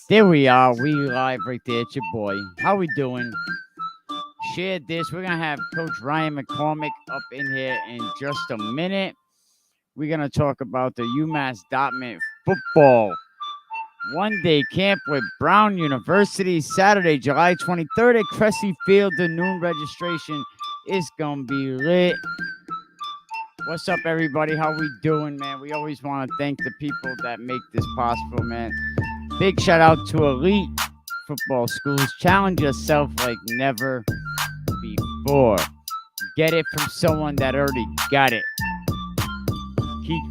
There we are. We live right there. It's your boy. How we doing? Share this. We're going to have Coach Ryan McCormack up in here in just a minute. We're going to talk about the UMass Dartmouth Football one-day camp with Brown University, Saturday, July 23rd at Cressy Field. The noon registration is going to be lit. What's up, everybody? How we doing, man? We always want to thank the people that make this possible, man. Big shout out to Elitefootball schools. Challenge yourself like never before. Get it from someone that already got it.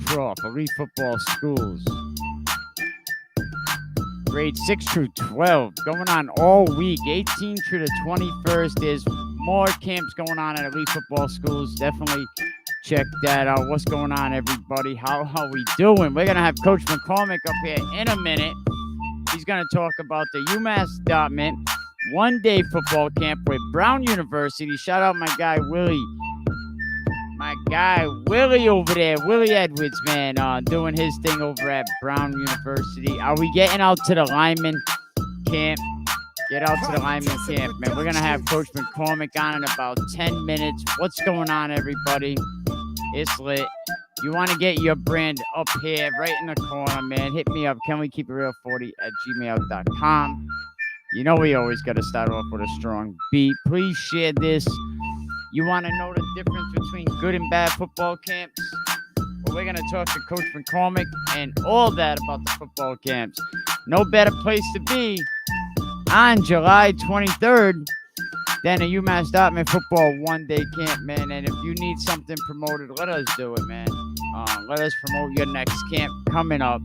Croft, Elitefootball schools. Grade 6 through 12 going on all week, 18th through the 21st. There's more camps going on at Elitefootball schools. Definitely check that out. What's going on, everybody? How we doing? We're going to have Coach McCormack up here in a minute. He's going to talk about the UMass Dartmouth one-day football camp with Brown University. Shout out my guy, Willie. My guy, Willie over there. Willie Edwards, man, doing his thing over at Brown University. Are we getting out to the lineman camp? Get out to the lineman camp, man. We're going to have Coach McCormack on in about 10 minutes. What's going on, everybody? It's lit. You want to get your brand up here, right in the corner, man. Hit me up. Can we keep it real 40@gmail.com. You know we always got to start off with a strong beat. Please share this. You want to know the difference between good and bad football camps? Well, we're going to talk to Coach McCormack and all that about the football camps. No better place to be on July 23rd than a UMass Dartmouth football one-day camp, man. And if you need something promoted, let us do it, man. Let us promote your next camp coming up.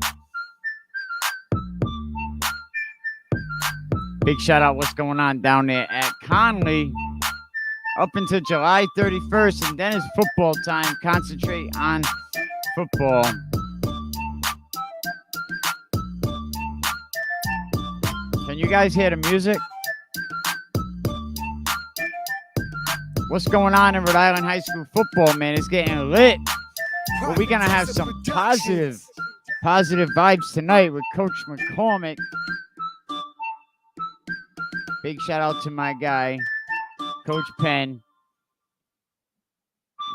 Big shout out what's going on down there at Conley up until July 31st, and then it's football time. Concentrate on football. Can you guys hear the music? What's going on in Rhode Island High School football, man? It's getting lit. But we're going to have some positive vibes tonight with Coach McCormack. Big shout out to my guy, Coach Penn.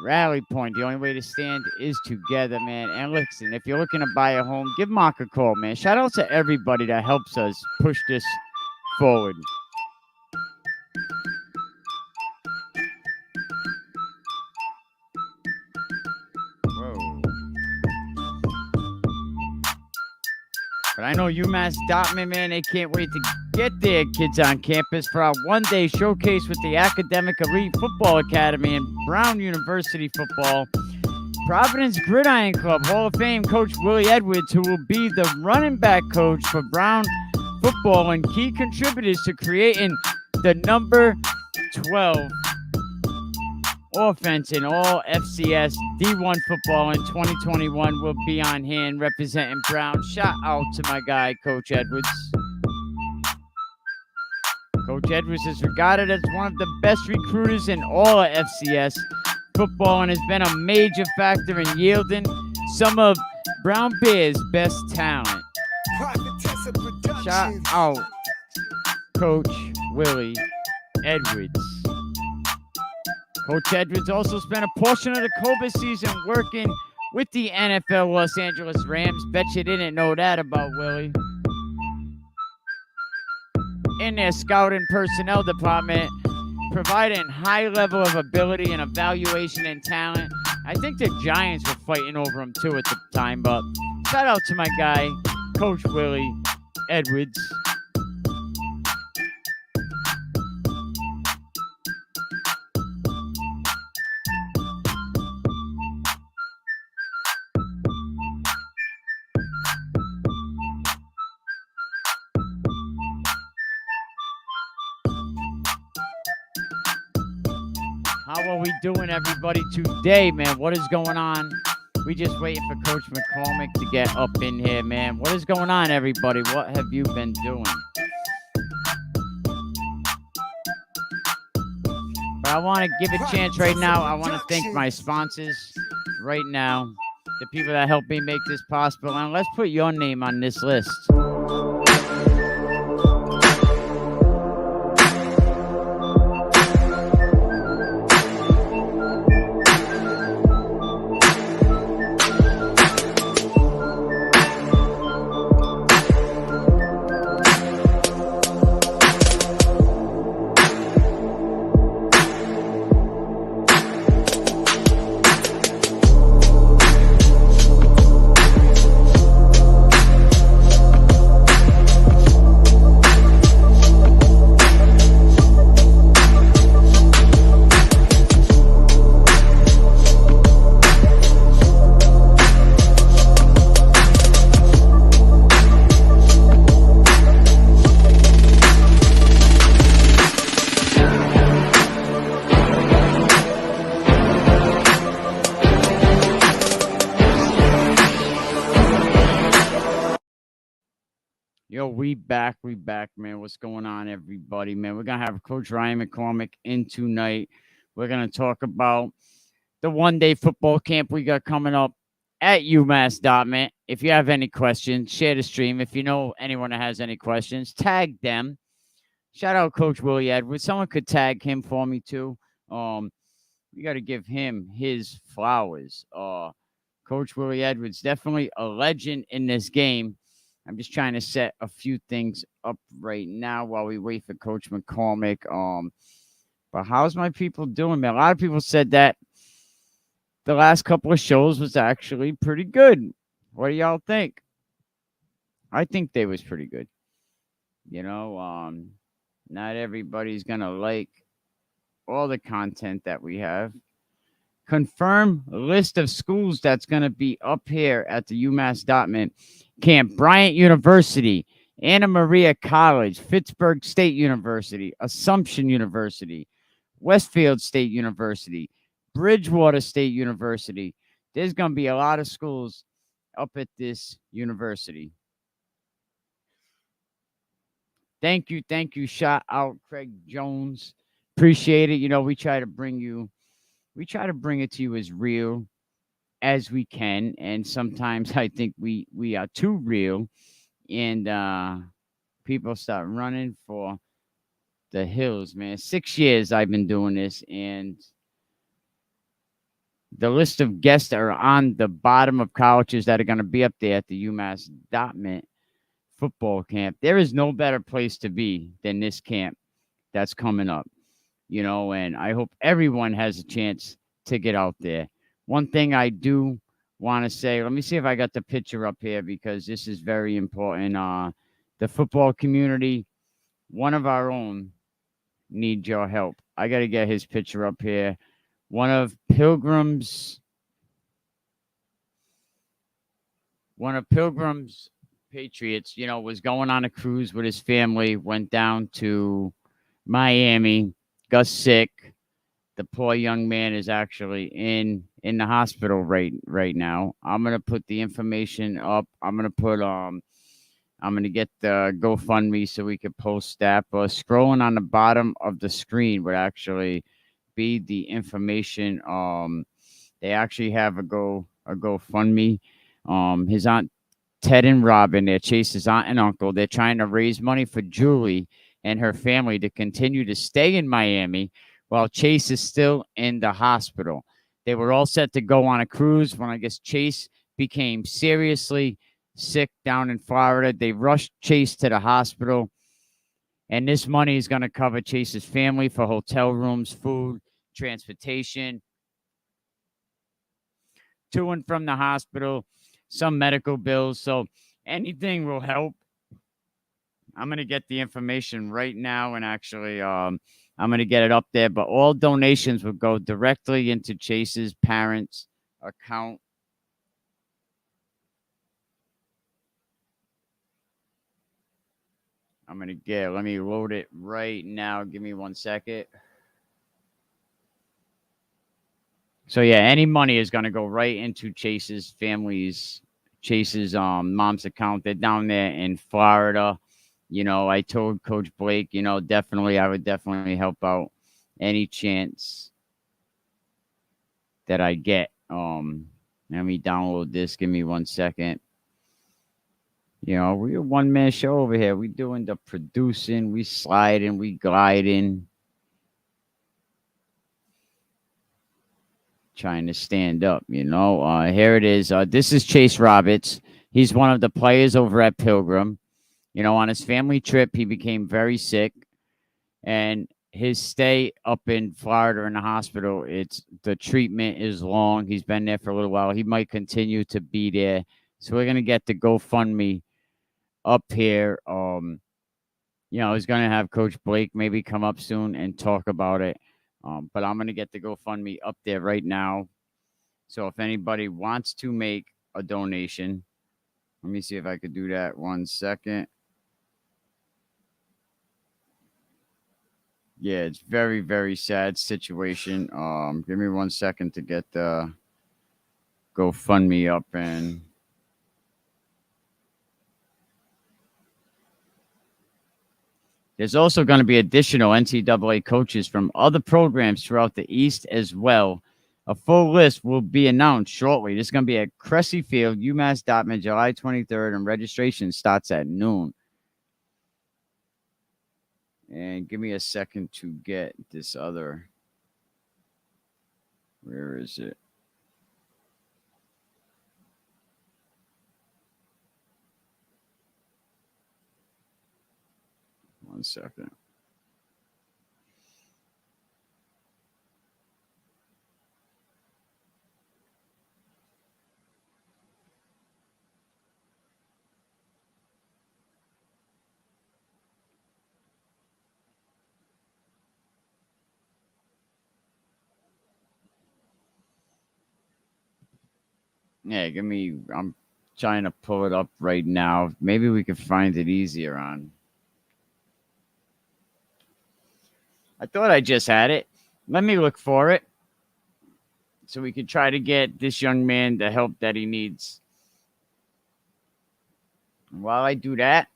Rally Point, the only way to stand is together, man. And listen, if you're looking to buy a home, give Mark a call, man. Shout out to everybody that helps us push this forward. But I know UMass Dartmouth, man, they can't wait to get their kids on campus for our one-day showcase with the Academic Elite Football Academy and Brown University Football. Providence Gridiron Club Hall of Fame coach Willie Edwards, who will be the running back coach for Brown Football and key contributors to creating the number 12 offense in all FCS D1 football in 2021 will be on hand representing Brown. Shout out to my guy, Coach Edwards. Coach Edwards is regarded as one of the best recruiters in all of FCS football and has been a major factor in yielding some of Brown Bears' best talent. Shout out, Coach Willie Edwards. Coach Edwards also spent a portion of the COVID season working with the NFL Los Angeles Rams. Bet you didn't know that about Willie. In their scouting personnel department, providing high level of ability and evaluation and talent. I think the Giants were fighting over him too at the time, but shout out to my guy, Coach Willie Edwards. How are we doing, everybody, today, man? What is going on? We just waiting for Coach McCormack to get up in here, man. What is going on, everybody? What have you been doing? But I want to give a chance right now. I want to thank my sponsors right now, the people that help me make this possible. And let's put your name on this list. we back, man. What's going on, everybody, man? We're going to have Coach Ryan McCormack in tonight. We're going to talk about the one-day football camp we got coming up at UMass Dartmouth. If you have any questions, share the stream. If you know anyone that has any questions, tag them. Shout out Coach Willie Edwards. Someone could tag him for me, too. We got to give him his flowers. Coach Willie Edwards, definitely a legend in this game. I'm just trying to set a few things up right now while we wait for Coach McCormack. But how's my people doing, man? A lot of people said that the last couple of shows was actually pretty good. What do y'all think? I think they was pretty good. You know, not everybody's gonna like all the content that we have. Confirm list of schools that's gonna be up here at the UMass Dartmouth camp: Bryant University, Anna Maria College, Pittsburgh State University, Assumption University, Westfield State University, Bridgewater State University. There's going to be a lot of schools up at this university. Thank you. Shout out Craig Jones. Appreciate it. You know, we try to bring it to you as real as we can. And sometimes I think we are too real, and people start running for the hills, man. 6 years I've been doing this, and the list of guests are on the bottom of colleges that are going to be up there at the UMass Dartmouth football camp. There is no better place to be than this camp that's coming up, you know, and I hope everyone has a chance to get out there. One thing I do want to say, let me see if I got the picture up here because this is very important. The football community, one of our own, need your help. I got to get his picture up here. One of Pilgrim's Patriots, you know, was going on a cruise with his family, went down to Miami, got sick. The poor young man is actually in the hospital right now. I'm gonna put the information up. I'm gonna get the GoFundMe so we could post that. But scrolling on the bottom of the screen would actually be the information. They actually have a GoFundMe. His aunt Ted and Robin, they're Chase's aunt and uncle. They're trying to raise money for Julie and her family to continue to stay in Miami while Chase is still in the hospital. They were all set to go on a cruise when I guess Chase became seriously sick down in Florida. They rushed Chase to the hospital, and this money is going to cover Chase's family for hotel rooms, food, transportation to and from the hospital, some medical bills. So anything will help. I'm going to get the information right now, and actually I'm going to get it up there. But all donations will go directly into Chase's parents' account. Let me load it right now. Give me 1 second. So yeah, any money is going to go right into Chase's mom's account. They're down there in Florida. You know, I told Coach Blake, you know, I would definitely help out any chance that I get. Let me download this. Give me 1 second. You know, we're a one-man show over here. We doing the producing, we sliding, we gliding. Trying to stand up, you know. Here it is. This is Chase Roberts. He's one of the players over at Pilgrim. You know, on his family trip, he became very sick. And his stay up in Florida in the hospital, the treatment is long. He's been there for a little while. He might continue to be there. So we're going to get the GoFundMe up here. You know, he's going to have Coach Blake maybe come up soon and talk about it. But I'm going to get the GoFundMe up there right now. So if anybody wants to make a donation, let me see if I could do that 1 second. Yeah, it's very, very sad situation. Give me 1 second to get the GoFundMe up, and There's also going to be additional NCAA coaches from other programs throughout the East as well. A full list will be announced shortly. This is going to be at Cressy Field, UMass Dartmouth, July 23rd, and registration starts at noon. And give me a second to get this other. Where is it? One second. Yeah, I'm trying to pull it up right now. Maybe we could find it easier on. I thought I just had it. Let me look for it so we could try to get this young man the help that he needs. And while I do that,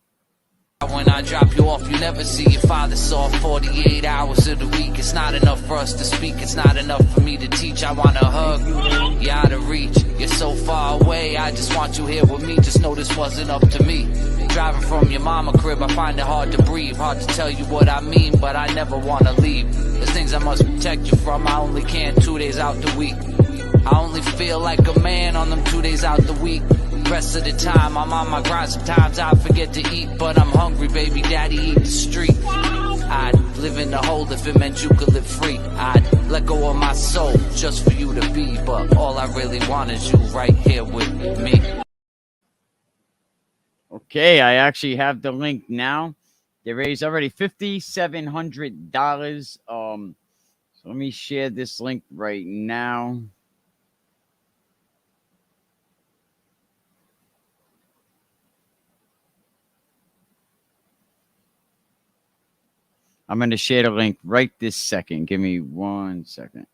when I drop you off, you never see your father. Saw 48 hours of the week. It's not enough for us to speak. It's not enough for me to teach. I want to hug you. You're out of reach. You're so far away. I just want you here with me. Just know this wasn't up to me. Driving from your mama crib, I find it hard to breathe. Hard to tell you what I mean, but I never want to leave. There's things I must protect you from. I only can 2 days out the week. I only feel like a man on them 2 days out the week. Rest of the time, I'm on my grind. Sometimes I forget to eat, but I'm hungry, baby. Daddy eat the street. I'd live in the hole if it meant you could live free. I'd let go of my soul just for you to be. But all I really want is you right here with me. Okay, I actually have the link now. They raised already $5,700. So let me share this link right now. I'm going to share the link right this second. Give me 1 second.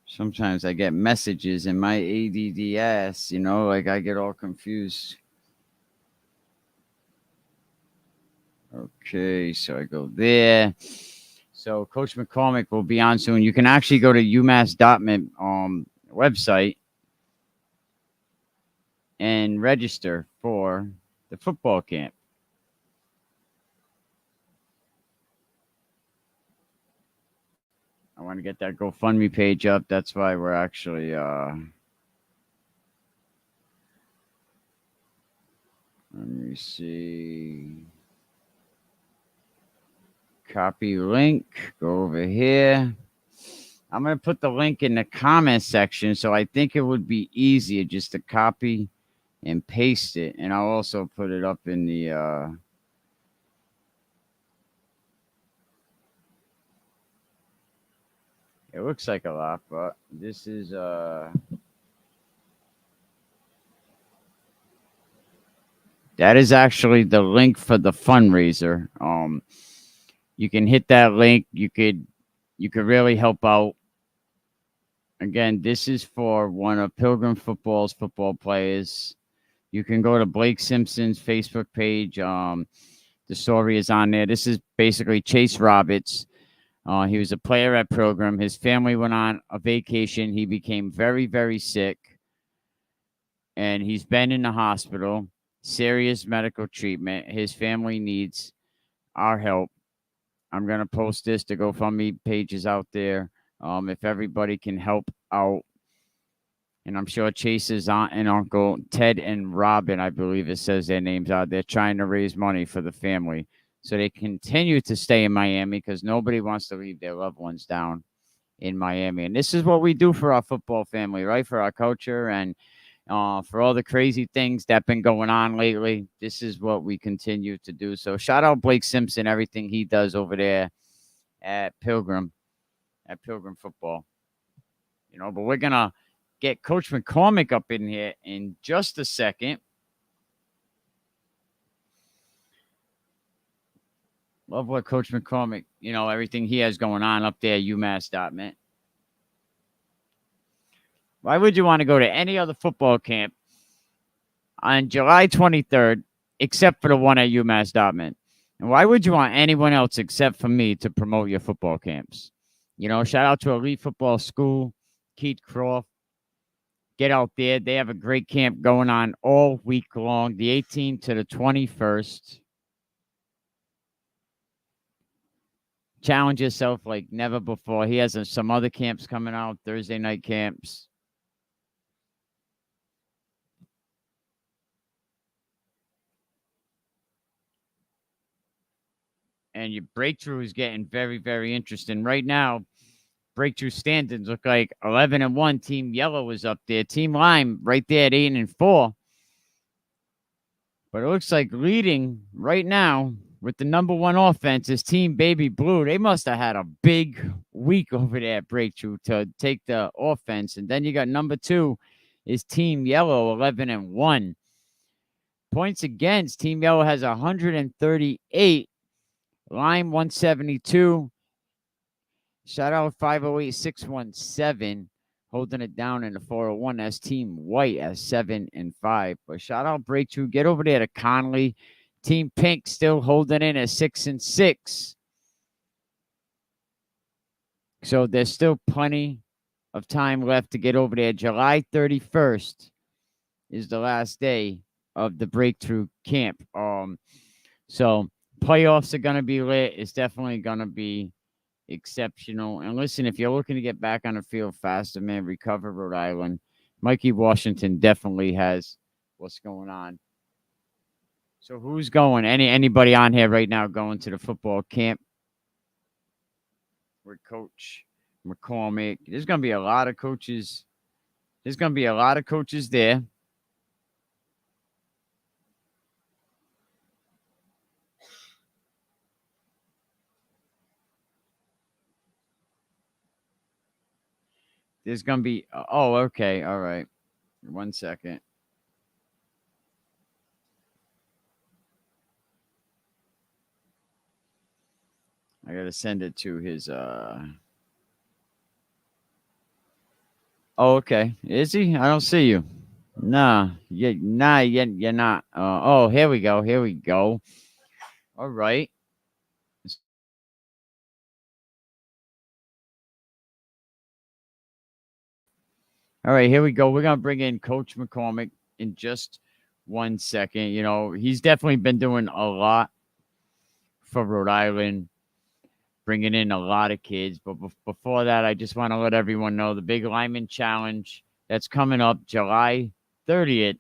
Sometimes I get messages in my ADD ass, like I get all confused. Okay, so I go there. So Coach McCormack will be on soon. You can actually go to UMass Dartmouth website and register for the football camp. I want to get that GoFundMe page up. That's why we're actually let me see. Copy link. Go over here. I'm going to put the link in the comment section, so I think it would be easier just to copy and paste it. And I'll also put it up in the it looks like a lot, but this is that is actually the link for the fundraiser. You can hit that link. You could really help out. Again, this is for one of Pilgrim Football's football players. You can go to Blake Simpson's Facebook page. The story is on there. This is basically Chase Roberts. He was a player at Pilgrim. His family went on a vacation. He became very, very sick. And he's been in the hospital. Serious medical treatment. His family needs our help. I'm going to post this. The GoFundMe page is out there. If everybody can help out. And I'm sure Chase's aunt and uncle, Ted and Robin, I believe it says their names out there, trying to raise money for the family. So they continue to stay in Miami because nobody wants to leave their loved ones down in Miami. And this is what we do for our football family, right? For our culture and for all the crazy things that have been going on lately. This is what we continue to do. So shout out Blake Simpson, everything he does over there at Pilgrim Football. But we're going to get Coach McCormack up in here in just a second. Love what Coach McCormack, everything he has going on up there at UMass Dartmouth. Why would you want to go to any other football camp on July 23rd except for the one at UMass Dartmouth. And why would you want anyone else except for me to promote your football camps? Shout out to Elite Football School, Keith Croft. Get out there. They have a great camp going on all week long, the 18th to the 21st. Challenge yourself like never before. He has some other camps coming out, Thursday night camps. And your breakthrough is getting very, very interesting. Right now, breakthrough standings look like 11-1. Team Yellow is up there. Team Lime right there at 8-4. But it looks like leading right now with the number one offense is Team Baby Blue. They must have had a big week over there at Breakthrough to take the offense. And then you got number 2 is Team Yellow, 11-1. Points against, Team Yellow has 138. Lime, 172. Shout out 508-617. Holding it down in the 401. That's Team White at 7-5. But shout out Breakthrough. Get over there to Conley. Team Pink still holding in at 6-6. So there's still plenty of time left to get over there. July 31st is the last day of the Breakthrough camp. So playoffs are going to be lit. It's definitely going to be exceptional. And listen, if you're looking to get back on the field faster, man, Recover Rhode Island. Mikey Washington definitely has what's going on. So who's going? Anybody on here right now going to the football camp with Coach McCormack? There's going to be a lot of coaches. There's going to be a lot of coaches there. There's going to be, oh, okay. All right. 1 second. I got to send it to his, Oh, okay. Is he? I don't see you. Nah, you're not. Oh, here we go. All right. All right, here we go. We're going to bring in Coach McCormack in just 1 second. He's definitely been doing a lot for Rhode Island, bringing in a lot of kids. But before that, I just want to let everyone know the Big Lineman Challenge that's coming up July 30th.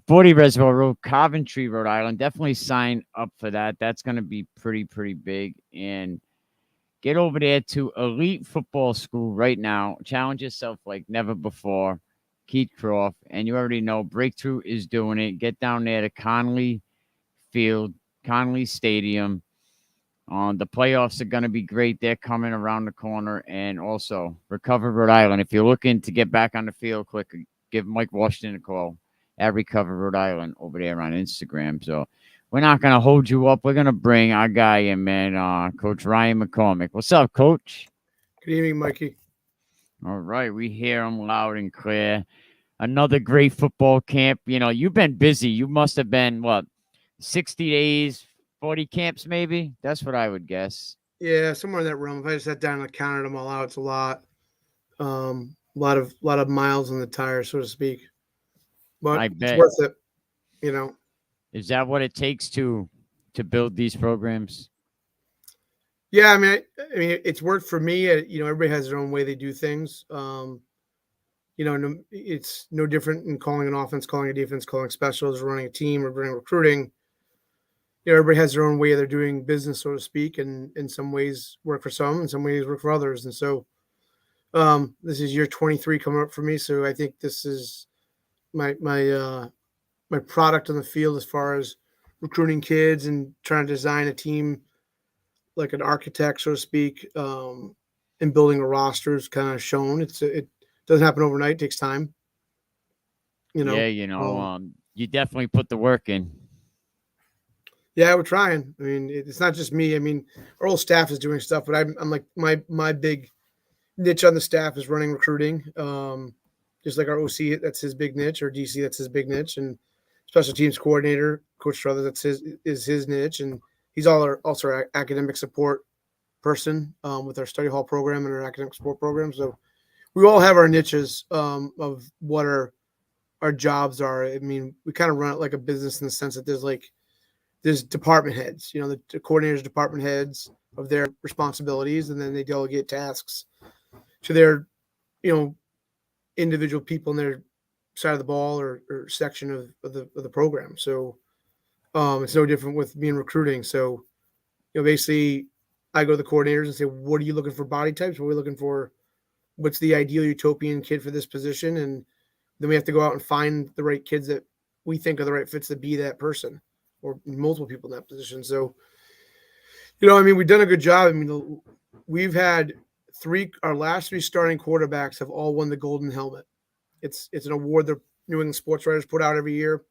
40 Reservoir Road, Coventry, Rhode Island. Definitely sign up for that. That's going to be pretty big. And get over there to Elite Football School right now. Challenge yourself like never before. Keith Croft. And you already know Breakthrough is doing it. Get down there to Conley Field, Conley Stadium. The playoffs are going to be great. They're coming around the corner. And also, Recover Rhode Island. If you're looking to get back on the field quick, give Mike Washington a call at Recover Rhode Island over there on Instagram. So we're not going to hold you up. We're going to bring our guy in, man, Coach Ryan McCormack. What's up, Coach? Good evening, Mikey. All right. We hear him loud and clear. Another great football camp. You've been busy. You must have been, 60 days, 40 camps maybe? That's what I would guess. Yeah, somewhere in that realm. If I just sat down and counted them all out, it's a lot. A lot of miles on the tire, so to speak. But I bet. It's worth it, Is that what it takes to build these programs? Yeah, I mean, it's worked for me. Everybody has their own way they do things. It's no different in calling an offense, calling a defense, calling specials, running a team, or running recruiting. Everybody has their own way they're doing business, so to speak, and in some ways work for some, in some ways work for others. And so this is year 23 coming up for me. So I think this is my product on the field as far as recruiting kids and trying to design a team like an architect, so to speak, and building a roster is kind of shown. It doesn't happen overnight. It takes time. Yeah, you definitely put the work in. Yeah, we're trying. I mean, it's not just me. I mean, our whole staff is doing stuff, but I'm like my big niche on the staff is running recruiting. Just like our OC, that's his big niche, or DC, that's his big niche, and special teams coordinator, Coach Struthers. That's his niche, and he's also our academic support person with our study hall program and our academic support program. So we all have our niches of what our jobs are. I mean, we kind of run it like a business in the sense that there's department heads, the coordinators, department heads of their responsibilities, and then they delegate tasks to their, individual people in their side of the ball or section of the program. So it's no different with me in recruiting. So, basically I go to the coordinators and say, what are you looking for body types? What are we looking for? What's the ideal utopian kid for this position? And then we have to go out and find the right kids that we think are the right fits to be that person or multiple people in that position. So, we've done a good job. I mean, we've had our last three starting quarterbacks have all won the Golden Helmet. It's an award the New England sports writers put out every year.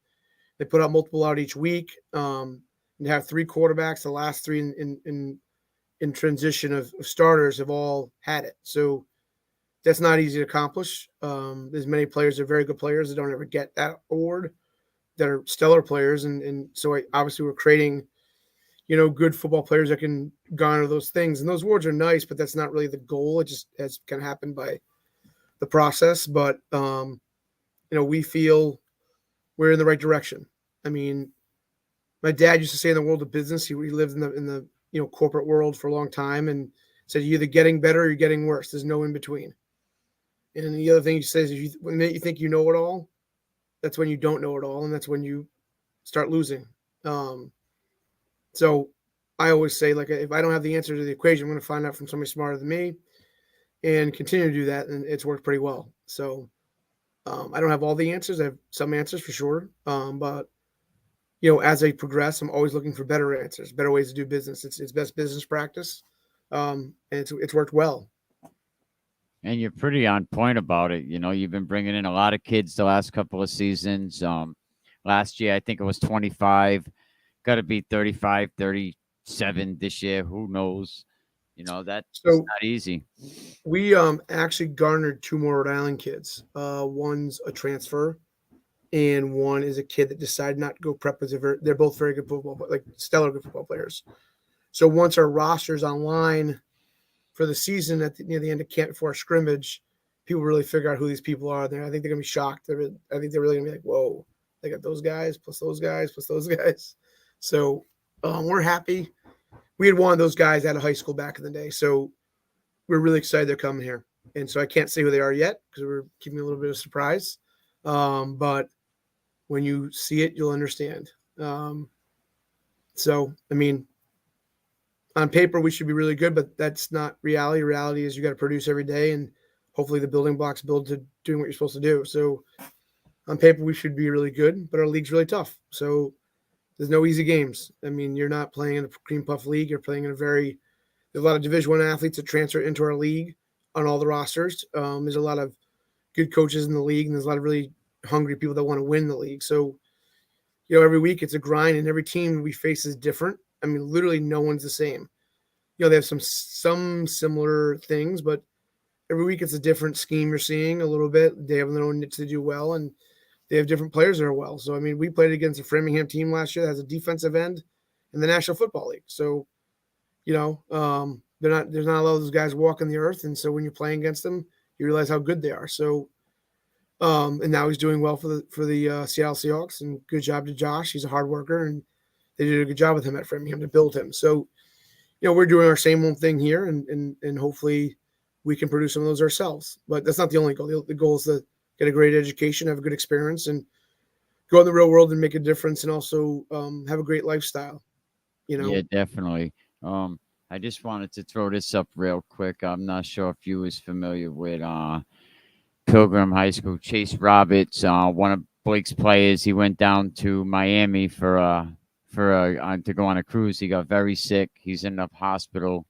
They put out multiple out each week. And to have three quarterbacks, the last three in transition of starters have all had it. So that's not easy to accomplish. There's many players that are very good players that don't ever get that award, that are stellar players. And so obviously we're creating, good football players that can garner those things. And those awards are nice, but that's not really the goal. It just has kind of happened by the process. But, we feel we're in the right direction. I mean, my dad used to say in the world of business, he lived in the corporate world for a long time and said, you're either getting better or you're getting worse. There's no in between. And the other thing he says is when you think you know it all, that's when you don't know it all. And that's when you start losing. So I always say, like, if I don't have the answer to the equation, I'm going to find out from somebody smarter than me and continue to do that. And it's worked pretty well. So I don't have all the answers. I have some answers for sure. But as I progress, I'm always looking for better answers, better ways to do business. It's best business practice. And it's worked well. And you're pretty on point about it. You've been bringing in a lot of kids the last couple of seasons. Last year, I think it was 25, got to be 35, 37 this year. Who knows? That's not easy. We actually garnered two more Rhode Island kids. One's a transfer, and one is a kid that decided not to go prep. They're both very good football, like stellar good football players. So once our roster's online for the season near the end of camp before our scrimmage, people really figure out who these people are. I think they're gonna be shocked. I think they're really gonna be like, "Whoa, they got those guys plus those guys plus those guys." So we're happy. We had one of those guys out of high school back in the day, so we're really excited they're coming here. And so I can't say who they are yet because we're keeping a little bit of surprise. But when you see it, you'll understand. So, I mean, on paper, we should be really good, but that's not reality. Reality is you got to produce every day, and hopefully the building blocks build to doing what you're supposed to do. So on paper, we should be really good, but our league's really tough. So there's no easy games. I mean, you're not playing in a cream puff league. You're playing in there's a lot of Division I athletes that transfer into our league on all the rosters. There's a lot of good coaches in the league, and there's a lot of really hungry people that want to win the league. So, every week it's a grind, and every team we face is different. I mean, literally no one's the same. They have some similar things, but every week it's a different scheme you're seeing a little bit. They have their own niche to do well, and they have different players that are well. So, I mean, we played against a Framingham team last year that has a defensive end in the National Football League. So, there's not a lot of those guys walking the earth. And so when you're playing against them, you realize how good they are. So, and now he's doing well for the Seattle Seahawks, and good job to Josh. He's a hard worker, and they did a good job with him at Framingham to build him. So, we're doing our same old thing here, and hopefully we can produce some of those ourselves. But that's not the only goal. The goal is to get a great education, have a good experience, and go in the real world and make a difference, and also have a great lifestyle. Yeah, definitely. I just wanted to throw this up real quick. I'm not sure if you was familiar with Pilgrim High School. Chase Roberts, one of Blake's players, he went down to Miami to go on a cruise. He got very sick. He's in the hospital.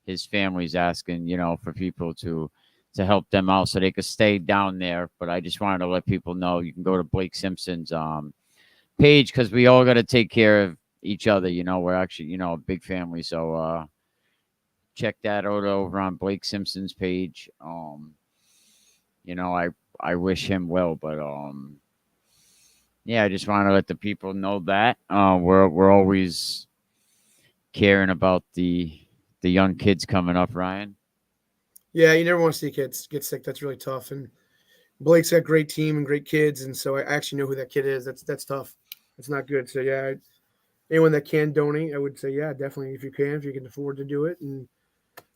His family's asking, for people to help them out so they could stay down there. But I just wanted to let people know you can go to Blake Simpson's page, because we all got to take care of each other. We're actually, a big family. So check that out over on Blake Simpson's page. I wish him well, but Yeah, I just want to let the people know that we're always caring about the young kids coming up, Ryan. Yeah, you never want to see kids get sick. That's really tough. And Blake's got a great team and great kids, and so I actually know who that kid is. That's tough. It's not good. So yeah, anyone that can donate, I would say yeah, definitely if you can afford to do it, and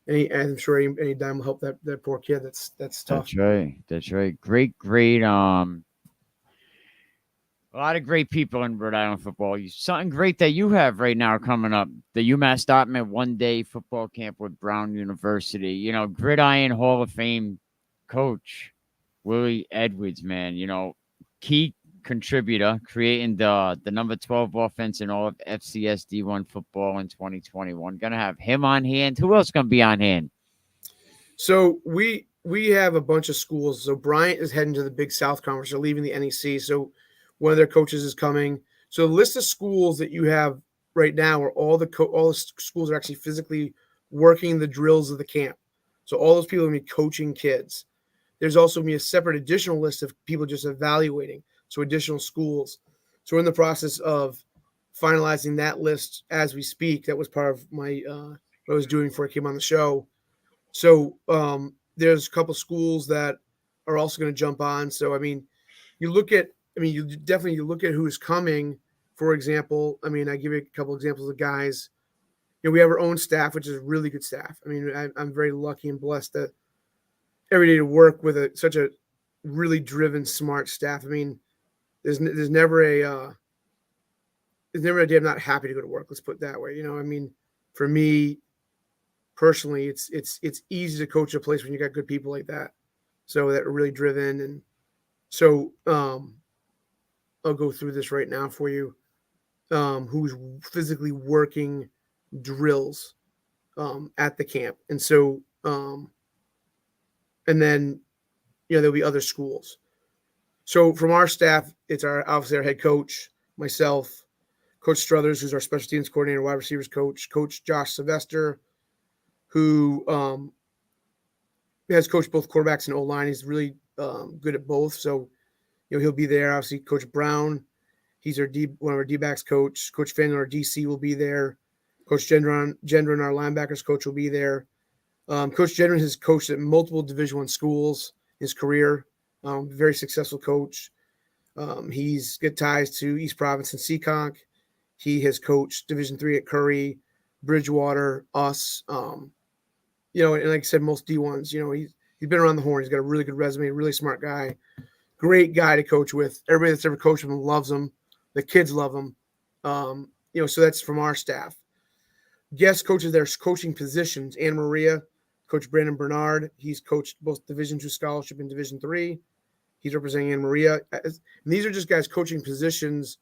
I'm sure any dime will help that poor kid. That's tough. That's right. That's right. Great. A lot of great people in Rhode Island football. Something great that you have right now coming up: the UMass Dartmouth one-day football camp with Brown University. You know, Gridiron Hall of Fame coach Willie Edwards, man. You know, key contributor creating the number 12 offense in all of FCS D1 football in 2021. Gonna have him on hand. Who else gonna be on hand? So we have a bunch of schools. So Bryant is heading to the Big South Conference. They're leaving the NEC. So one of their coaches is coming. So the list of schools that you have right now are all the schools are actually physically working the drills of the camp. So all those people are going to be coaching kids. There's also going to be a separate additional list of people just evaluating. So additional schools. So we're in the process of finalizing that list as we speak. That was part of my what I was doing before I came on the show. So there's a couple schools that are also going to jump on. So you look at who's coming. For example, I give you a couple examples of guys. We have our own staff, which is a really good staff. I'm very lucky and blessed that every day to work with such a really driven, smart staff. There's never a day I'm not happy to go to work. Let's put it that way. For me personally, it's easy to coach a place when you got good people like that. So that are really driven. And so I'll go through this right now for you. Who's physically working drills at the camp. And so and then there'll be other schools. So from our staff, it's obviously our head coach, myself, Coach Struthers, who's our special teams coordinator, wide receivers coach, Coach Josh Sylvester, who has coached both quarterbacks and O-line. He's really good at both. So, he'll be there. Obviously, Coach Brown, he's one of our D-backs coach. Coach Fang, our DC, will be there. Coach Gendron, our linebackers coach, will be there. Coach Gendron has coached at multiple Division I schools in his career. Very successful coach. He's got ties to East Providence and Seekonk. He has coached Division III at Curry, Bridgewater, us. And like I said, most D1s. He's been around the horn. He's got a really good resume. Really smart guy. Great guy to coach with. Everybody that's ever coached him loves him. The kids love him. So that's from our staff. Guest coaches, there's coaching positions. Anna Maria, Coach Brandon Bernard. He's coached both Division II scholarship and Division III. He's representing Anna Maria. And these are just guys coaching positions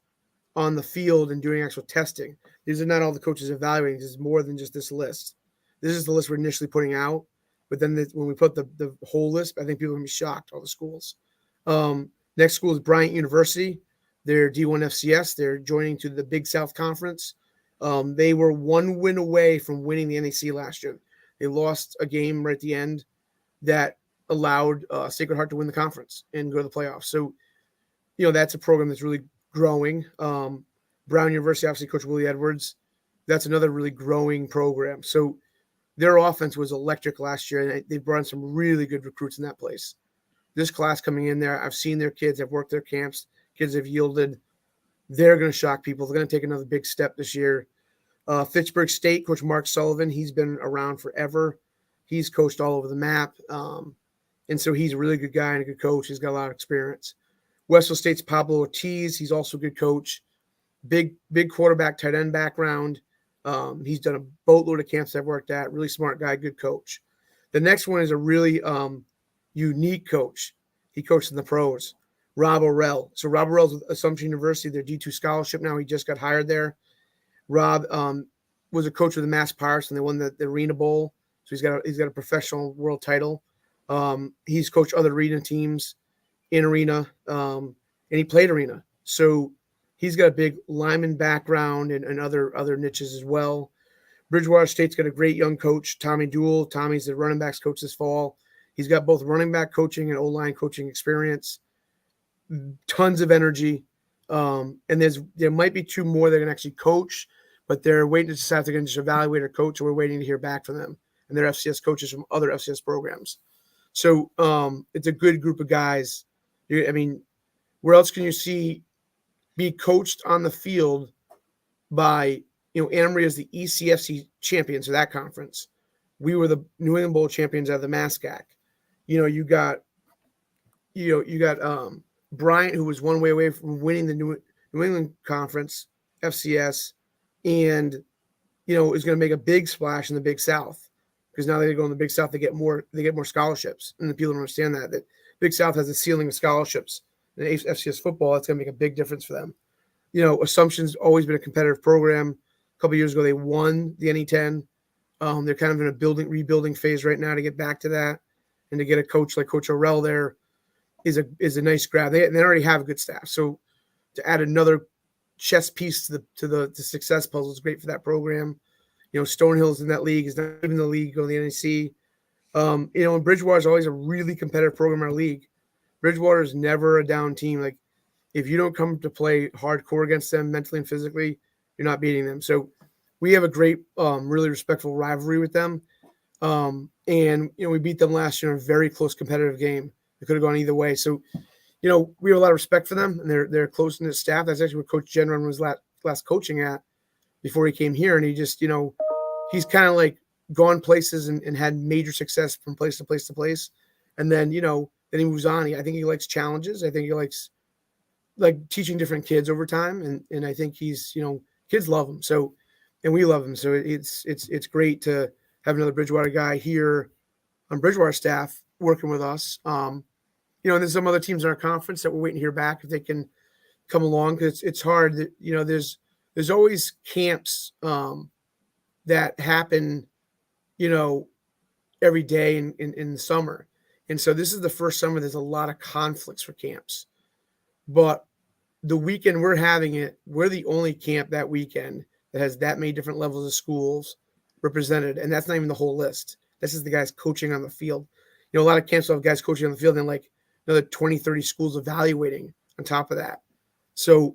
on the field and doing actual testing. These are not all the coaches evaluating. This is more than just this list. This is the list we're initially putting out. But then when we put the whole list, I think people are going to be shocked, all the schools. Next school is Bryant University. They're D1 FCS. They're joining to the Big South Conference. They were one win away from winning the NEC last year. They lost a game right at the end that allowed Sacred Heart to win the conference and go to the playoffs. So, that's a program that's really growing. Brown University, obviously, Coach Willie Edwards. That's another really growing program. So their offense was electric last year, and they brought in some really good recruits in that place. This class coming in there, I've seen their kids. I've worked their camps. Kids have yielded. They're going to shock people. They're going to take another big step this year. Fitchburg State, Coach Mark Sullivan, he's been around forever. He's coached all over the map. And so he's a really good guy and a good coach. He's got a lot of experience. Westerly State's Pablo Ortiz, he's also a good coach. Big quarterback, tight end background. He's done a boatload of camps I've worked at. Really smart guy, good coach. The next one is a really unique coach. He coached in the pros, Rob Orell. So Rob Orell's with Assumption University, their D2 scholarship now. He just got hired there. Rob was a coach with the Mass Pirates, and they won the Arena Bowl. So he's got a professional world title. He's coached other arena teams in arena, and he played arena. So he's got a big lineman background and other niches as well. Bridgewater State's got a great young coach, Tommy Dool. Tommy's the running backs coach this fall. He's got both running back coaching and O-line coaching experience. Tons of energy. And there might be 2 more that can actually coach, but they're waiting to decide if they're going to just evaluate or coach, or we're waiting to hear back from them. And they're FCS coaches from other FCS programs. So it's a good group of guys. I mean, where else can you be coached on the field by, Anna Maria is the ECFC champions of that conference. We were the New England Bowl champions out of the MASCAC. You got Bryant, who was one way away from winning the New England Conference FCS, and is going to make a big splash in the Big South, because now they go in the Big South, they get more scholarships, and the people don't understand that Big South has a ceiling of scholarships. In FCS football, that's going to make a big difference for them. Assumption's always been a competitive program. A couple of years ago, they won the NE10. They're kind of in a rebuilding phase right now to get back to that, and to get a coach like Coach Orrell there is a nice grab. They already have a good staff, so to add another chess piece to the success puzzle is great for that program. Stonehill's in that league. Is not even the league on the NEC. And Bridgewater is always a really competitive program in our league. Bridgewater is never a down team. Like, if you don't come to play hardcore against them mentally and physically, you're not beating them. So we have a great, really respectful rivalry with them. And we beat them last year in a very close competitive game. It could have gone either way. So, we have a lot of respect for them, and they're close knit staff. That's actually what Coach Jenron was last coaching at before he came here. And he just, he's kind of like gone places and had major success from place to place to place. And then, then he moves on. I think he likes challenges. I think he likes teaching different kids over time. And I think he's, kids love him. So, and we love him. So it's great to have another Bridgewater guy here on Bridgewater staff working with us. And there's some other teams in our conference that we're waiting to hear back if they can come along, because it's hard that, there's always camps that happen, every day in the summer. And so this is the first summer there's a lot of conflicts for camps. But the weekend we're having it, we're the only camp that weekend that has that many different levels of schools represented. And that's not even the whole list. This is the guys coaching on the field. A lot of camps will have guys coaching on the field and another 20, 30 schools evaluating on top of that. So,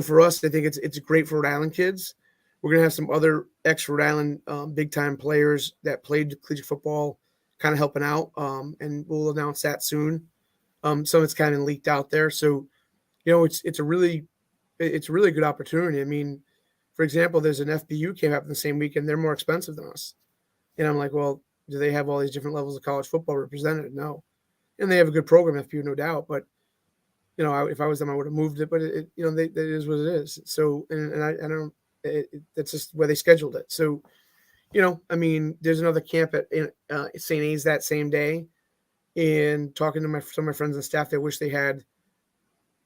for us, I think it's great for Rhode Island kids. We're going to have some other ex-Rhode Island big-time players that played collegiate football kind of helping out, and we'll announce that soon. Some of it's kind of leaked out there. So, it's a really good opportunity. I mean, for example, there's an FBU camp happening the same weekend. They're more expensive than us. And I'm like, well, do they have all these different levels of college football represented? No. And they have a good program, FBU, no doubt. But, if I was them, I would have moved it. But, that is what it is. So, and I don't – that's just where they scheduled it. So, there's another camp at St. A's that same day. And talking to some of my friends and staff, they wish they had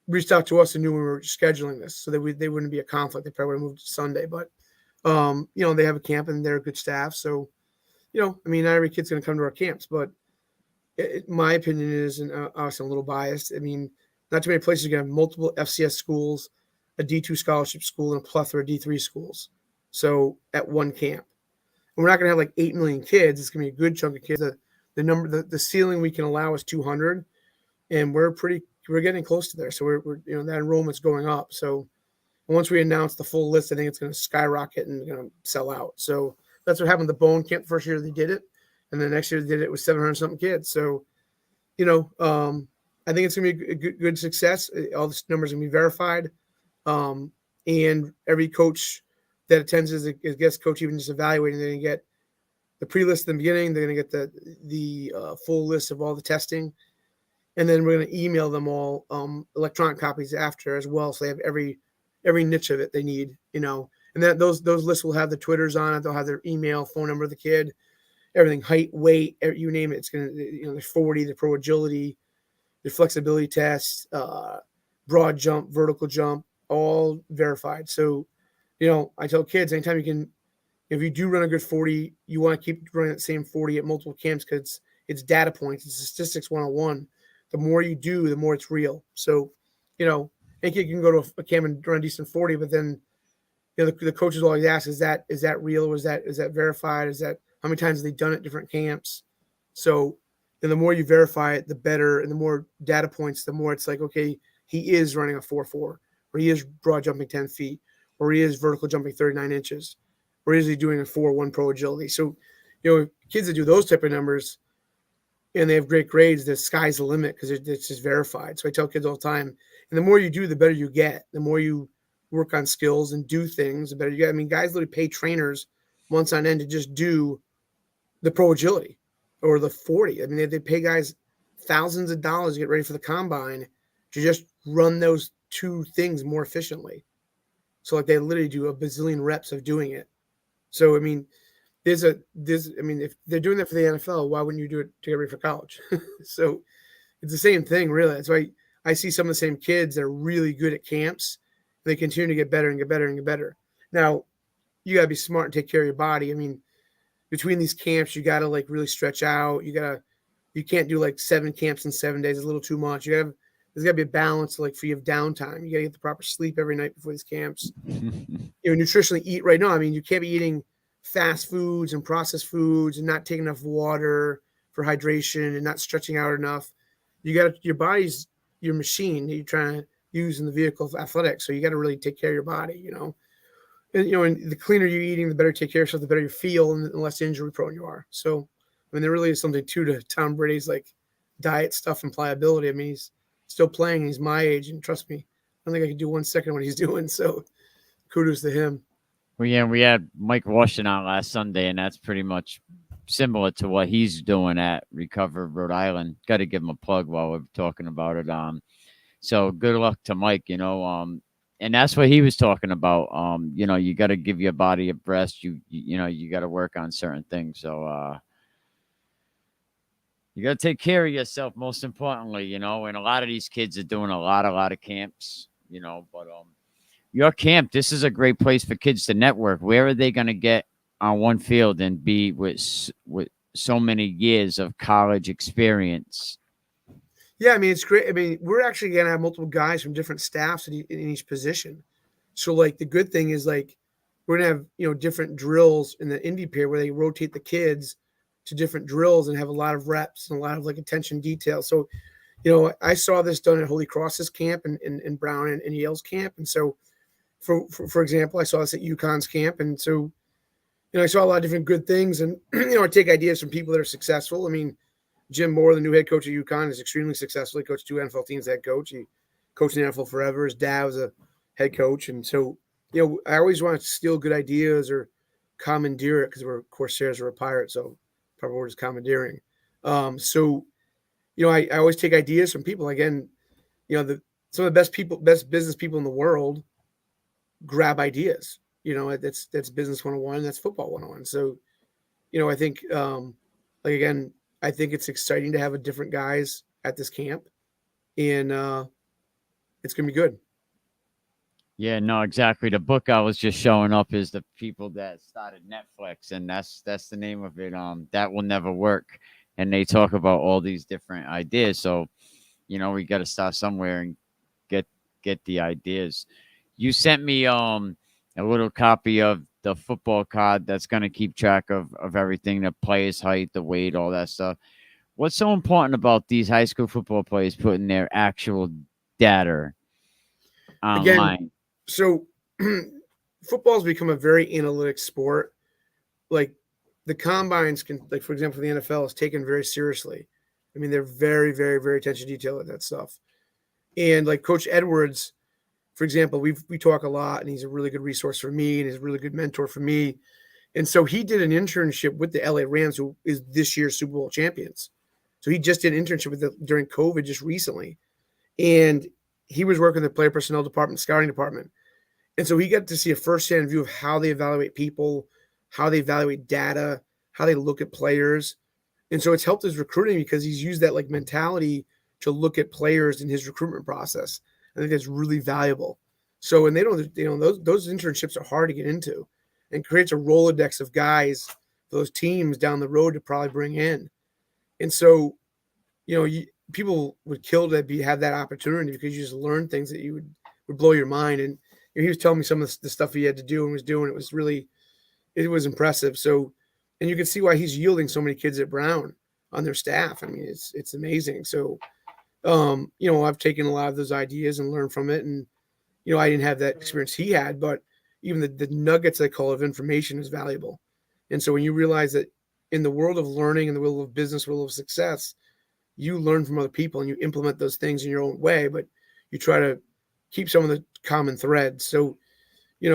reached out to us and knew we were scheduling this, so that they wouldn't be a conflict. They probably would have moved to Sunday. But, they have a camp and they're a good staff. So, not every kid's going to come to our camps. But my opinion is, and obviously I'm a little biased, not too many places are going to have multiple FCS schools, a D2 scholarship school, and a plethora of D3 schools. So at one camp. And we're not going to have 8 million kids. It's going to be a good chunk of kids. The ceiling we can allow is 200, and we're getting close to there. So we're that enrollment's going up. So once we announce the full list, I think it's going to skyrocket and going to sell out. So that's what happened at the Bone Camp the first year they did it, and the next year they did it with 700 something kids. So, I think it's going to be a good success. All the numbers are going to be verified, and every coach that attends as a guest coach, even just evaluating, they're going to get the pre-list in the beginning. They're going to get the full list of all the testing, and then we're going to email them all electronic copies after as well, so they have every niche of it they need, and then those lists will have the Twitters on it. They'll have their email, phone number of the kid, everything, height, weight, you name it. It's going to, the 40, the pro agility, the flexibility tests, broad jump, vertical jump, all verified. So, I tell kids anytime you can, if you do run a good 40, you want to keep running that same 40 at multiple camps, because it's data points. It's statistics 101. The more you do, the more it's real. So, a kid can go to a camp and run a decent 40, but then, the coaches always ask, is that real? Or is that verified? Is that how many times have they done it at different camps? So, and the more you verify it, the better, and the more data points, the more it's like, okay, he is running a 4.4, or he is broad jumping 10 feet, or he is vertical jumping 39 inches, or is he doing a 4.1 pro agility? So, kids that do those type of numbers and they have great grades, the sky's the limit because it's just verified. So I tell kids all the time, and the more you do, the better you get. The more you work on skills and do things, the better you get. I mean, guys literally pay trainers months on end to just do the pro agility or the 40. I mean, they pay guys thousands of dollars to get ready for the combine to just run those two things more efficiently. So like they literally do a bazillion reps of doing it. So, I mean, if they're doing that for the NFL, why wouldn't you do it to get ready for college? So it's the same thing, really. That's why I see some of the same kids that are really good at camps. And they continue to get better and get better and get better. Now, you got to be smart and take care of your body. I mean, between these camps, you got to like really stretch out. You can't do like 7 camps in 7 days. It's a little too much. There's got to be a balance, like for you have downtime. You got to get the proper sleep every night before these camps. Nutritionally eat right now. I mean, you can't be eating fast foods and processed foods and not taking enough water for hydration and not stretching out enough. Your body's your machine that you're trying to use in the vehicle of athletics. So you got to really take care of your body, and the cleaner you're eating, the better you take care of yourself, the better you feel and the less injury prone you are. So, I mean, there really is something to Tom Brady's like diet stuff and pliability. I mean, he's still playing. He's my age. And trust me, I don't think I could do 1 second what he's doing. So kudos to him. Well, yeah, we had Mike Washington on last Sunday, and that's pretty much similar to what he's doing at Recover Rhode Island. Got to give him a plug while we're talking about it. So good luck to Mike, and that's what he was talking about. You got to give your body a rest. You got to work on certain things. So you got to take care of yourself, most importantly, and a lot of these kids are doing a lot of camps, but your camp, this is a great place for kids to network. Where are they going to get on one field and be with so many years of college experience? Yeah, I mean, it's great. I mean, we're actually going to have multiple guys from different staffs in each position. So, like, the good thing is, like, we're going to have, different drills in the indie period where they rotate the kids to different drills and have a lot of reps and a lot of, like, attention detail. So, I saw this done at Holy Cross's camp and Brown and Yale's camp. And so, for example, I saw this at UConn's camp. And so, I saw a lot of different good things. And, I take ideas from people that are successful. I mean, Jim Moore, the new head coach at UConn, is extremely successful. He coached 2 NFL teams as head coach. He coached in the NFL forever. His dad was a head coach. And so, I always want to steal good ideas or commandeer it because we're Corsairs or a pirate. So proper word is commandeering. I always take ideas from people. Again, some of the best business people in the world grab ideas. That's business 101. That's football 101. So, I think, again, I think it's exciting to have different guys at this camp, and it's going to be good. Yeah, no, exactly. The book I was just showing up is the people that started Netflix, and that's the name of it. That Will Never Work, and they talk about all these different ideas. So, we got to start somewhere and get the ideas. You sent me a little copy of the football card that's going to keep track of everything, the players' height, the weight, all that stuff. What's so important about these high school football players putting their actual data online? Again, so football's become a very analytic sport. Like the combines can, like, for example, the NFL is taken very seriously. I mean, they're very, very, very attention to detail at that stuff. And like Coach Edwards, for example, we talk a lot, and he's a really good resource for me, and he's a really good mentor for me. And so he did an internship with the LA Rams, who is this year's Super Bowl champions. So he just did an internship with them during COVID just recently. And he was working in the player personnel department, scouting department. And so he got to see a firsthand view of how they evaluate people, how they evaluate data, how they look at players. And so it's helped his recruiting because he's used that like mentality to look at players in his recruitment process. I think that's really valuable. So, and those internships are hard to get into, and creates a Rolodex of guys, those teams down the road to probably bring in. And so, people would kill to have that opportunity because you just learn things that you would blow your mind. And he was telling me some of the stuff he had to do and was doing. It was impressive. So, and you can see why he's yielding so many kids at Brown on their staff. I mean, it's amazing. So, I've taken a lot of those ideas and learned from it. And, I didn't have that experience he had, but even the nuggets I call of information is valuable. And so when you realize that in the world of learning and the world of business, world of success, you learn from other people and you implement those things in your own way, but you try to keep some of the common threads. So, they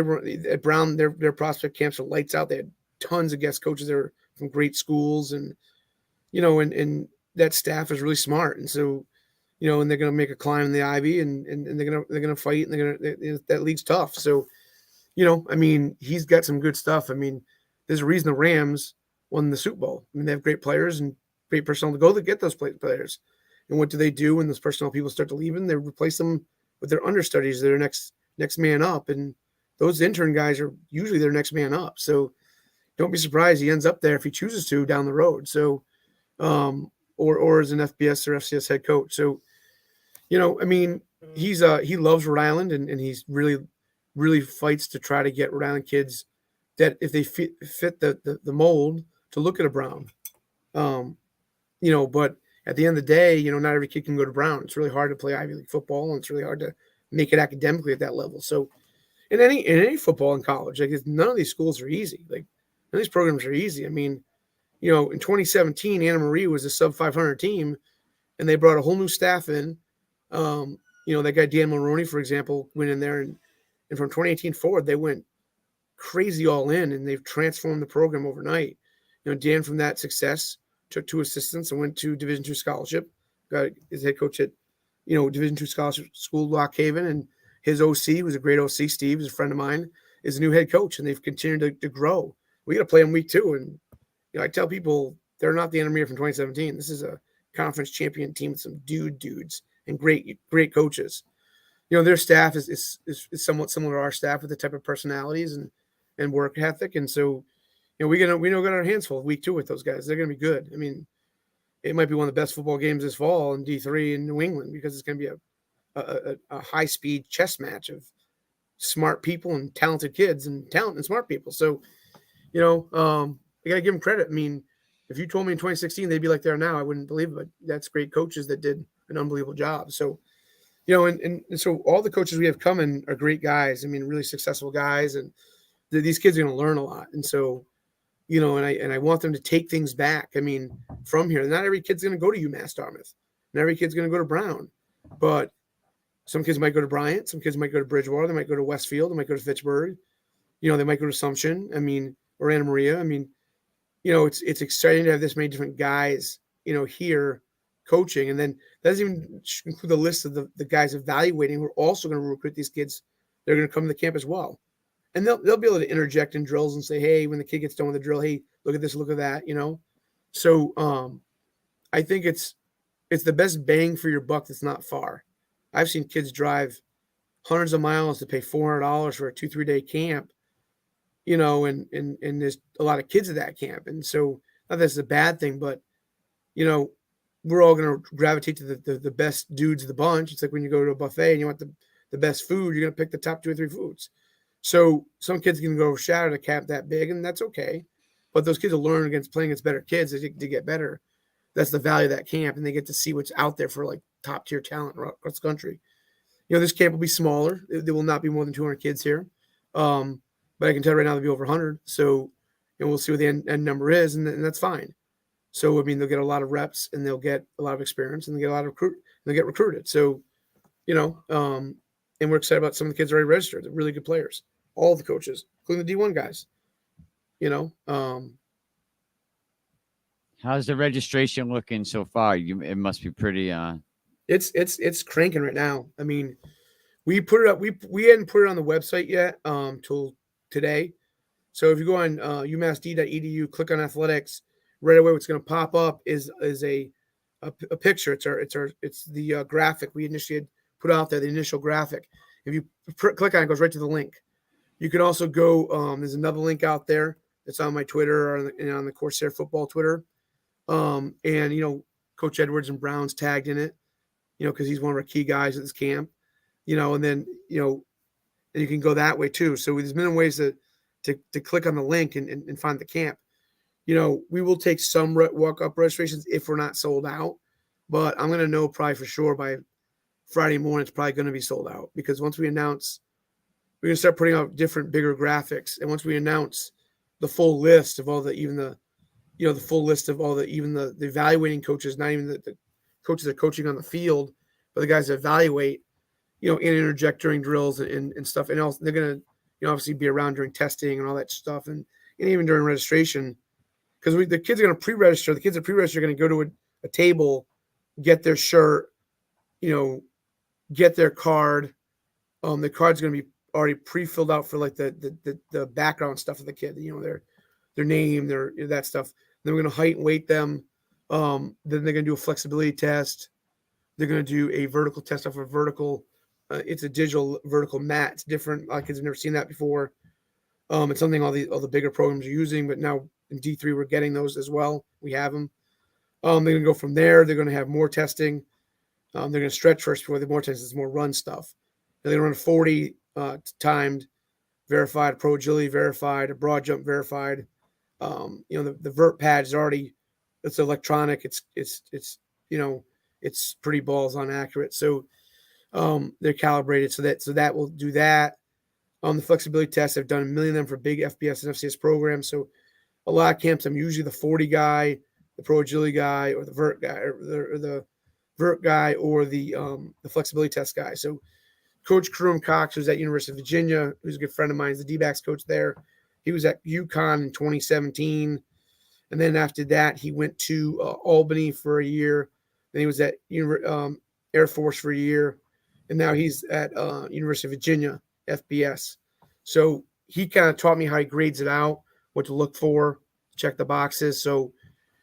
were at Brown, their prospect camps are lights out. They had tons of guest coaches there from great schools, and, and that staff is really smart. And so, and they're going to make a climb in the Ivy, and they're going to fight, and that league's tough. So, he's got some good stuff. There's a reason the Rams won the Super Bowl. They have great players and great personnel to go to get those players. And what do they do when those personnel people start to leave? And they replace them with their understudies, their next man up. And those intern guys are usually their next man up. So don't be surprised he ends up there if he chooses to down the road. So, or as an FBS or FCS head coach. So, he loves Rhode Island, and he's really fights to try to get Rhode Island kids that if they fit the mold to look at a Brown. But at the end of the day, not every kid can go to Brown. It's really hard to play Ivy League football, and it's really hard to make it academically at that level. So in any football in college, none of these schools are easy. None of these programs are easy. In 2017, Anna Marie was a sub 500 team, and they brought a whole new staff in. That guy Dan Mulroney, for example, went in there, and from 2018 forward, they went crazy all in, and they've transformed the program overnight. Dan from that success took 2 assistants and went to Division II scholarship. Got his head coach at, Division II scholarship school, Lock Haven, and his OC, who's a great OC, Steve, is a friend of mine, is a new head coach, and they've continued to grow. We got to play them week 2, and I tell people they're not the enemy from 2017. This is a conference champion team with some dudes and great coaches. Their staff is somewhat similar to our staff with the type of personalities and work ethic, and so we got our hands full week 2 with those guys. They're going to be good. It might be one of the best football games this fall in D3 in New England, because it's going to be a high speed chess match of smart people and talented kids and smart people. So, you got to give them credit. If you told me in 2016 they'd be like they are now, I wouldn't believe it. But that's great coaches that did an unbelievable job. So, and so all the coaches we have coming are great guys. Really successful guys, and these kids are going to learn a lot. And so, and I want them to take things back. From here, not every kid's going to go to UMass Dartmouth. Not every kid's going to go to Brown, but some kids might go to Bryant. Some kids might go to Bridgewater. They might go to Westfield. They might go to Fitchburg. They might go to Assumption. Or Anna Maria. It's exciting to have this many different guys, here coaching. And then that doesn't even include the list of the guys evaluating who are also going to recruit these kids. They're going to come to the camp as well. And they'll be able to interject in drills and say, hey, when the kid gets done with the drill, hey, look at this, look at that, So I think it's the best bang for your buck that's not far. I've seen kids drive hundreds of miles to pay $400 for a 2-3 day camp, and there's a lot of kids at that camp. And so not that it's a bad thing, but, we're all going to gravitate to the best dudes of the bunch. It's like when you go to a buffet and you want the best food, you're going to pick the top 2 or 3 foods. So some kids can go overshadow a camp that big, and that's okay. But those kids will learn playing against better kids to get better. That's the value of that camp, and they get to see what's out there for top tier talent across the country. This camp will be smaller. There will not be more than 200 kids here. But I can tell right now there'll be over 100. So, we'll see what the end number is, and that's fine. So, they'll get a lot of reps, and they'll get a lot of experience, and they'll get a lot of they'll get recruited. So, and we're excited about some of the kids already registered. They're really good players. All the coaches, including the D1 guys. How's the registration looking so far? It must be pretty. It's cranking right now. We put it up. We hadn't put it on the website yet till today. So if you go on umassd.edu, click on athletics, right away what's going to pop up is a picture. It's the graphic we initially had put out there, the initial graphic. If you click on it, it goes right to the link. You can also go. There's another link out there that's on my Twitter or on the Corsair Football Twitter. And Coach Edwards and Brown's tagged in it. Because he's one of our key guys at this camp. And then and you can go that way too. So there's many ways to click on the link and find the camp. We will take some walk-up registrations if we're not sold out, but I'm going to know probably for sure by Friday morning, it's probably going to be sold out, because once we announce, we're going to start putting out different, bigger graphics. And once we announce the full list of all the, even the, the full list of all the, even the evaluating coaches, not even the coaches that are coaching on the field, but the guys that evaluate, and interject during drills and stuff. And also they're going to, obviously be around during testing and all that stuff. And even during registration, because the kids are going to pre-register. The kids that pre-register are going to go to a table, get their shirt, get their card. The card's going to be already pre-filled out for like the background stuff of the kid, their name, that stuff. Then we're going to height and weight them. Then they're going to do a flexibility test. They're going to do a vertical test off a vertical. It's a digital vertical mat. It's different. A lot of kids have never seen that before. It's something all the bigger programs are using, but now in D3 we're getting those as well. We have them. They're going to go from there. They're going to have more testing. They're going to stretch first before the more testing. It's more run stuff. They're going to run 40 timed, verified, pro agility verified, a broad jump verified. The vert pad is already, it's electronic. It's pretty balls on accurate. So they're calibrated so that will do that. The flexibility tests, I've done a million of them for big FBS and FCS programs. So a lot of camps, I'm usually the 40 guy, the pro agility guy, or the vert guy, or the vert guy, or the flexibility test guy. So Coach Karoom Cox, who's at University of Virginia, who's a good friend of mine, is the D-backs coach there. He was at UConn in 2017. And then after that, he went to Albany for a year. Then he was at Air Force for a year. And now he's at University of Virginia, FBS. So he kind of taught me how he grades it out, what to look for, check the boxes. So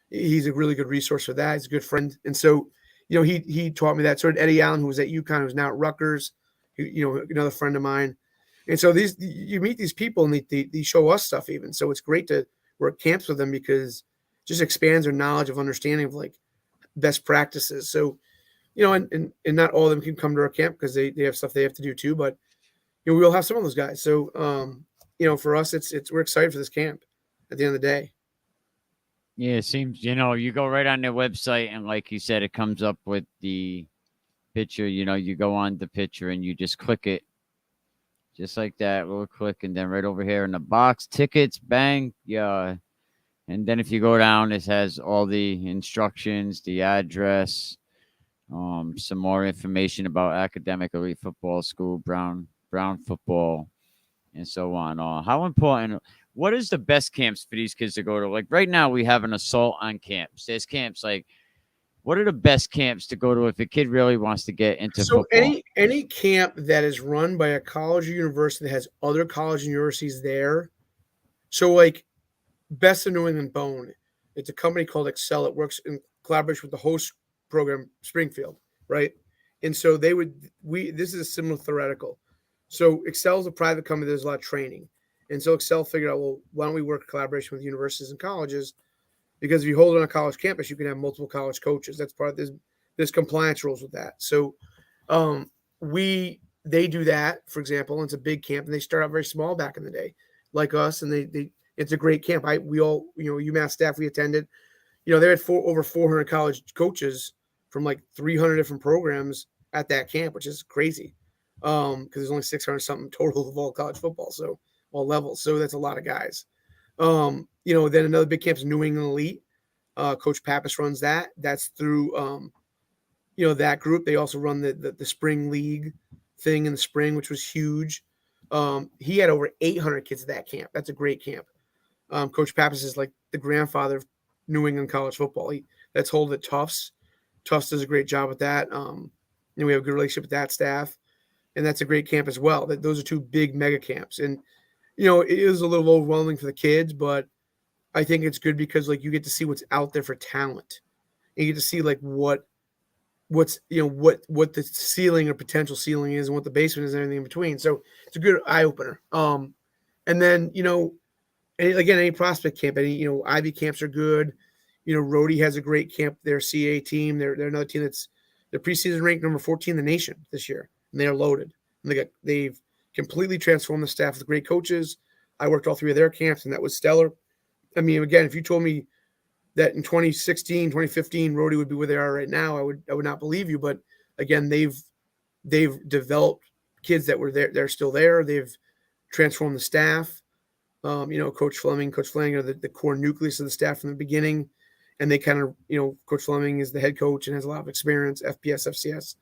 he's a really good resource for that. He's a good friend. And so, he taught me that. So did Eddie Allen, who was at UConn, who's now at Rutgers, another friend of mine. And so you meet these people and they show us stuff even. So it's great to work camps with them, because it just expands our knowledge of understanding of like best practices. So, and not all of them can come to our camp because they have stuff they have to do too, but we'll have some of those guys. So, for us, we're excited for this camp at the end of the day. Yeah, it seems, you go right on their website and like you said, it comes up with the picture, you go on the picture and you just click it just like that, little click. And then right over here in the box, tickets, bang. Yeah. And then if you go down, it has all the instructions, the address, some more information about academic elite football school, Brown football, and so on. How important, what is the best camps for these kids to go to? Like right now we have an assault on camps. There's camps like, what are the best camps to go to if a kid really wants to get into football? So any camp that is run by a college or university that has other college and universities there. So like Best of New England Bone, it's a company called Excel. It works in collaboration with the host program, Springfield, right? And so this is a similar theoretical. So Excel is a private company. There's a lot of training. And so Excel figured out, well, why don't we work in collaboration with universities and colleges? Because if you hold it on a college campus, you can have multiple college coaches. That's part of there's compliance rules with that. So they do that, for example, and it's a big camp, and they start out very small back in the day, like us, and it's a great camp. We all, UMass staff, we attended. They had over 400 college coaches from like 300 different programs at that camp, which is crazy because there's only 600 something total of all college football, so all levels. So that's a lot of guys. Then another big camp is New England Elite. Coach Pappas runs that. That's through, that group. They also run the spring league thing in the spring, which was huge. He had over 800 kids at that camp. That's a great camp. Coach Pappas is like the grandfather of New England college football. That's hold at Tufts. Tufts does a great job with that. We have a good relationship with that staff, and that's a great camp as well. Those are two big mega camps. And, it is a little overwhelming for the kids, but I think it's good because like you get to see what's out there for talent. And you get to see like what's what the ceiling or potential ceiling is and what the basement is and everything in between. So it's a good eye opener. And then, any prospect camp, Ivy camps are good. Rhodey has a great camp. Their CA team, they're another team their preseason ranked number 14 in the nation this year, and they are loaded. And they've completely transformed the staff with great coaches. I worked all three of their camps, and that was stellar. I mean, again, if you told me that in 2016, 2015, Rhodey would be where they are right now, I would not believe you. But again, they've developed kids that were there. They're still there. They've transformed the staff. Coach Fleming are the core nucleus of the staff from the beginning. And they kind of, Coach Fleming is the head coach and has a lot of experience, FPS, FCS.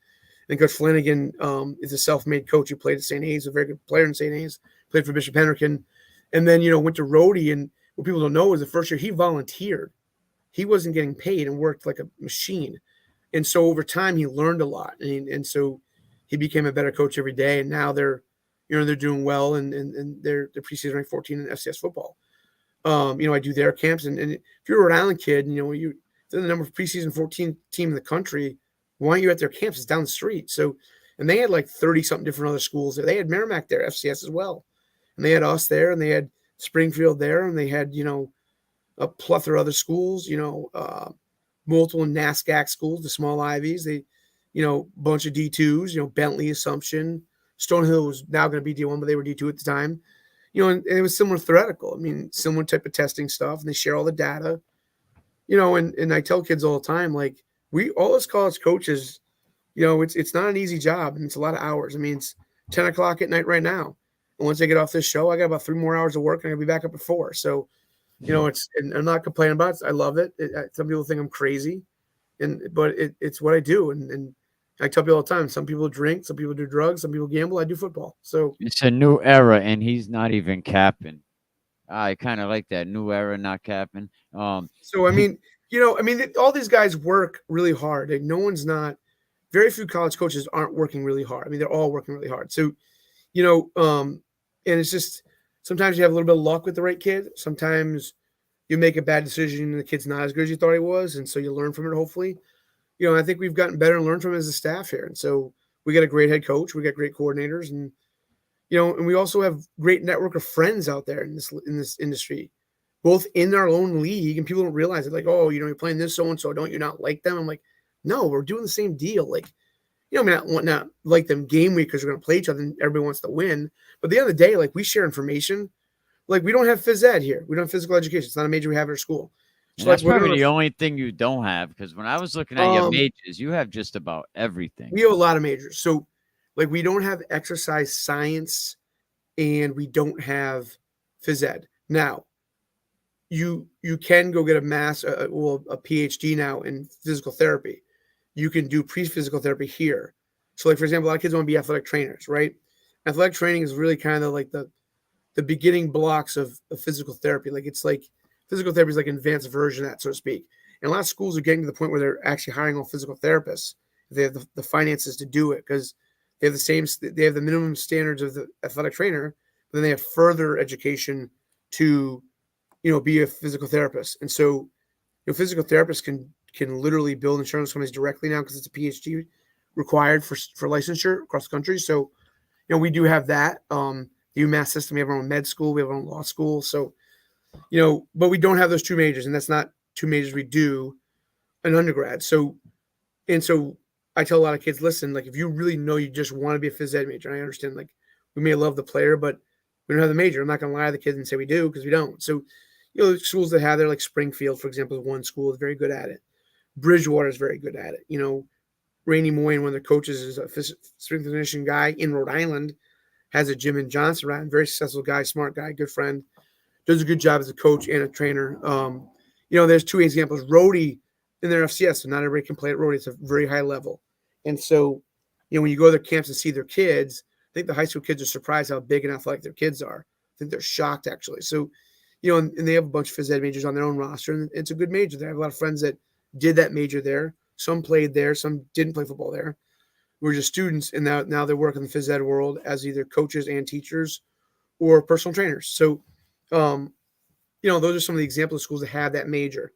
And Coach Flanagan is a self-made coach who played at St. A's, a very good player in St. A's, played for Bishop Henrican. And then, went to Rhodey. And what people don't know is the first year he volunteered. He wasn't getting paid and worked like a machine. And so over time, he learned a lot. And so he became a better coach every day. And now they're doing well. And they're preseason ranked 14 in FCS football. I do their camps. And if you're a Rhode Island kid, they're the number of preseason 14 team in the country. Why aren't you at their camps? It's down the street. So, and they had like 30 something different other schools there. They had Merrimack there, FCS as well. And they had us there, and they had Springfield there, and they had, a plethora of other schools, multiple NASCAC schools, the small Ivies, they, bunch of D2s, Bentley, Assumption, Stonehill was now going to be D1, but they were D2 at the time, and it was similar theoretical. I mean, similar type of testing stuff, and they share all the data, and I tell kids all the time, like, all as college coaches, it's not an easy job, and it's a lot of hours. I mean, it's 10 o'clock at night right now. And once I get off this show, I got about 3 more hours of work, and I'm going to be back up at 4. So, and I'm not complaining about it. I love it. Some people think I'm crazy, but it's what I do. And I tell people all the time, some people drink, some people do drugs, some people gamble. I do football. So it's a new era, and he's not even capping. I kind of like that new era, not capping. So, I mean, all these guys work really hard. Like, very few college coaches aren't working really hard. I mean, they're all working really hard. So, and it's just, sometimes you have a little bit of luck with the right kid. Sometimes you make a bad decision and the kid's not as good as you thought he was. And so you learn from it, hopefully. I think we've gotten better and learned from it as a staff here. And so we got a great head coach. We got great coordinators. And, and we also have great network of friends out there in this industry, both in our own league. And people don't realize it. Like, oh, you're playing this so-and-so. Don't you not like them? I'm like, no, we're doing the same deal. Like, I mean, not like them game week because we're going to play each other and everybody wants to win. But at the end of the day, like, we share information. Like, we don't have phys ed here. We don't have physical education. It's not a major we have at our school. So that's probably the only thing you don't have, because when I was looking at your majors, you have just about everything. We have a lot of majors. So, like, we don't have exercise science and we don't have phys ed. Now, you can go get a PhD now in physical therapy. You can do pre-physical therapy here. So, like, for example, a lot of kids want to be athletic trainers, right? Athletic training is really kind of like the beginning blocks of physical therapy. Like, it's like physical therapy is like an advanced version of that, so to speak. And a lot of schools are getting to the point where they're actually hiring all physical therapists if they have the finances to do it, because they have the minimum standards of the athletic trainer, but then they have further education to, be a physical therapist. And so, physical therapists can literally build insurance companies directly now because it's a PhD required for licensure across the country. So, we do have that. The UMass system, we have our own med school, we have our own law school. So, but we don't have those 2 majors, and that's not 2 majors we do in undergrad. So I tell a lot of kids, listen, like, if you really know you just want to be a phys ed major, and I understand, like, we may love the player, but we don't have the major. I'm not going to lie to the kids and say we do, because we don't. So, schools that have there, like Springfield, for example, is one school that's very good at it. Bridgewater is very good at it. Rainey Moyne, one of their coaches, is a strength and conditioning guy in Rhode Island, has a gym in Johnson around, very successful guy, smart guy, good friend, does a good job as a coach and a trainer. There's 2 examples. Rhodey in their FCS, so not everybody can play at Rhodey. It's a very high level. And so, when you go to their camps and see their kids, I think the high school kids are surprised how big and athletic their kids are. I think they're shocked, actually. So, and they have a bunch of phys ed majors on their own roster, and it's a good major. They have a lot of friends that did that major there. Some played there, some didn't play football there. We're just students, and now they work in the phys ed world as either coaches and teachers or personal trainers. So, those are some of the examples of schools that have that major,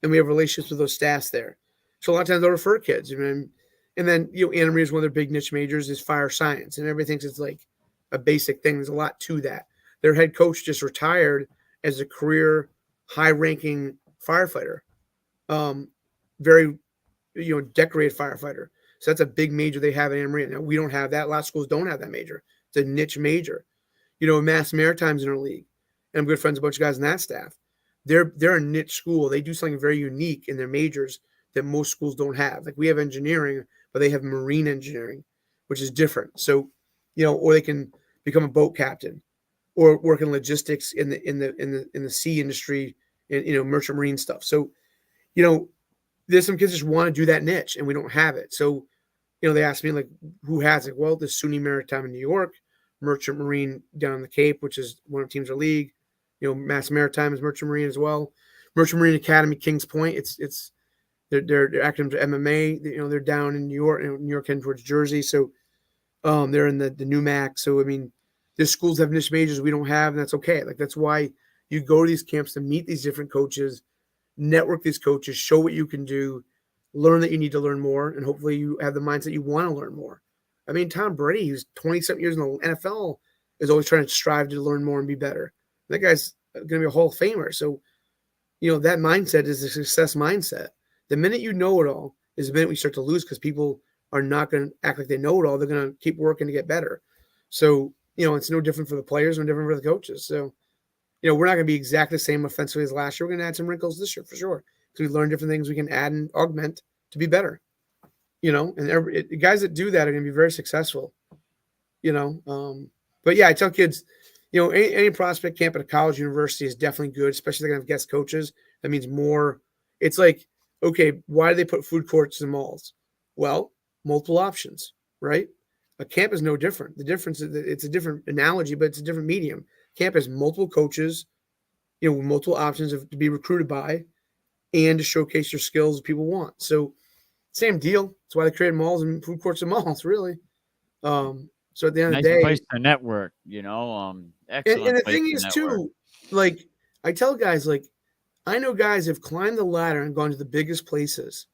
and we have relationships with those staffs there. So a lot of times they'll refer kids. And then, Anna Marie is one of their big niche majors is fire science, and everybody thinks it's like a basic thing. There's a lot to that. Their head coach just retired as a career high-ranking firefighter, very, decorated firefighter. So that's a big major they have in Anna Marie. Now, we don't have that. A lot of schools don't have that major. It's a niche major. Mass Maritime's in our league, and I'm good friends with a bunch of guys in that staff. they're a niche school. They do something very unique in their majors that most schools don't have. Like we have engineering, but they have marine engineering, which is different. So, or they can become a boat captain or work in logistics in the sea industry and, merchant marine stuff. So, there's some kids just want to do that niche and we don't have it. So, they asked me like, who has it? Well, there's SUNY Maritime in New York, Merchant Marine down in the Cape, which is one of the teams of the league. Mass Maritime is Merchant Marine as well. Merchant Marine Academy, Kings Point. It's they're acronyms to MMA. They're down in New York, New York heading towards Jersey. So, they're in the NUMAC. So, I mean, there's schools that have niche majors we don't have, and that's okay. Like that's why you go to these camps to meet these different coaches, network these coaches, show what you can do, learn that you need to learn more, and hopefully you have the mindset you want to learn more. I mean, Tom Brady, who's 20-something years in the NFL, is always trying to strive to learn more and be better. That guy's going to be a Hall of Famer. So, that mindset is a success mindset. The minute you know it all is the minute we start to lose because people are not going to act like they know it all. They're going to keep working to get better. So, it's no different for the players, no different for the coaches. So, we're not going to be exactly the same offensively as last year. We're going to add some wrinkles this year for sure. Because we learn different things we can add and augment to be better. And guys that do that are going to be very successful. But yeah, I tell kids, any prospect camp at a college university is definitely good, especially if they're going to have guest coaches. That means more. It's like, okay, why do they put food courts in malls? Well, multiple options, right? A camp is no different. The difference is that it's a different analogy, but it's a different medium. Camp has multiple coaches, multiple options to be recruited by and to showcase your skills that people want. So same deal. That's why they created malls and food courts and malls, really. So at the end of the day, place to network, excellent. And the thing is too, like I tell guys, like I know guys have climbed the ladder and gone to the biggest places,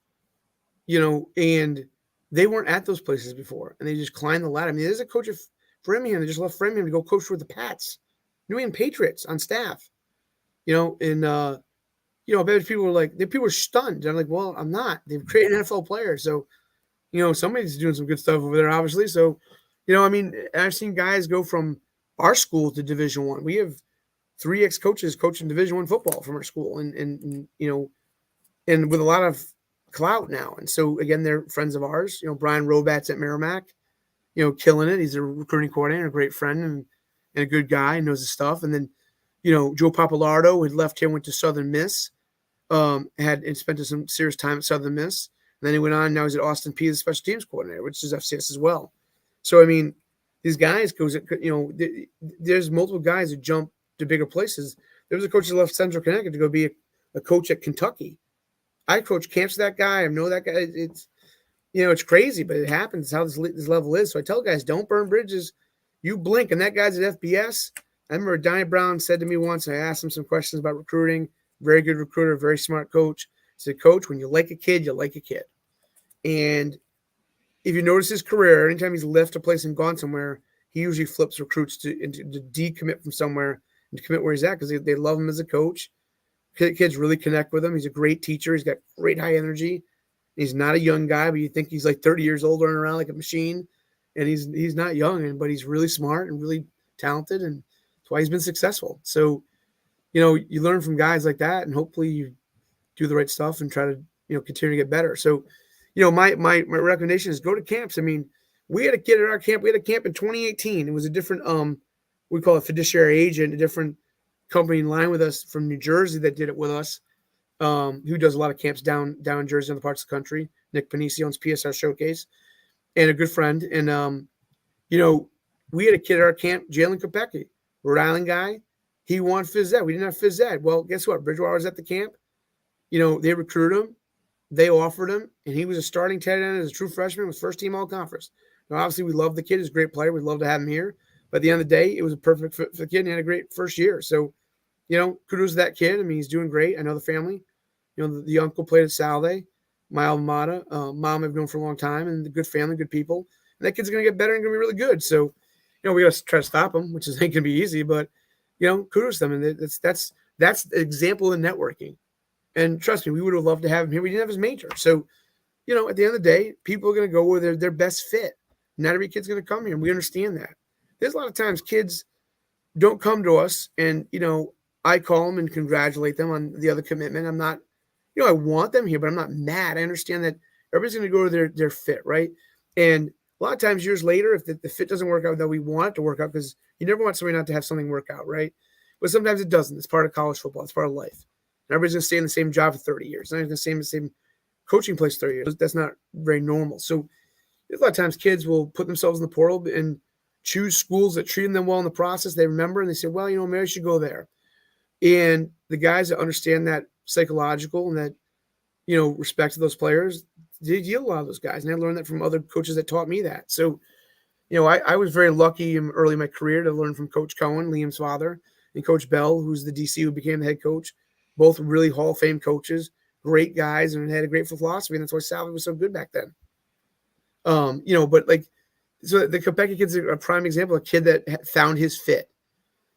and they weren't at those places before, and they just climbed the ladder. I mean, there's a coach of Framingham that just left Framingham to go coach for the Pats, New England Patriots on staff, and I bet people were like, people were stunned. I'm like, well, I'm not. They've created an NFL player, so somebody's doing some good stuff over there, obviously. So, I mean, I've seen guys go from our school to Division I. We have 3 ex-coaches coaching Division I football from our school, and with a lot of clout now. And so again, they're friends of ours. Brian Robat's at Merrimack, killing it. He's a recruiting coordinator, a great friend, and a good guy, knows his stuff. And then, Joe Papalardo had left here, went to Southern Miss, had spent some serious time at Southern Miss. And then he went on. Now he's at Austin Peay as a special teams coordinator, which is FCS as well. So I mean, these guys there's multiple guys who jump to bigger places. There was a coach that left Central Connecticut to go be a coach at Kentucky. I coach camps with that guy. I know that guy. It's it's crazy, but it happens. It's how this level is. So I tell guys, don't burn bridges. You blink, and that guy's at FBS. I remember Donnie Brown said to me once, I asked him some questions about recruiting. Very good recruiter, very smart coach. I said, Coach, when you like a kid, you like a kid. And if you notice his career, anytime he's left a place and gone somewhere, he usually flips recruits to decommit from somewhere and to commit where he's at because they love him as a coach. Kids really connect with him. He's a great teacher. He's got great high energy. He's not a young guy, but you think he's like 30 years old running around like a machine. And he's not young, but he's really smart and really talented, and that's why he's been successful. So, you learn from guys like that, and hopefully you do the right stuff and try to, continue to get better. So, my recommendation is go to camps. I mean, we had a kid at our camp. We had a camp in 2018. It was a different, we call it fiduciary agent, a different company in line with us from New Jersey that did it with us, who does a lot of camps down in Jersey and other parts of the country. Nick Panisi owns PSR Showcase, and a good friend. And, we had a kid at our camp, Jalen Kopecki, Rhode Island guy. He wanted phys ed. We didn't have phys ed. Well, guess what? Bridgewater was at the camp. They recruited him. They offered him, and he was a starting tight end as a true freshman, was first team all conference. Now, obviously, we love the kid. He's a great player. We'd love to have him here. But at the end of the day, it was a perfect fit for the kid, and he had a great first year. So, kudos to that kid. I mean, he's doing great. I know the family. The uncle played at Salve, my alma mater. Mom I've known for a long time, and the good family, good people. And that kid's going to get better and going to be really good. So, we got to try to stop him, which ain't going to be easy. But, kudos to them. And that's the example of networking. And trust me, we would have loved to have him here. We didn't have his major. So, at the end of the day, people are going to go where their best fit. Not every kid's going to come here. And we understand that. There's a lot of times kids don't come to us and, I call them and congratulate them on the other commitment. I'm not, I want them here, but I'm not mad. I understand that everybody's going to go to their fit, right? And a lot of times years later, if the fit doesn't work out, that we want it to work out, because you never want somebody not to have something work out, right? But sometimes it doesn't. It's part of college football. It's part of life. And everybody's going to stay in the same job for 30 years. They're not going to stay in the same coaching place 30 years. That's not very normal. So a lot of times kids will put themselves in the portal and choose schools that treat them well in the process. They remember and they say, well, maybe I should go there. And the guys that understand that psychological and that, respect to those players, they deal a lot of those guys. And I learned that from other coaches that taught me that. So, I was very lucky early in my career to learn from Coach Cohen, Liam's father, and Coach Bell, who's the DC who became the head coach. Both really Hall of Fame coaches, great guys, and had a great philosophy. And that's why Salvi was so good back then. But so the Kopecki kid's a prime example, a kid that found his fit.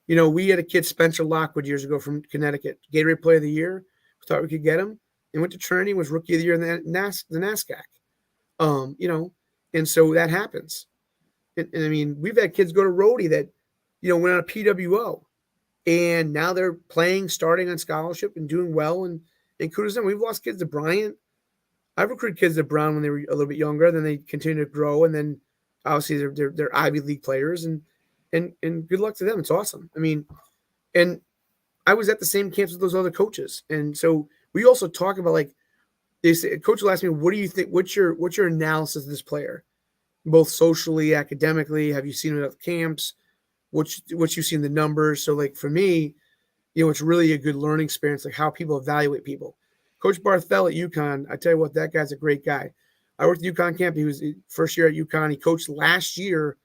We had a kid, Spencer Lockwood, years ago from Connecticut, Gatorade Player of the Year. We thought we could get him, and went to Trinity, was Rookie of the Year in the NASCAC. And so that happens. And I mean, we've had kids go to Rhodey that, went on a PWO, and now they're playing, starting on scholarship and doing well. And kudos to them. We've lost kids to Bryant. I've recruited kids to Brown when they were a little bit younger. Then they continue to grow, and then obviously they're Ivy League players, and good luck to them. It's awesome. I mean, and I was at the same camps with those other coaches, and so we also talk about, they say, coach will ask me, what do you think? What's your analysis of this player, both socially, academically? Have you seen him at camps? What you seen the numbers? So for me, it's really a good learning experience, how people evaluate people. Coach Barthel at UConn, I tell you what, that guy's a great guy. I worked at UConn camp. He was first year at UConn. He coached last year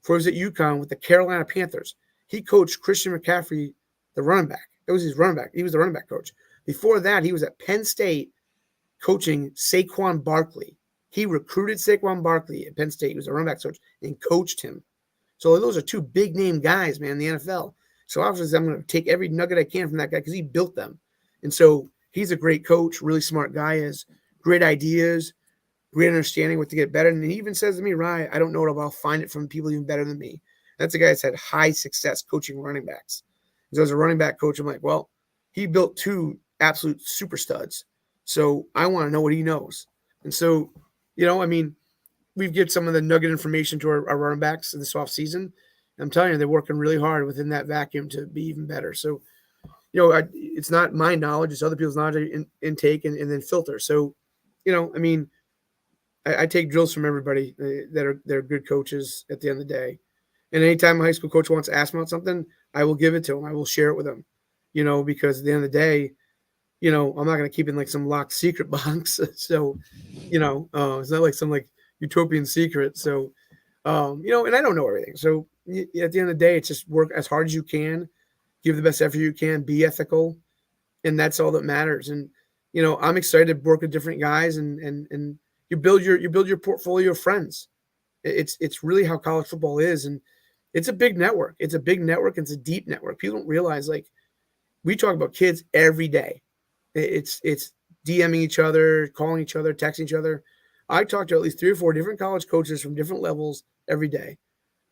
before he was at UConn with the Carolina Panthers. He coached Christian McCaffrey, the running back. That was his running back. He was the running back coach. Before that, he was at Penn State coaching Saquon Barkley. He recruited Saquon Barkley at Penn State. He was a running back coach and coached him. So those are two big name guys, man, in the NFL. So obviously I'm going to take every nugget I can from that guy because he built them. And so he's a great coach, really smart guy, has great ideas, great understanding what to get better. And he even says to me, Ryan, I don't know what I'll find it from people even better than me. That's a guy that's had high success coaching running backs. So as a running back coach, I'm like, well, he built two absolute super studs. So I want to know what he knows. And so, we've given some of the nugget information to our running backs in this offseason. I'm telling you, they're working really hard within that vacuum to be even better. So, it's not my knowledge, it's other people's knowledge intake and then filter. So, I take drills from everybody they're good coaches at the end of the day. And anytime a high school coach wants to ask me about something, I will give it to them. I will share it with them, because at the end of the day, I'm not going to keep it in some locked secret box. So, it's not some utopian secret. So, and I don't know everything. So at the end of the day, it's just work as hard as you can, give the best effort you can, be ethical. And that's all that matters. And, I'm excited to work with different guys and you build your portfolio of friends. It's really how college football is. And it's a big network. It's a big network. It's a deep network. People don't realize, we talk about kids every day. It's DMing each other, calling each other, texting each other. I talk to at least 3 or 4 different college coaches from different levels every day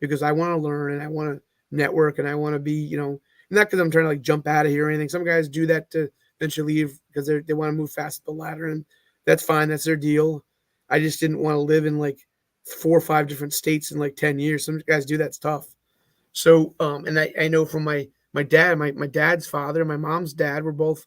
because I want to learn and I want to network and I want to be, not because I'm trying to jump out of here or anything. Some guys do that to eventually leave because they want to move fast up the ladder, and that's fine. That's their deal. I just didn't want to live in 4 or 5 different states in 10 years. Some guys do. That's tough. So, and I know from my dad, my dad's father, my mom's dad were both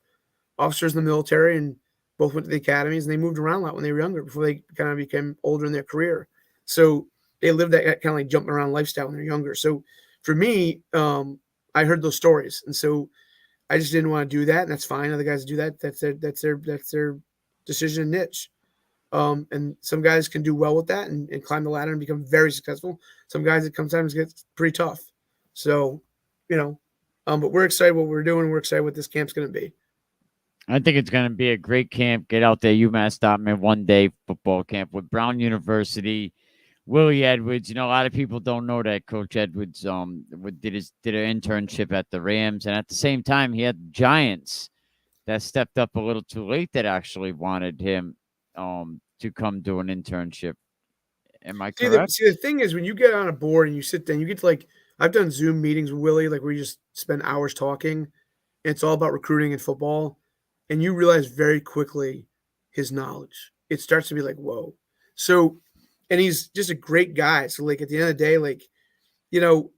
officers in the military and both went to the academies, and they moved around a lot when they were younger before they kind of became older in their career. So they lived that kind of jumping around lifestyle when they're younger. So for me, I heard those stories. And so I just didn't want to do that. And that's fine. Other guys do that. That's their decision and niche. And some guys can do well with that and climb the ladder and become very successful. Some guys, it sometimes gets pretty tough. So, but we're excited what we're doing. We're excited what this camp's going to be. I think it's going to be a great camp. Get out there, UMass Dartmouth one-day football camp with Brown University, Willie Edwards. A lot of people don't know that Coach Edwards did an internship at the Rams, and at the same time, he had Giants that stepped up a little too late that actually wanted him to come do an internship. Am I correct? See, the thing is, when you get on a board and you sit there, you get to I've done Zoom meetings with Willie, where you just spend hours talking. It's all about recruiting in football. And you realize very quickly his knowledge. It starts to be like, whoa. So, and he's just a great guy. So, like, at the end of the day, like, you know,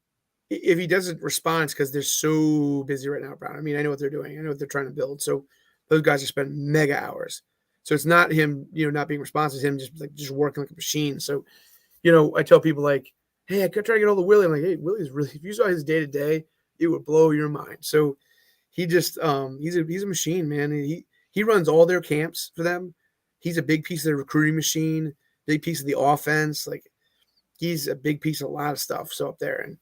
if he doesn't respond, it's because they're so busy right now, Brown. I mean, I know what they're doing. I know what they're trying to build. So those guys are spending mega hours. So it's not him, not being responsive. It's him just working like a machine. So, I tell people like, hey, I could try to get hold of Willie. I'm like, hey, Willie's really, if you saw his day to day, it would blow your mind. So he just, he's a machine, man. And he runs all their camps for them. He's a big piece of the recruiting machine, big piece of the offense. Like, he's a big piece of a lot of stuff. So up there, and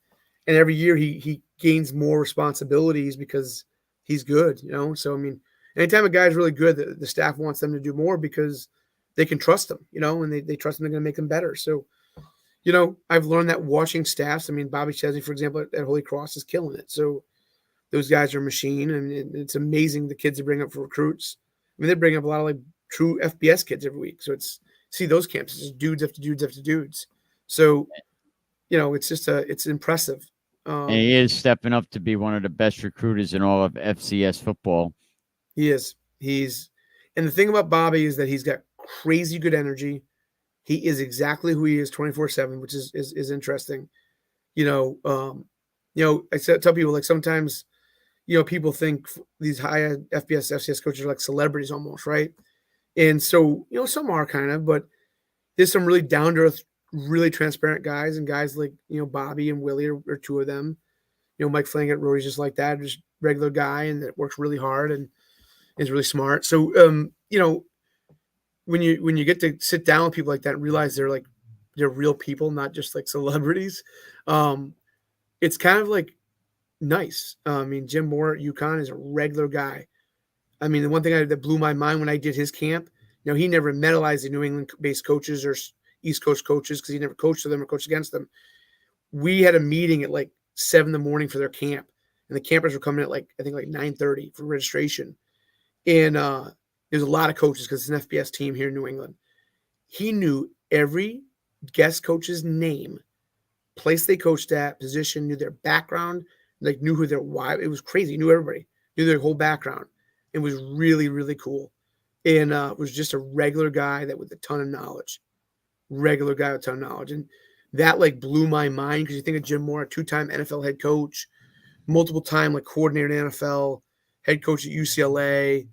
every year he gains more responsibilities because he's good, So I mean, anytime a guy's really good, the staff wants them to do more because they can trust him, and they trust him they're going to make them better. So, I've learned that watching staffs. I mean, Bobby Chesney, for example, at Holy Cross is killing it. So those guys are a machine, and it's amazing the kids they bring up for recruits. I mean, they bring up a lot of like true FBS kids every week. So see those camps, it's just dudes after dudes after dudes. So, it's just it's impressive. And he is stepping up to be one of the best recruiters in all of FCS football. He is. And the thing about Bobby is that he's got crazy good energy. He is exactly who he is 24/7, which is interesting. I tell people, like, sometimes, people think these high FBS, FCS coaches are like celebrities almost, right? And so, some are kind of, but there's some really down to earth, really transparent guys, and guys like, Bobby and Willie are two of them. Mike Flang at Rory's just like that, just regular guy, and that works really hard and is really smart. So, when you get to sit down with people like that and realize they're real people, not just like celebrities, it's kind of like nice. I mean, Jim Moore at UConn is a regular guy. I mean, the one thing that blew my mind when I did his camp, he never medalized the New England-based coaches or East Coast coaches because he never coached with them or coached against them. We had a meeting at like 7 a.m. for their camp, and the campers were coming at I think 9:30 for registration. And there's a lot of coaches because it's an FBS team here in New England. He knew every guest coach's name, place they coached at, position, knew their background, knew who their why. It was crazy. He knew everybody, knew their whole background. It was really, really cool. And was just a regular guy with a ton of knowledge. And that blew my mind because you think of Jim Moore, a 2-time NFL head coach, multiple time coordinator in the NFL, head coach at UCLA,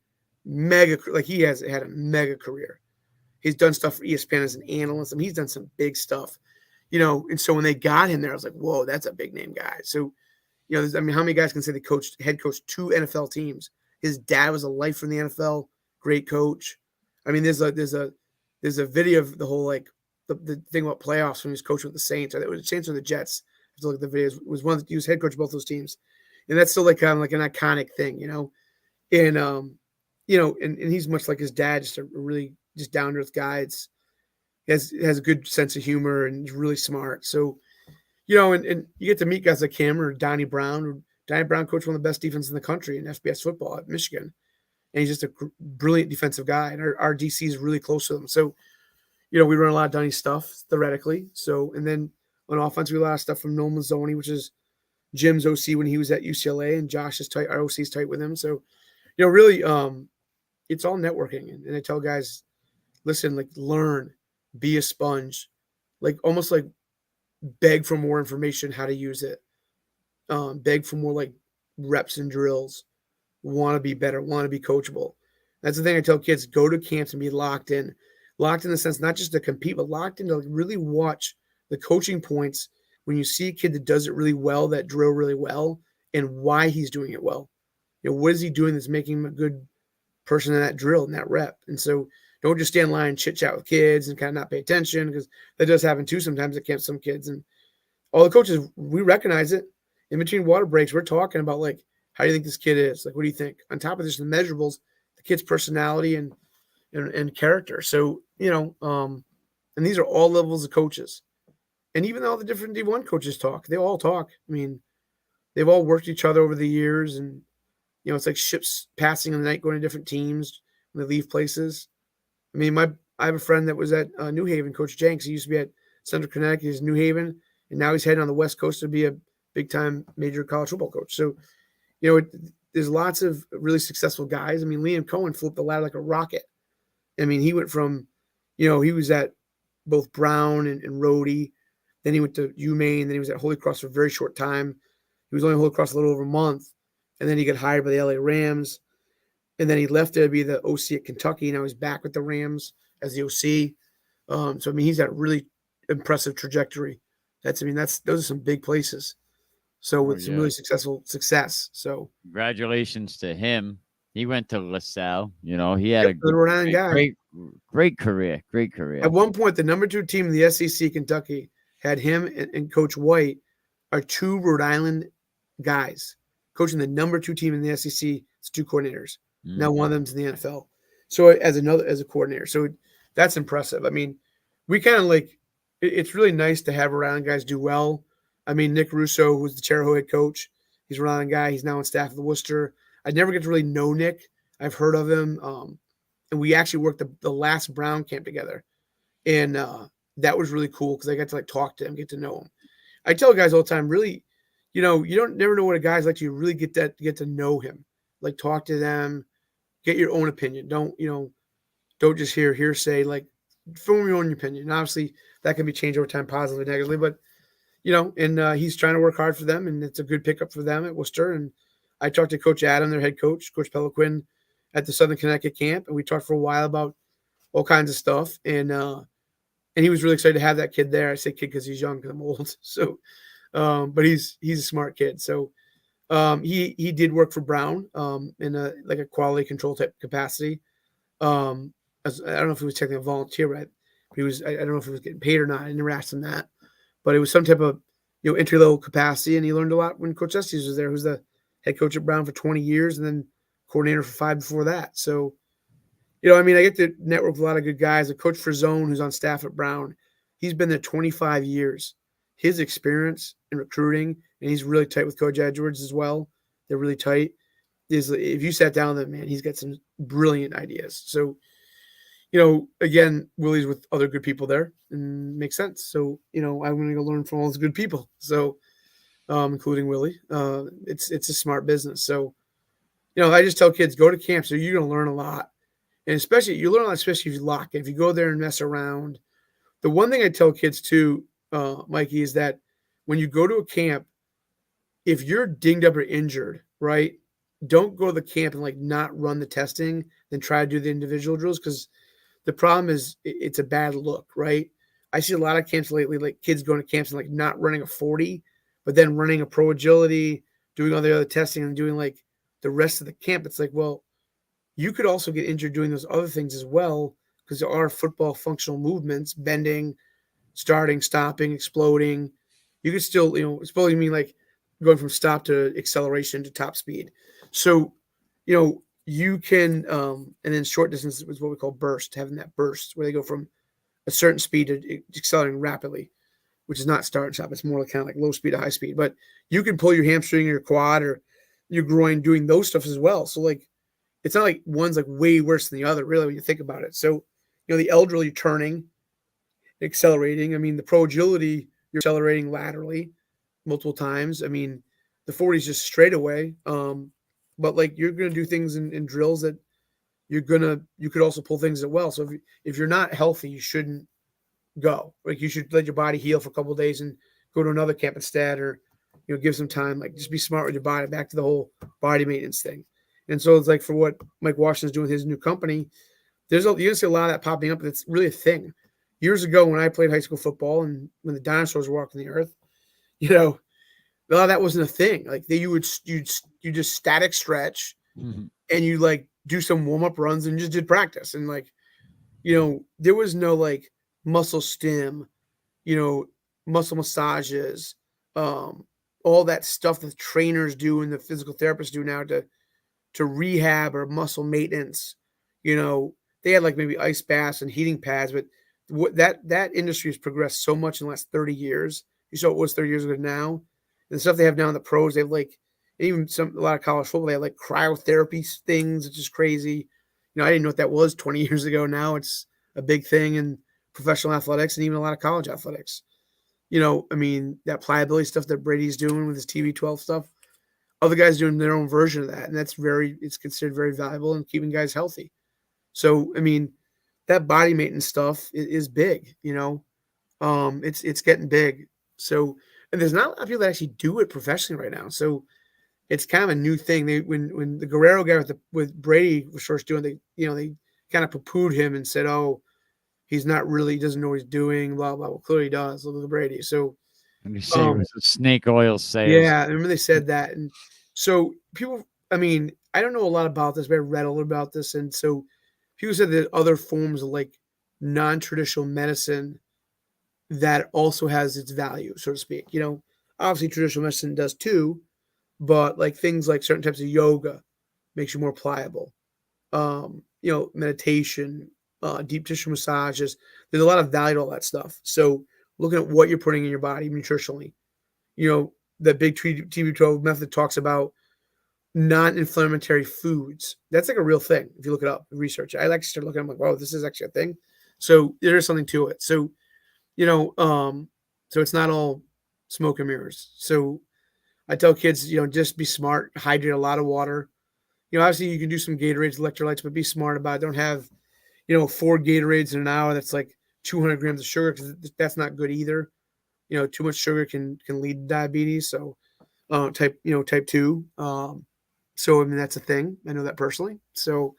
mega, he has had a mega career. He's done stuff for ESPN as an analyst. I mean, he's done some big stuff, and so when they got him there, I was like, whoa, that's a big name guy. So, how many guys can say they head coached 2 NFL teams? His dad was a lifer in the NFL, great coach. I mean, there's a video of the whole the thing about playoffs when he was coaching with the Saints, or it was the Saints or the Jets. I have to look at the videos. It was one that he was head coach of both those teams, and that's still kind of an iconic thing, And and he's much like his dad, just a really just down to earth guy. He has a good sense of humor and he's really smart. So, and you get to meet guys like him or Donnie Brown. Donnie Brown coached one of the best defenses in the country in FBS football at Michigan. And he's just a brilliant defensive guy. And our DC is really close to him. So, we run a lot of Donnie stuff theoretically. So, and then on offense, we do a lot of stuff from Noel Mazzoni, which is Jim's OC when he was at UCLA, and Josh is tight. Our OC is tight with him. So, really, it's all networking. And I tell guys, listen, learn, be a sponge, almost beg for more information, how to use it. Beg for more reps and drills, want to be better, want to be coachable. That's the thing I tell kids, go to camps and be locked in the sense, not just to compete, but locked in to really watch the coaching points when you see a kid that does it really well, that drill really well, and why he's doing it well. What is he doing that's making him a good person in that drill and that rep? And so don't just stand in line and chit chat with kids and kind of not pay attention, because that does happen too sometimes at camp, some kids. And all the coaches, we recognize it. In between water breaks, we're talking about how do you think this kid is? What do you think? On top of this, the measurables, the kid's personality and character. So, and these are all levels of coaches. And even all the different D1 coaches talk, they all talk. I mean, they've all worked each other over the years, and it's like ships passing in the night, going to different teams when they leave places. I mean, I have a friend that was at New Haven, Coach Jenks. He used to be at Central Connecticut, he's New Haven, and now he's heading on the West Coast to be a big-time major college football coach. So, there's lots of really successful guys. I mean, Liam Cohen flew up the ladder like a rocket. I mean, he went from, he was at both Brown and Rhodey. Then he went to UMaine. Then he was at Holy Cross for a very short time. He was only Holy Cross a little over a month. And then he got hired by the LA Rams. And then he left there to be the OC at Kentucky. Now he's back with the Rams as the OC. So, I mean, he's got a really impressive trajectory. Those are some big places. So with some really success. So congratulations to him. He went to LaSalle. He had a great career. Great career. At one point, the number 2 team in the SEC, Kentucky, had him and Coach White are 2 Rhode Island guys coaching the number 2 team in the SEC. It's 2 coordinators. Now one of them's in the NFL. So as a coordinator. So that's impressive. I mean, we kind of it's really nice to have Rhode Island guys do well. I mean, Nick Russo, who's the Terre Haute head coach, he's a Rhode Island guy. He's now on staff at the Worcester. I never get to really know Nick. I've heard of him. And we actually worked the last Brown camp together. And that was really cool because I got to talk to him, get to know him. I tell guys all the time, really, you never know what a guy's like. You really get to know him, talk to them, get your own opinion. Don't just hear hearsay, form your own opinion. And obviously that can be changed over time, positively, negatively, but and he's trying to work hard for them, and it's a good pickup for them at Worcester. And I talked to Coach Adam, their head coach, Coach Peloquin, at the Southern Connecticut camp, and we talked for a while about all kinds of stuff. And he was really excited to have that kid there. I say kid because he's young, because I'm old. So, but he's a smart kid. So he did work for Brown in a quality control type capacity. I don't know if he was technically a volunteer, but I don't know if he was getting paid or not. I never asked him that. But it was some type of entry level capacity, and he learned a lot when Coach Estes was there, who's the head coach at Brown for 20 years, and then coordinator for 5 before that. So, I get to network with a lot of good guys. A Coach Frazone, who's on staff at Brown, he's been there 25 years. His experience in recruiting, and he's really tight with Coach Edwards as well. They're really tight. If you sat down with him, man, he's got some brilliant ideas. So, again, Willie's with other good people there, and makes sense. So, I'm going to go learn from all those good people. So, including Willie, it's a smart business. So, I just tell kids, go to camp. So you're going to learn a lot, and especially if you lock it. If you go there and mess around. The one thing I tell kids too, Mikey, is that when you go to a camp, if you're dinged up or injured, right, don't go to the camp and not run the testing, then try to do the individual drills, because the problem is it's a bad look, right? I see a lot of camps lately, kids going to camps and not running a 40, but then running a pro agility, doing all the other testing and doing the rest of the camp. It's well, you could also get injured doing those other things as well, because there are football functional movements, bending, starting, stopping, exploding. You could still, exploding mean going from stop to acceleration to top speed. So, you can, and then short distance is what we call burst, having that burst where they go from a certain speed to accelerating rapidly, which is not start and stop. It's more kind of low speed to high speed. But you can pull your hamstring or your quad or your groin doing those stuff as well. So it's not one's way worse than the other, really, when you think about it. So, the L drill, you're turning, accelerating. I mean, the pro agility, you're accelerating laterally multiple times. I mean, the 40 is just straight away. But you're going to do things in drills that you could also pull things as well. So if you're not healthy, you shouldn't go. You should let your body heal for a couple of days and go to another camp instead, or, give some time, just be smart with your body, back to the whole body maintenance thing. And so it's for what Mike Washington's doing with his new company, you're going to see a lot of that popping up. It's really a thing. Years ago when I played high school football and when the dinosaurs were walking the earth, a lot of that wasn't a thing. You just static stretch, and you do some warm up runs and just did practice. And there was no muscle stim, muscle massages, all that stuff that trainers do and the physical therapists do now to rehab or muscle maintenance. They had maybe ice baths and heating pads, but that industry has progressed so much in the last 30 years. You saw what was 30 years ago now. And the stuff they have now in the pros, they have even a lot of college football, they have cryotherapy things, which is crazy. I didn't know what that was 20 years ago. Now it's a big thing in professional athletics and even a lot of college athletics. That pliability stuff that Brady's doing with his TB12 stuff, other guys doing their own version of that. And it's considered very valuable in keeping guys healthy. So, I mean, that body maintenance stuff is big, it's getting big. So, and there's not a lot of people that actually do it professionally right now. So it's kind of a new thing. When the Guerrero guy with Brady was first doing, they kind of poo-pooed him and said, "Oh, he doesn't know what he's doing." Blah blah. Well, clearly he does. Look at Brady. So, And you say it was a snake oil sales. yeah, I remember they said that, and so people. I mean, I don't know a lot about this, but I read a little about this, and so people said that other forms of like non-traditional medicine that also has its value, so to speak. Obviously traditional medicine does too, but like things like certain types of yoga makes you more pliable. Meditation, deep tissue massages. There's a lot of value to all that stuff. So looking at what you're putting in your body nutritionally, the big TB12 method talks about non-inflammatory foods. That's like a real thing. If you look it up, research. I like to start looking. I'm like, wow, this is actually a thing. So there is something to it. So, so it's not all smoke and mirrors. So I tell kids, just be smart, hydrate a lot of water. Obviously you can do some Gatorades, electrolytes, but be smart about it. Don't have, 4 Gatorades in an hour. That's like 200 grams of sugar, because that's not good either. Too much sugar can lead to diabetes. So, type 2. So, I mean, that's a thing. I know that personally. So,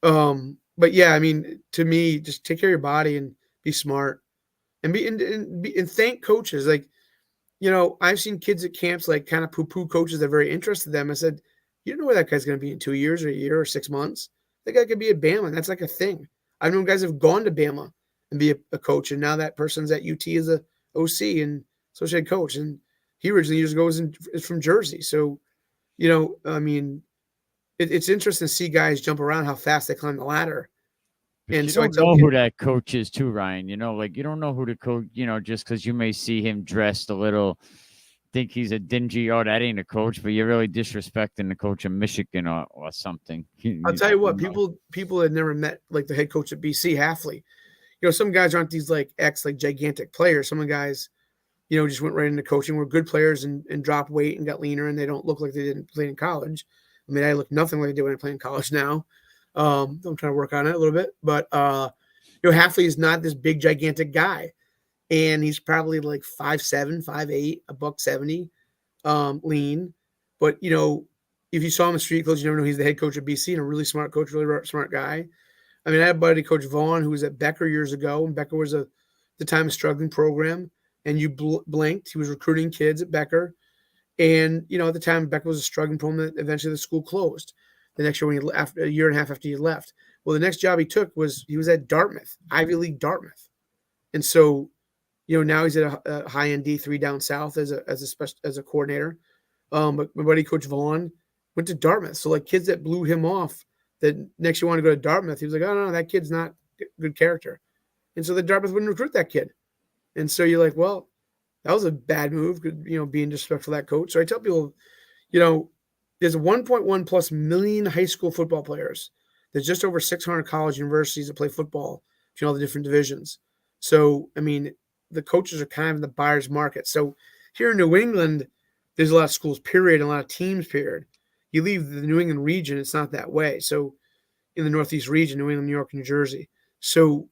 but yeah, I mean, to me, just take care of your body and be smart and and thank coaches. Like, I've seen kids at camps, like kind of poo-poo coaches that are very interested in them. I said, you don't know where that guy's going to be in 2 years or a year or 6 months. That guy could be at Bama. And that's like a thing. I've known guys have gone to Bama and be a coach. And now that person's at UT as a OC and associate coach. And he originally years ago is from Jersey. So, I mean, it's interesting to see guys jump around, how fast they climb the ladder. But and you so don't know who that coach is too, Ryan. Like you don't know who the coach, just because you may see him dressed a little, think he's a dingy, oh, that ain't a coach, but you're really disrespecting the coach of Michigan or something. I'll tell you what, people had never met like the head coach at BC, Halfley. Some guys aren't these like gigantic players. Some of the guys, just went right into coaching, were good players and dropped weight and got leaner, and they don't look like they didn't play in college. I mean, I look nothing like I did when I played in college now. I'm trying to work on it a little bit, but Halfley is not this big gigantic guy, and he's probably like 5'7", 5'8", $170, lean. But if you saw him in street clothes, you never know he's the head coach of BC and a really smart coach, really smart guy. I mean, I had a buddy, Coach Vaughn, who was at Becker years ago, and Becker was the time a struggling program, and you blinked. He was recruiting kids at Becker, and at the time Becker was a struggling program. Eventually, the school closed. The next year, after a year and a half after he left, well, the next job he took was he was at Dartmouth, Ivy League Dartmouth, and so now he's at a high-end D3 down south as a coordinator. But my buddy Coach Vaughn went to Dartmouth, so like kids that blew him off, that next year wanted to go to Dartmouth, he was like, oh no, that kid's not good character, and so the Dartmouth wouldn't recruit that kid, and so you're like, well, that was a bad move, being disrespectful to that coach. So I tell people, there's 1.1 plus million high school football players. There's just over 600 college universities that play football between all the different divisions. So, I mean, the coaches are kind of in the buyer's market. So here in New England, there's a lot of schools, period, and a lot of teams, period. You leave the New England region, it's not that way. So in the Northeast region, New England, New York, New Jersey. So,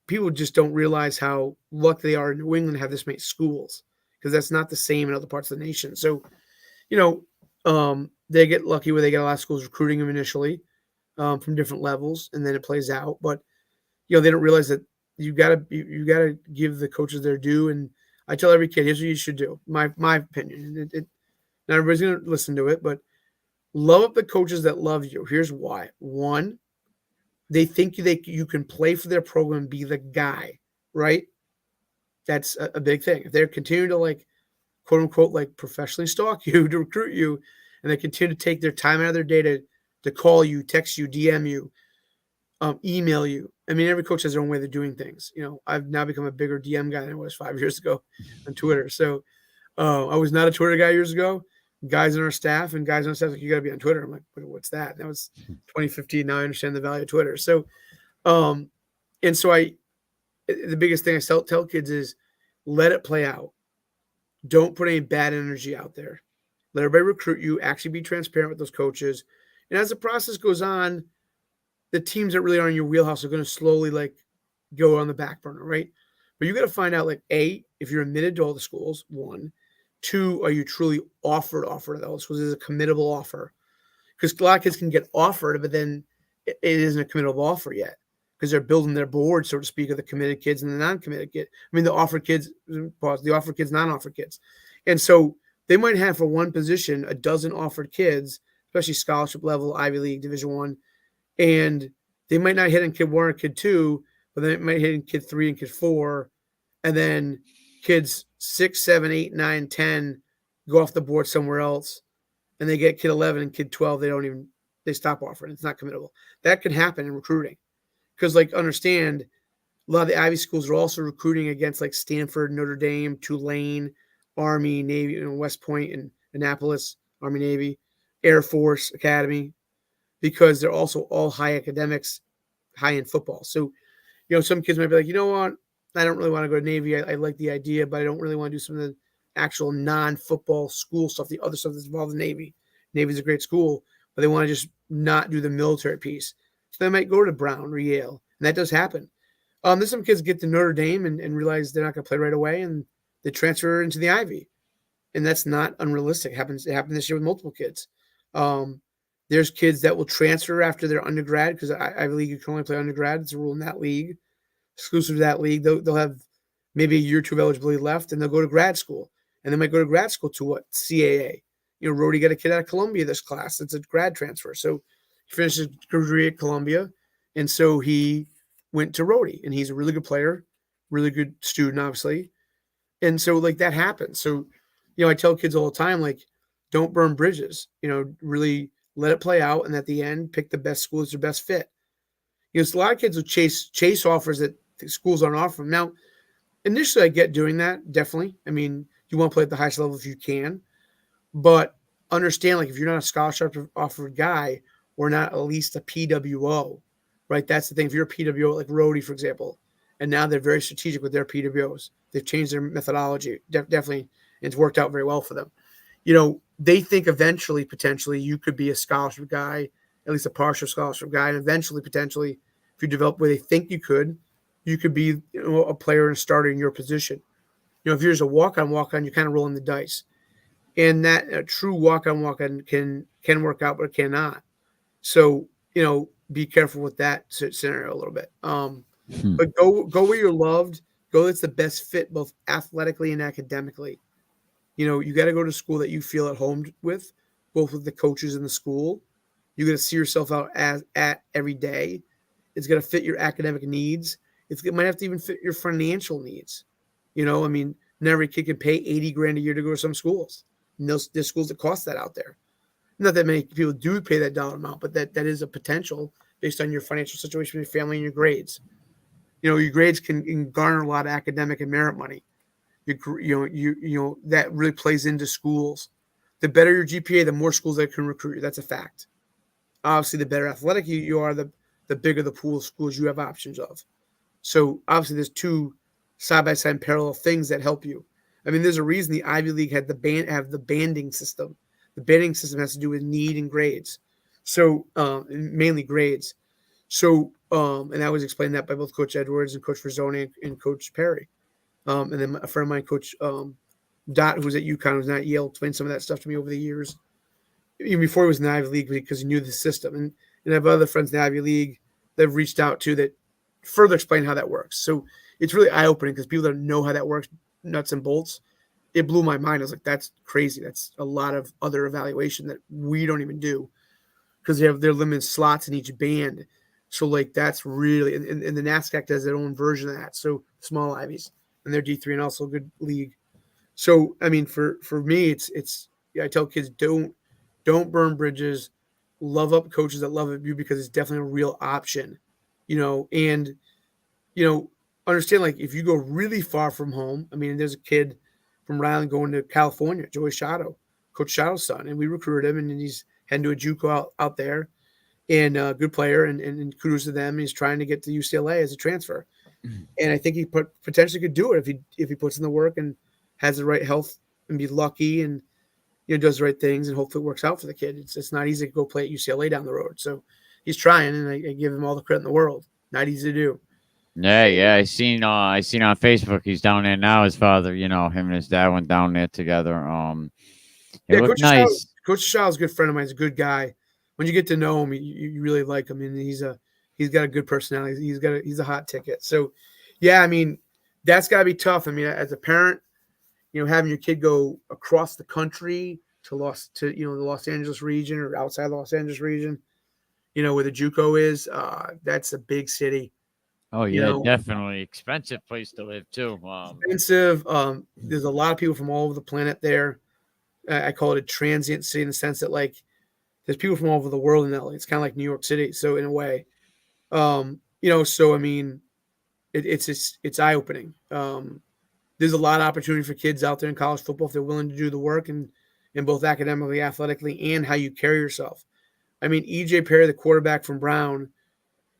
people just don't realize how lucky they are in New England to have this many schools, because that's not the same in other parts of the nation. So, they get lucky where they get a lot of schools recruiting them initially from different levels, and then it plays out. But they don't realize that you gotta give the coaches their due. And I tell every kid, here's what you should do. My opinion. Not everybody's gonna listen to it, but love up the coaches that love you. Here's why. One, they think you can play for their program and be the guy, right? That's a big thing. If they're continuing to like, quote unquote, like professionally stalk you to recruit you, and they continue to take their time out of their day to call you, text you, DM you, email you. I mean, every coach has their own way of doing things. I've now become a bigger DM guy than I was 5 years ago on Twitter. So I was not a Twitter guy years ago. Guys on our staff like, you got to be on Twitter. I'm like, what's that? And that was 2015. Now I understand the value of Twitter. So, and so the biggest thing I tell kids is let it play out. Don't put any bad energy out there. Let everybody recruit you. Actually be transparent with those coaches. And as the process goes on, the teams that really are in your wheelhouse are going to slowly like go on the back burner, right? But you got to find out like A, if you're admitted to all the schools, 1. 2, are you truly offered to all the schools? Is it a committable offer? Because a lot of kids can get offered, but then it isn't a committable offer yet because they're building their board, so to speak, of the committed kids and the non-committed kids. I mean, the offered kids, non-offered kids. And so they might have for one position a dozen offered kids, especially scholarship level, Ivy League, Division I, and they might not hit in kid 1 or kid 2, but then it might hit in kid 3 and kid 4, and then kids 6, 7, 8, 9, 10 go off the board somewhere else, and they get kid 11 and kid 12. They stop offering. It's not committable. That could happen in recruiting because, like, understand a lot of the Ivy schools are also recruiting against like Stanford, Notre Dame, Tulane, Army, Navy, West Point, and Annapolis, Army, Navy, Air Force Academy, because they're also all high academics, high in football. So, some kids might be like, you know what? I don't really want to go to Navy. I like the idea, but I don't really want to do some of the actual non-football school stuff, the other stuff that's involved in Navy. Navy's a great school, but they want to just not do the military piece. So they might go to Brown or Yale, and that does happen. There's some kids get to Notre Dame and realize they're not going to play right away, and they transfer into the Ivy, and that's not unrealistic. It happened this year with multiple kids. There's kids that will transfer after their undergrad because Ivy League, you can only play undergrad. It's a rule in that league. Exclusive to that league, they'll have maybe a year or 2 of eligibility left, and they'll go to grad school. And they might go to grad school to what? CAA. Rhodey got a kid out of Columbia this class. It's a grad transfer. So he finished his degree at Columbia, and so he went to Rhodey, and he's a really good player, really good student, obviously. And so, like, that happens. So, I tell kids all the time, like, don't burn bridges. Really let it play out, and at the end, pick the best school that's your best fit. A lot of kids will chase offers that the schools aren't offering. Now, initially, I get doing that, definitely. I mean, you want to play at the highest level if you can. But understand, like, if you're not a scholarship offered guy or not at least a PWO, right? That's the thing. If you're a PWO, like Rhodey, for example, and now they're very strategic with their PWOs. They've changed their methodology, definitely, and it's worked out very well for them. They think eventually, potentially, you could be a scholarship guy, at least a partial scholarship guy, and eventually, potentially, if you develop where they think you could be a player and a starter in your position. If you're just a walk-on, you're kind of rolling the dice. And that a true walk-on can work out, but it cannot. So, be careful with that scenario a little bit. But go where you're loved. Go that's the best fit both athletically and academically. You got to go to school that you feel at home with, both with the coaches in the school. You got to see yourself out at every day. It's going to fit your academic needs. It might have to even fit your financial needs. I mean, not every kid can pay $80,000 a year to go to some schools. And there's schools that cost that out there. Not that many people do pay that dollar amount, but that is a potential based on your financial situation, your family, and your grades. Your grades can garner a lot of academic and merit money. That really plays into schools. The better your GPA, the more schools that can recruit you. That's a fact. Obviously, the better athletic you are, the bigger the pool of schools you have options of. So obviously, there's two side-by-side parallel things that help you. I mean, there's a reason the Ivy League had the banding system. The banding system has to do with need and grades. So mainly grades. So and that was explained that by both Coach Edwards and Coach Rizzoni and Coach Perry. And then a friend of mine, Coach Dot, who was at UConn, who's not at Yale, explained some of that stuff to me over the years. Even before he was in the Ivy League, because he knew the system. And I have other friends in the Ivy League that have reached out to that further explain how that works. So it's really eye-opening because people that know how that works, nuts and bolts, it blew my mind. I was like, that's crazy. That's a lot of other evaluation that we don't even do because they have their limited slots in each band. So, like, that's really – and the NASCAC does their own version of that. So, small Ivies, and they're D3 and also a good league. So, I mean, for me, it's I tell kids, don't burn bridges. Love up coaches that love you because it's definitely a real option, and, understand, like, if you go really far from home, I mean, there's a kid from Rhode Island going to California, Joey Shadow, Coach Shadow's son, and we recruited him, and he's heading to a JUCO out there, and a good player, and kudos to them. He's trying to get to UCLA as a transfer, and I think he potentially could do it if he puts in the work and has the right health and be lucky and does the right things, and hopefully it works out for the kid. It's not easy to go play at UCLA down the road. So he's trying, and I give him all the credit in the world. Not easy to do. Yeah. I seen on Facebook he's down there now. His father, him and his dad went down there together. It looked nice. Coach Shaw's a good friend of mine. He's a good guy. When you get to know him, you really like him, and he's got a good personality. He's a hot ticket. So, yeah, I mean, that's got to be tough. I mean, as a parent, having your kid go across the country to the Los Angeles region or outside the Los Angeles region, where the JUCO is, that's a big city. Oh yeah, definitely expensive place to live too. Expensive. There's a lot of people from all over the planet there. I call it a transient city in the sense that like there's people from all over the world in LA. It's kind of like New York City. So in a way, so I mean, it's eye opening. There's a lot of opportunity for kids out there in college football if they're willing to do the work and both academically, athletically, and how you carry yourself. I mean, EJ Perry, the quarterback from Brown,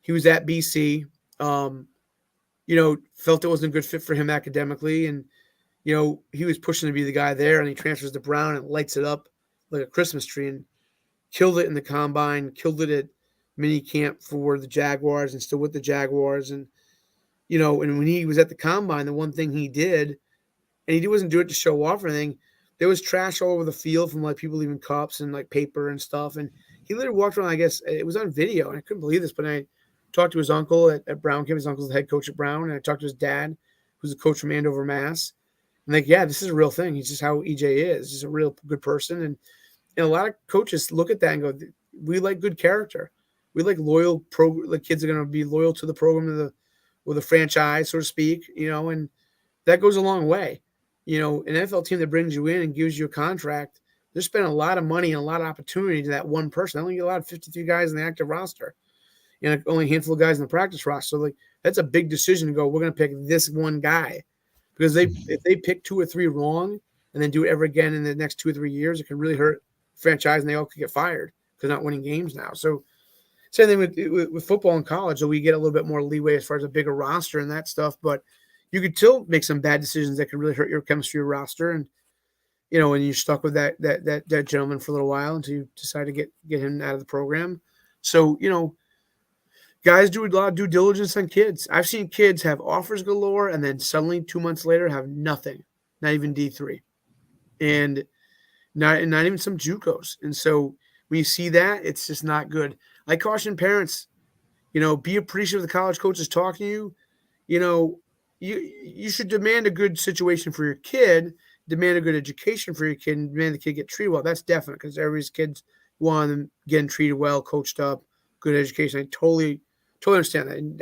he was at BC. Felt it wasn't a good fit for him academically, and he was pushing to be the guy there, and he transfers to Brown and lights it up like a Christmas tree and killed it in the combine, killed it at mini camp for the Jaguars and still with the Jaguars. And, and when he was at the combine, the one thing he did, and he wasn't doing it to show off or anything, there was trash all over the field from like people leaving cups and like paper and stuff. And he literally walked around, I guess it was on video, and I couldn't believe this, but I talked to his uncle at Brown Camp. His uncle's the head coach at Brown, and I talked to his dad, who's a coach from Andover, Mass. And like, yeah, this is a real thing. He's just how EJ is. He's a real good person. And a lot of coaches look at that and go, we like good character. We like loyal kids are going to be loyal to the program or the franchise, so to speak, and that goes a long way. An NFL team that brings you in and gives you a contract, they're spending a lot of money and a lot of opportunity to that one person. I only get a lot of 53 guys in the active roster and only a handful of guys in the practice roster. So like that's a big decision to go, we're going to pick this one guy. Because if they pick 2 or 3 wrong and then do it ever again in the next 2 or 3 years, it can really hurt the franchise, and they all could get fired because they're not winning games now. So same thing with football in college. So we get a little bit more leeway as far as a bigger roster and that stuff. But you could still make some bad decisions that could really hurt your chemistry roster. And, and you're stuck with that gentleman for a little while until you decide to get him out of the program. So, guys do a lot of due diligence on kids. I've seen kids have offers galore and then suddenly 2 months later have nothing, not even D3, and not even some JUCOs. And so when you see that, it's just not good. I caution parents, be appreciative of the college coaches talking to you. You should demand a good situation for your kid, demand a good education for your kid, and demand the kid get treated well. That's definite because everybody's kids want them getting treated well, coached up, good education. I totally understand that. And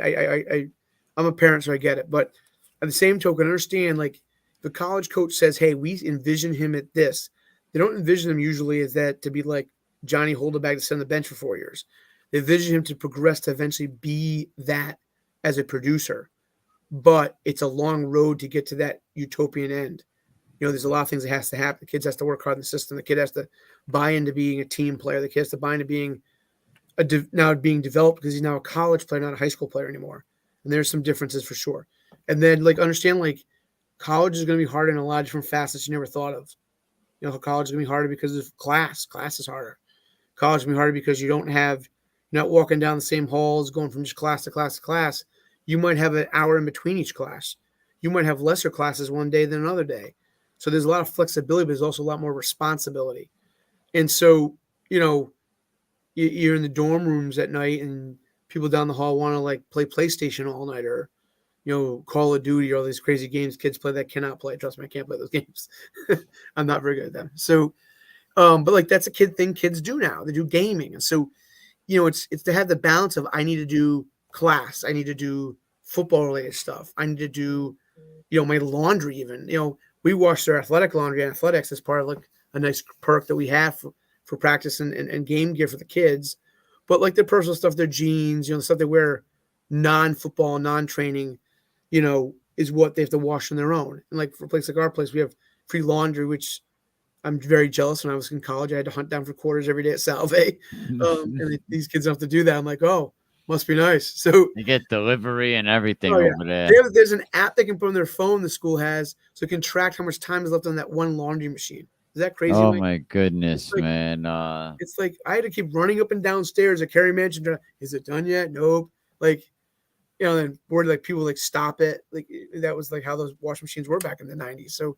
I'm a parent, so I get it. But at the same token, understand, like, the college coach says, hey, we envision him at this. They don't envision him usually as that to be like Johnny Holdebag to sit on the bench for 4 years. They envision him to progress to eventually be that as a producer. But it's a long road to get to that utopian end. There's a lot of things that has to happen. The kid has to work hard in the system. The kid has to buy into being a team player. The kid has to buy into being now being developed because he's now a college player, not a high school player anymore. And there's some differences for sure. And then understand college is going to be harder in a lot of different facets you never thought of. College is going to be harder because of class. Class is harder. College is going to be harder because you're not walking down the same halls, going from just class to class to class. You might have an hour in between each class. You might have lesser classes one day than another day. So there's a lot of flexibility, but there's also a lot more responsibility. And so, you're in the dorm rooms at night and people down the hall want to play PlayStation all night or, Call of Duty or all these crazy games kids play that cannot play. Trust me, I can't play those games. I'm not very good at them. So, but that's a kid thing kids do now. They do gaming. And so, it's to have the balance of I need to do class. I need to do football related stuff. I need to do, my laundry even. We wash their athletic laundry and athletics as part of a nice perk that we have for practice and game gear for the kids. But their personal stuff, their jeans, the stuff they wear non-football, non-training, is what they have to wash on their own. And for a place like our place, we have free laundry, which I'm very jealous. When I was in college, I had to hunt down for quarters every day at Salve. And these kids don't have to do that. I'm like, oh, must be nice. So you get delivery and everything over there. There's an app they can put on their phone the school has so it can track how much time is left on that one laundry machine. Is that crazy? Oh Mike? my goodness, like, man. It's like I had to keep running up and down stairs at Carey Mansion. Is it done yet? Nope. Like, then bored, like people like stop it. Like that was like how those washing machines were back in the 90s. So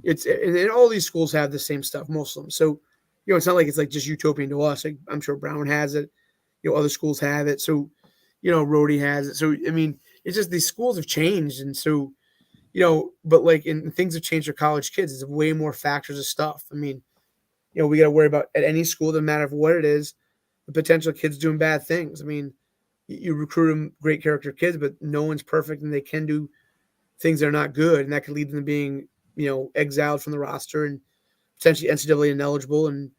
and all these schools have the same stuff, most of them. So, it's not like it's like just utopian to us. Like I'm sure Brown has it, other schools have it. So, Rhodey has it. So, I mean, it's just these schools have changed. And so, but like, and things have changed for college kids. There's way more factors of stuff. I mean, we got to worry about at any school, no matter what it is, the potential kids doing bad things. I mean, you recruit them, great character kids, but no one's perfect and they can do things that are not good. And that could lead them to being, exiled from the roster and potentially NCAA ineligible. And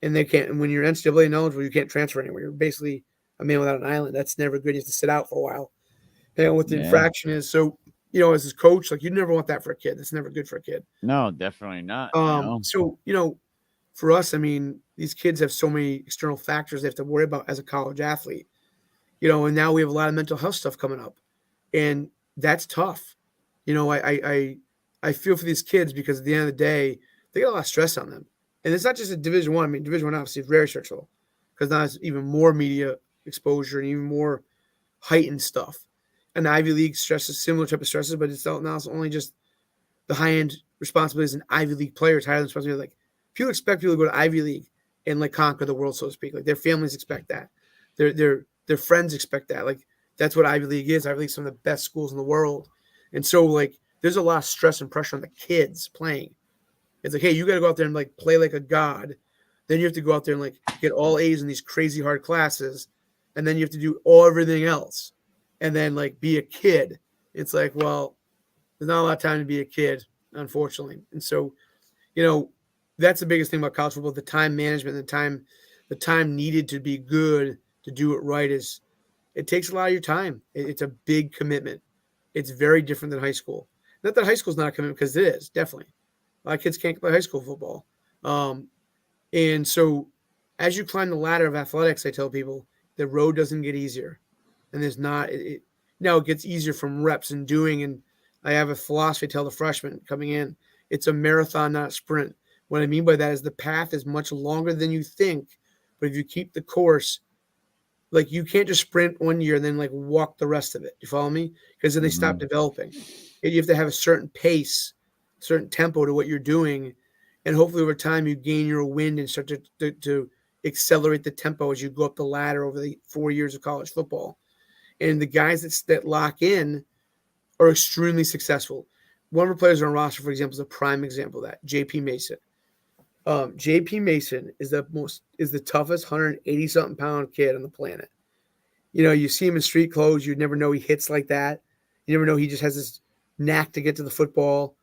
they can't, and when you're NCAA ineligible, you can't transfer anywhere. You're basically a man without an island. That's never good. You have to sit out for a while. Depending on what the infraction is. So, as his coach, like you never want that for a kid. That's never good for a kid. No, definitely not. So, for us, I mean, these kids have so many external factors they have to worry about as a college athlete, and now we have a lot of mental health stuff coming up, and that's tough. I feel for these kids because at the end of the day, they got a lot of stress on them, and it's not just a Division I. I mean, Division I obviously is very stressful because now it's even more media exposure and even more heightened stuff. And the Ivy League stresses, similar type of stresses, but it's only just the high-end responsibilities and Ivy League players, higher than responsibility. Like, people expect people to go to Ivy League and like conquer the world, so to speak. Like their families expect that. Their friends expect that. Like that's what Ivy League is. Ivy League's some of the best schools in the world. And so like there's a lot of stress and pressure on the kids playing. It's like, hey, you got to go out there and like play like a god. Then you have to go out there and like get all A's in these crazy hard classes, and then you have to do everything else, and then like be a kid. It's like, well, there's not a lot of time to be a kid, unfortunately. And so, that's the biggest thing about college football: the time management, the time needed to be good, to do it right. Is it takes a lot of your time. It's a big commitment. It's very different than high school. Not that high school is not a commitment, because it is, definitely. A lot of kids can't play high school football. And so as you climb the ladder of athletics, I tell people the road doesn't get easier. And there's not – now it gets easier from reps and doing. And I have a philosophy I tell the freshmen coming in. It's a marathon, not a sprint. What I mean by that is the path is much longer than you think. But if you keep the course, like you can't just sprint 1 year and then like walk the rest of it. You follow me? Because then they stop developing. You have to have a certain pace, certain tempo to what you're doing. And hopefully over time you gain your wind and start to accelerate the tempo as you go up the ladder over the 4 years of college football. And the guys that lock in are extremely successful. One of our players on our roster, for example, is a prime example of that, JP Mason. JP Mason is the toughest 180-something pound kid on the planet. You see him in street clothes, you'd never know he hits like that. You never know he just has this knack to get to the football.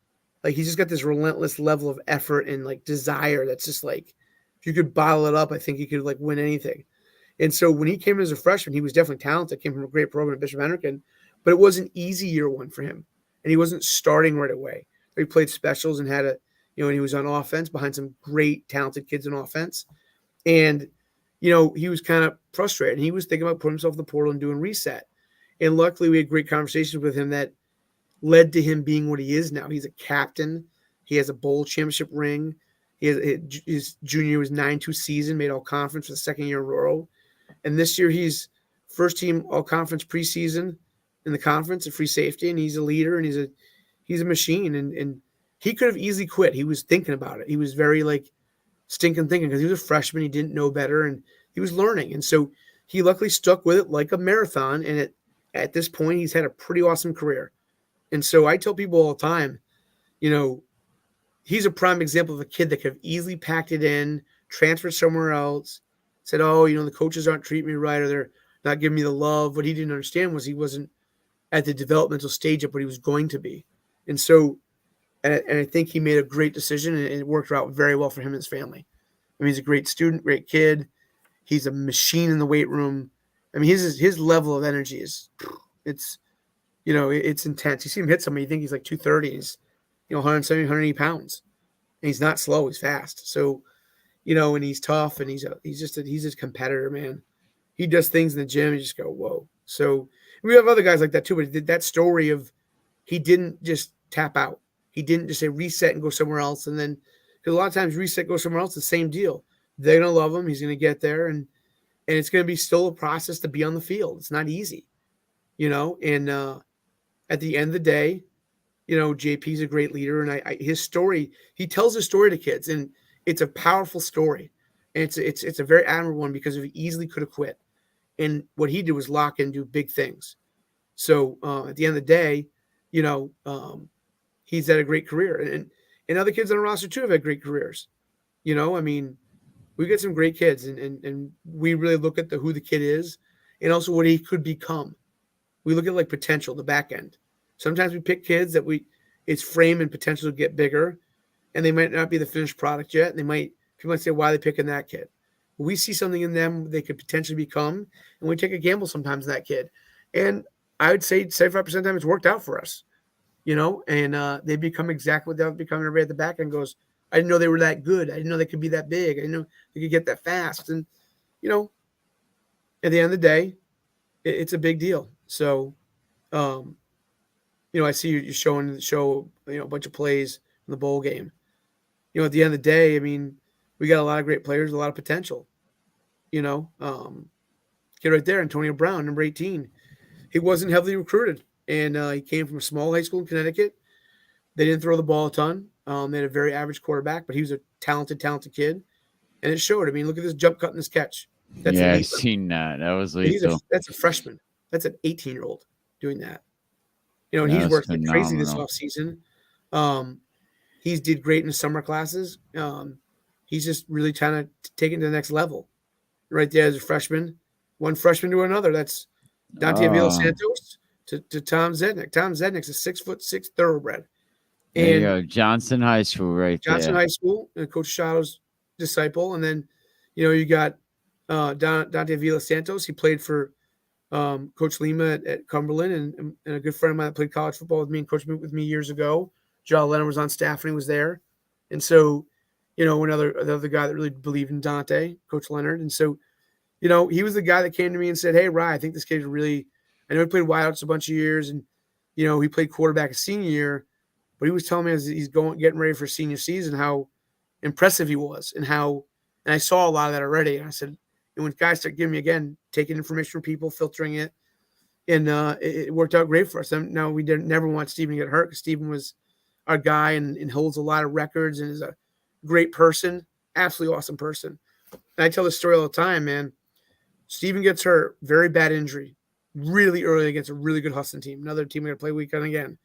Like he's just got this relentless level of effort and like desire that's just like, if you could bottle it up, I think he could like win anything. And so when he came in as a freshman, he was definitely talented, came from a great program at Bishop Hendricken, but it was an easy year one for him. And he wasn't starting right away. He played specials and had and he was on offense behind some great talented kids on offense. And, he was kind of frustrated. And he was thinking about putting himself in the portal and doing reset. And luckily we had great conversations with him that led to him being what he is now. He's a captain. He has a bowl championship ring. His junior year was 9-2 season, made all conference for the second year in a row. And this year he's first team all conference preseason in the conference at free safety. And he's a leader and he's a machine. And he could have easily quit. He was thinking about it. He was very like stinking thinking because he was a freshman. He didn't know better and he was learning. And so he luckily stuck with it like a marathon. And at this point, he's had a pretty awesome career. And so I tell people all the time, he's a prime example of a kid that could have easily packed it in, transferred somewhere else, said, the coaches aren't treating me right or they're not giving me the love. What he didn't understand was he wasn't at the developmental stage of what he was going to be. And so, and I think he made a great decision and it worked out very well for him and his family. I mean, he's a great student, great kid. He's a machine in the weight room. I mean, his level of energy it's intense. You see him hit somebody, you think he's like 230. He's, 170, 180 pounds. And he's not slow. He's fast. So, and he's tough and he's just a competitor, man. He does things in the gym. You just go, whoa. So we have other guys like that too, but he did that story of he didn't just tap out. He didn't just say reset and go somewhere else. And then, Because a lot of times reset goes somewhere else, the same deal. They're going to love him. He's going to get there. And it's going to be still a process to be on the field. It's not easy, and at the end of the day, JP's a great leader, and his story, he tells his story to kids, and it's a powerful story. And it's a very admirable one because he easily could have quit. And what he did was lock in and do big things. So at the end of the day, he's had a great career. And other kids on the roster too have had great careers. We get some great kids, and we really look at who the kid is and also what he could become. We look at potential, the back end. Sometimes we pick kids that it's frame and potential to get bigger, and they might not be the finished product yet. And people might say, why are they picking that kid? We see something in them they could potentially become, and we take a gamble sometimes in that kid. And I would say 75% of the time it's worked out for us, and they become exactly what they're becoming. Everybody at the back end goes, I didn't know they were that good. I didn't know they could be that big. I didn't know they could get that fast. And, at the end of the day, it's a big deal. So, I see you showing a bunch of plays in the bowl game. At the end of the day, we got a lot of great players, a lot of potential. Kid right there, Antonio Brown, number 18. He wasn't heavily recruited, and he came from a small high school in Connecticut. They didn't throw the ball a ton. They had a very average quarterback, but he was a talented kid, and it showed. Look at this jump cut and this catch. I've seen that. That was lethal. That's a freshman. That's an 18-year-old doing that. And he's worked like crazy this offseason. He's did great in the summer classes. He's just really trying to take it to the next level. Right there as a freshman, one freshman to another. That's Dante Avila Santos to Tom Zednick. Tom Zednick's a 6'6" thoroughbred. There you go. Johnson High School Johnson High School, and Coach Shadow's disciple. And then, you got Dante Avila Santos. He played for Coach Lima at Cumberland, and a good friend of mine that played college football with me and coached with me years ago. John Leonard was on staff and he was there. And so, another guy that really believed in Dante, Coach Leonard. And so, he was the guy that came to me and said, hey, Rye, I think this kid's I know he played wideouts a bunch of years, and, he played quarterback a senior year, but he was telling me as he's getting ready for senior season how impressive he was, and I saw a lot of that already. And I said, and when guys start giving me, again, taking information from people, filtering it, and it worked out great for us. Now, we never want Stephen to get hurt, because Stephen was our guy and holds a lot of records and is a great person, absolutely awesome person. And I tell this story all the time, man. Stephen gets hurt, very bad injury, really early against a really good Huston team, another team we're going to play weekend again.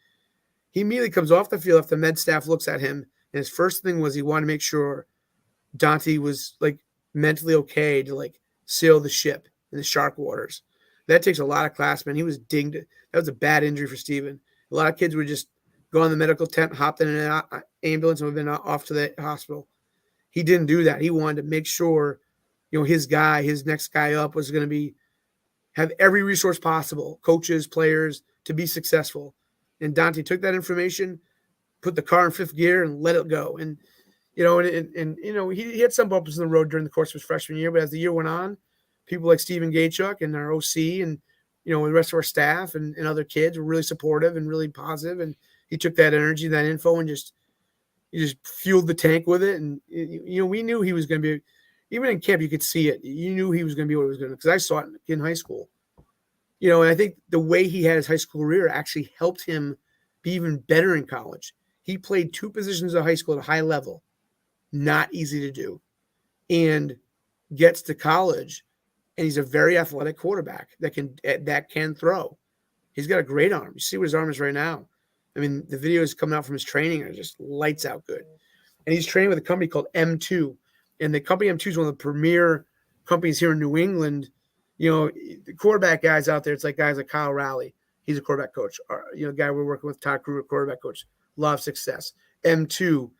He immediately comes off the field after the med staff looks at him, and his first thing was he wanted to make sure Dante was mentally okay to sail the ship in the shark waters. That takes a lot of class, man. He was dinged. That was a bad injury for Stephen. A lot of kids would just go in the medical tent, hopped in an ambulance, and would have been off to the hospital. He didn't do that. He wanted to make sure, his next guy up was going to have every resource possible, coaches, players, to be successful. And Dante took that information, put the car in fifth gear, and let it go. And he had some bumps in the road during the course of his freshman year, but as the year went on, people like Stephen Gachuk and our OC and the rest of our staff and other kids were really supportive and really positive. And he took that energy, that info, and just fueled the tank with it. And we knew he was going to be, even in camp, you could see it. You knew he was going to be what he was going to, because I saw it in high school. And I think the way he had his high school career actually helped him be even better in college. He played two positions of high school at a high level, not easy to do, and gets to college, and he's a very athletic quarterback that can throw. He's got a great arm. You see what his arm is right now. The videos coming out from his training are just lights out good. And he's training with a company called M2, and the company M2 is one of the premier companies here in New England. The quarterback guys out there, it's like guys like Kyle Rowley. He's a quarterback coach. Guy we're working with, Todd Kruger, quarterback coach. A lot of success. M2, a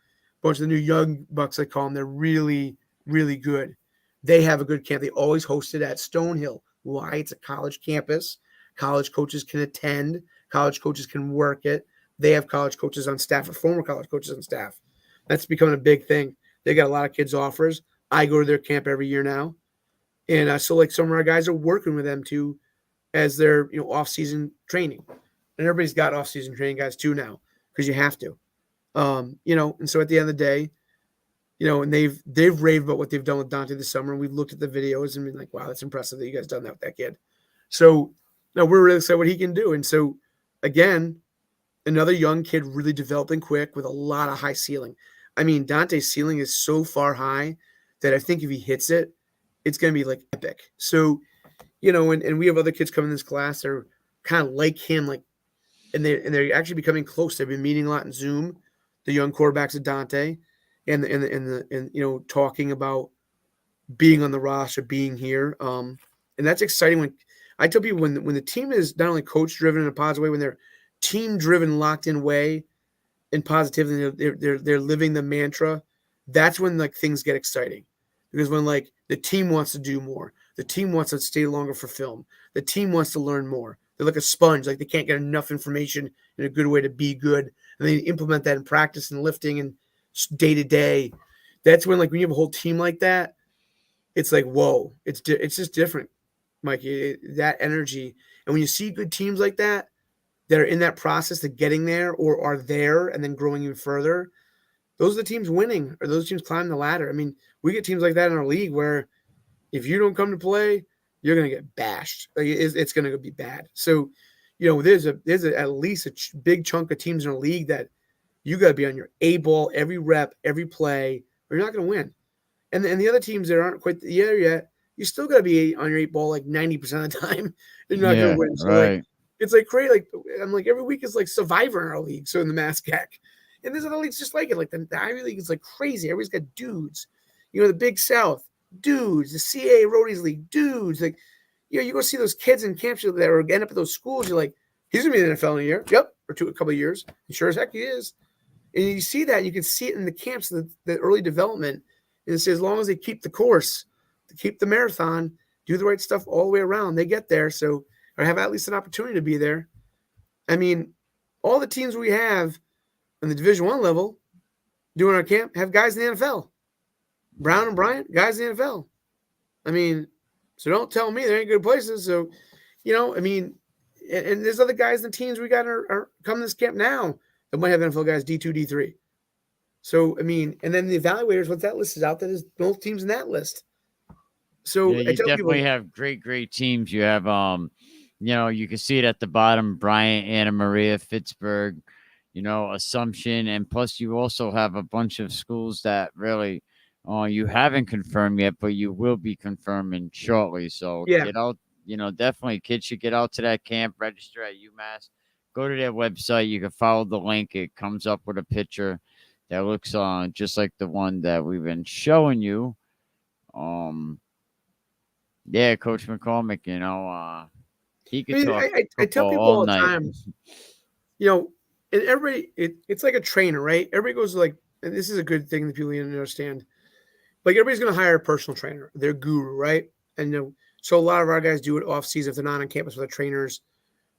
bunch of the new young bucks, I call them. They're really, really good. They have a good camp. They always host it at Stonehill. Why? It's a college campus. College coaches can attend. College coaches can work it. They have college coaches on staff or former college coaches on staff. That's becoming a big thing. They got a lot of kids' offers. I go to their camp every year now. And so some of our guys are working with them too as their off-season training. And everybody's got off-season training guys too now, because you have to. And so at the end of the day, and they've raved about what they've done with Dante this summer. And we've looked at the videos and been like, wow, that's impressive that you guys done that with that kid. So no, we're really excited what he can do. And so again, another young kid really developing quick with a lot of high ceiling. I mean, Dante's ceiling is so far high that I think if he hits it, it's going to be like epic. So, and we have other kids coming in this class that are kind of like him, and they're actually becoming close. They've been meeting a lot in Zoom, the young quarterbacks of Dante, and talking about being on the roster, being here. And that's exciting. When I tell people when the team is not only coach driven in a positive way, when they're team driven, locked in way and positively, they're living the mantra. That's when things get exciting, because when the team wants to do more, the team wants to stay longer for film, the team wants to learn more. They're like a sponge, they can't get enough information in a good way to be good, and they implement that in practice and lifting and day to day. That's when when you have a whole team like that, it's like, whoa, it's just different, Mikey. That energy, and when you see good teams like that are in that process of getting there or are there and then growing even further, those are the teams winning, or those teams climb the ladder. I mean, we get teams like that in our league where if you don't come to play, you're going to get bashed. It's going to be bad. So, there's at least a big chunk of teams in a league that you got to be on your A ball every rep, every play, or you're not going to win. And the other teams that aren't quite there yet, you still got to be on your 8 ball 90% of the time. You're not going to win. So right. It's crazy. I'm every week is Survivor in our league. So in the MassCAC, and there's other leagues just like it. The Ivy League is crazy. Everybody's got dudes. The Big South, dudes. The CA Roadies League, dudes. You go see those kids in camps that are end up at those schools. You're like, he's gonna be in the NFL in a year. Yep, or a couple of years. And sure as heck he is. And you see that. You can see it in the camps, the early development. And it says as long as they keep the course, to keep the marathon, do the right stuff all the way around, they get there. So, or have at least an opportunity to be there. I mean, all the teams we have on the Division I level doing our camp have guys in the NFL. Brown and Bryant, guys in the NFL. I mean, so don't tell me there ain't good places. So, I mean, and there's other guys in the teams we got are coming to this camp now that might have NFL guys D2, D3. So, I mean, and then the evaluators, once that list is out, that is both teams in that list. So yeah, you definitely have great teams. You have, you can see it at the bottom, Bryant, Anna Maria, Pittsburgh, Assumption. And plus you also have a bunch of schools that really you haven't confirmed yet, but you will be confirming shortly. So get out, definitely kids should get out to that camp, register at UMass, go to their website. You can follow the link. It comes up with a picture that looks just like the one that we've been showing you. Yeah, Coach McCormack, he could talk. I tell people all the time, and everybody, it's like a trainer, right? Everybody goes and this is a good thing that people need to understand. Everybody's going to hire a personal trainer, their guru, right? And so a lot of our guys do it off season if they're not on campus with their trainers.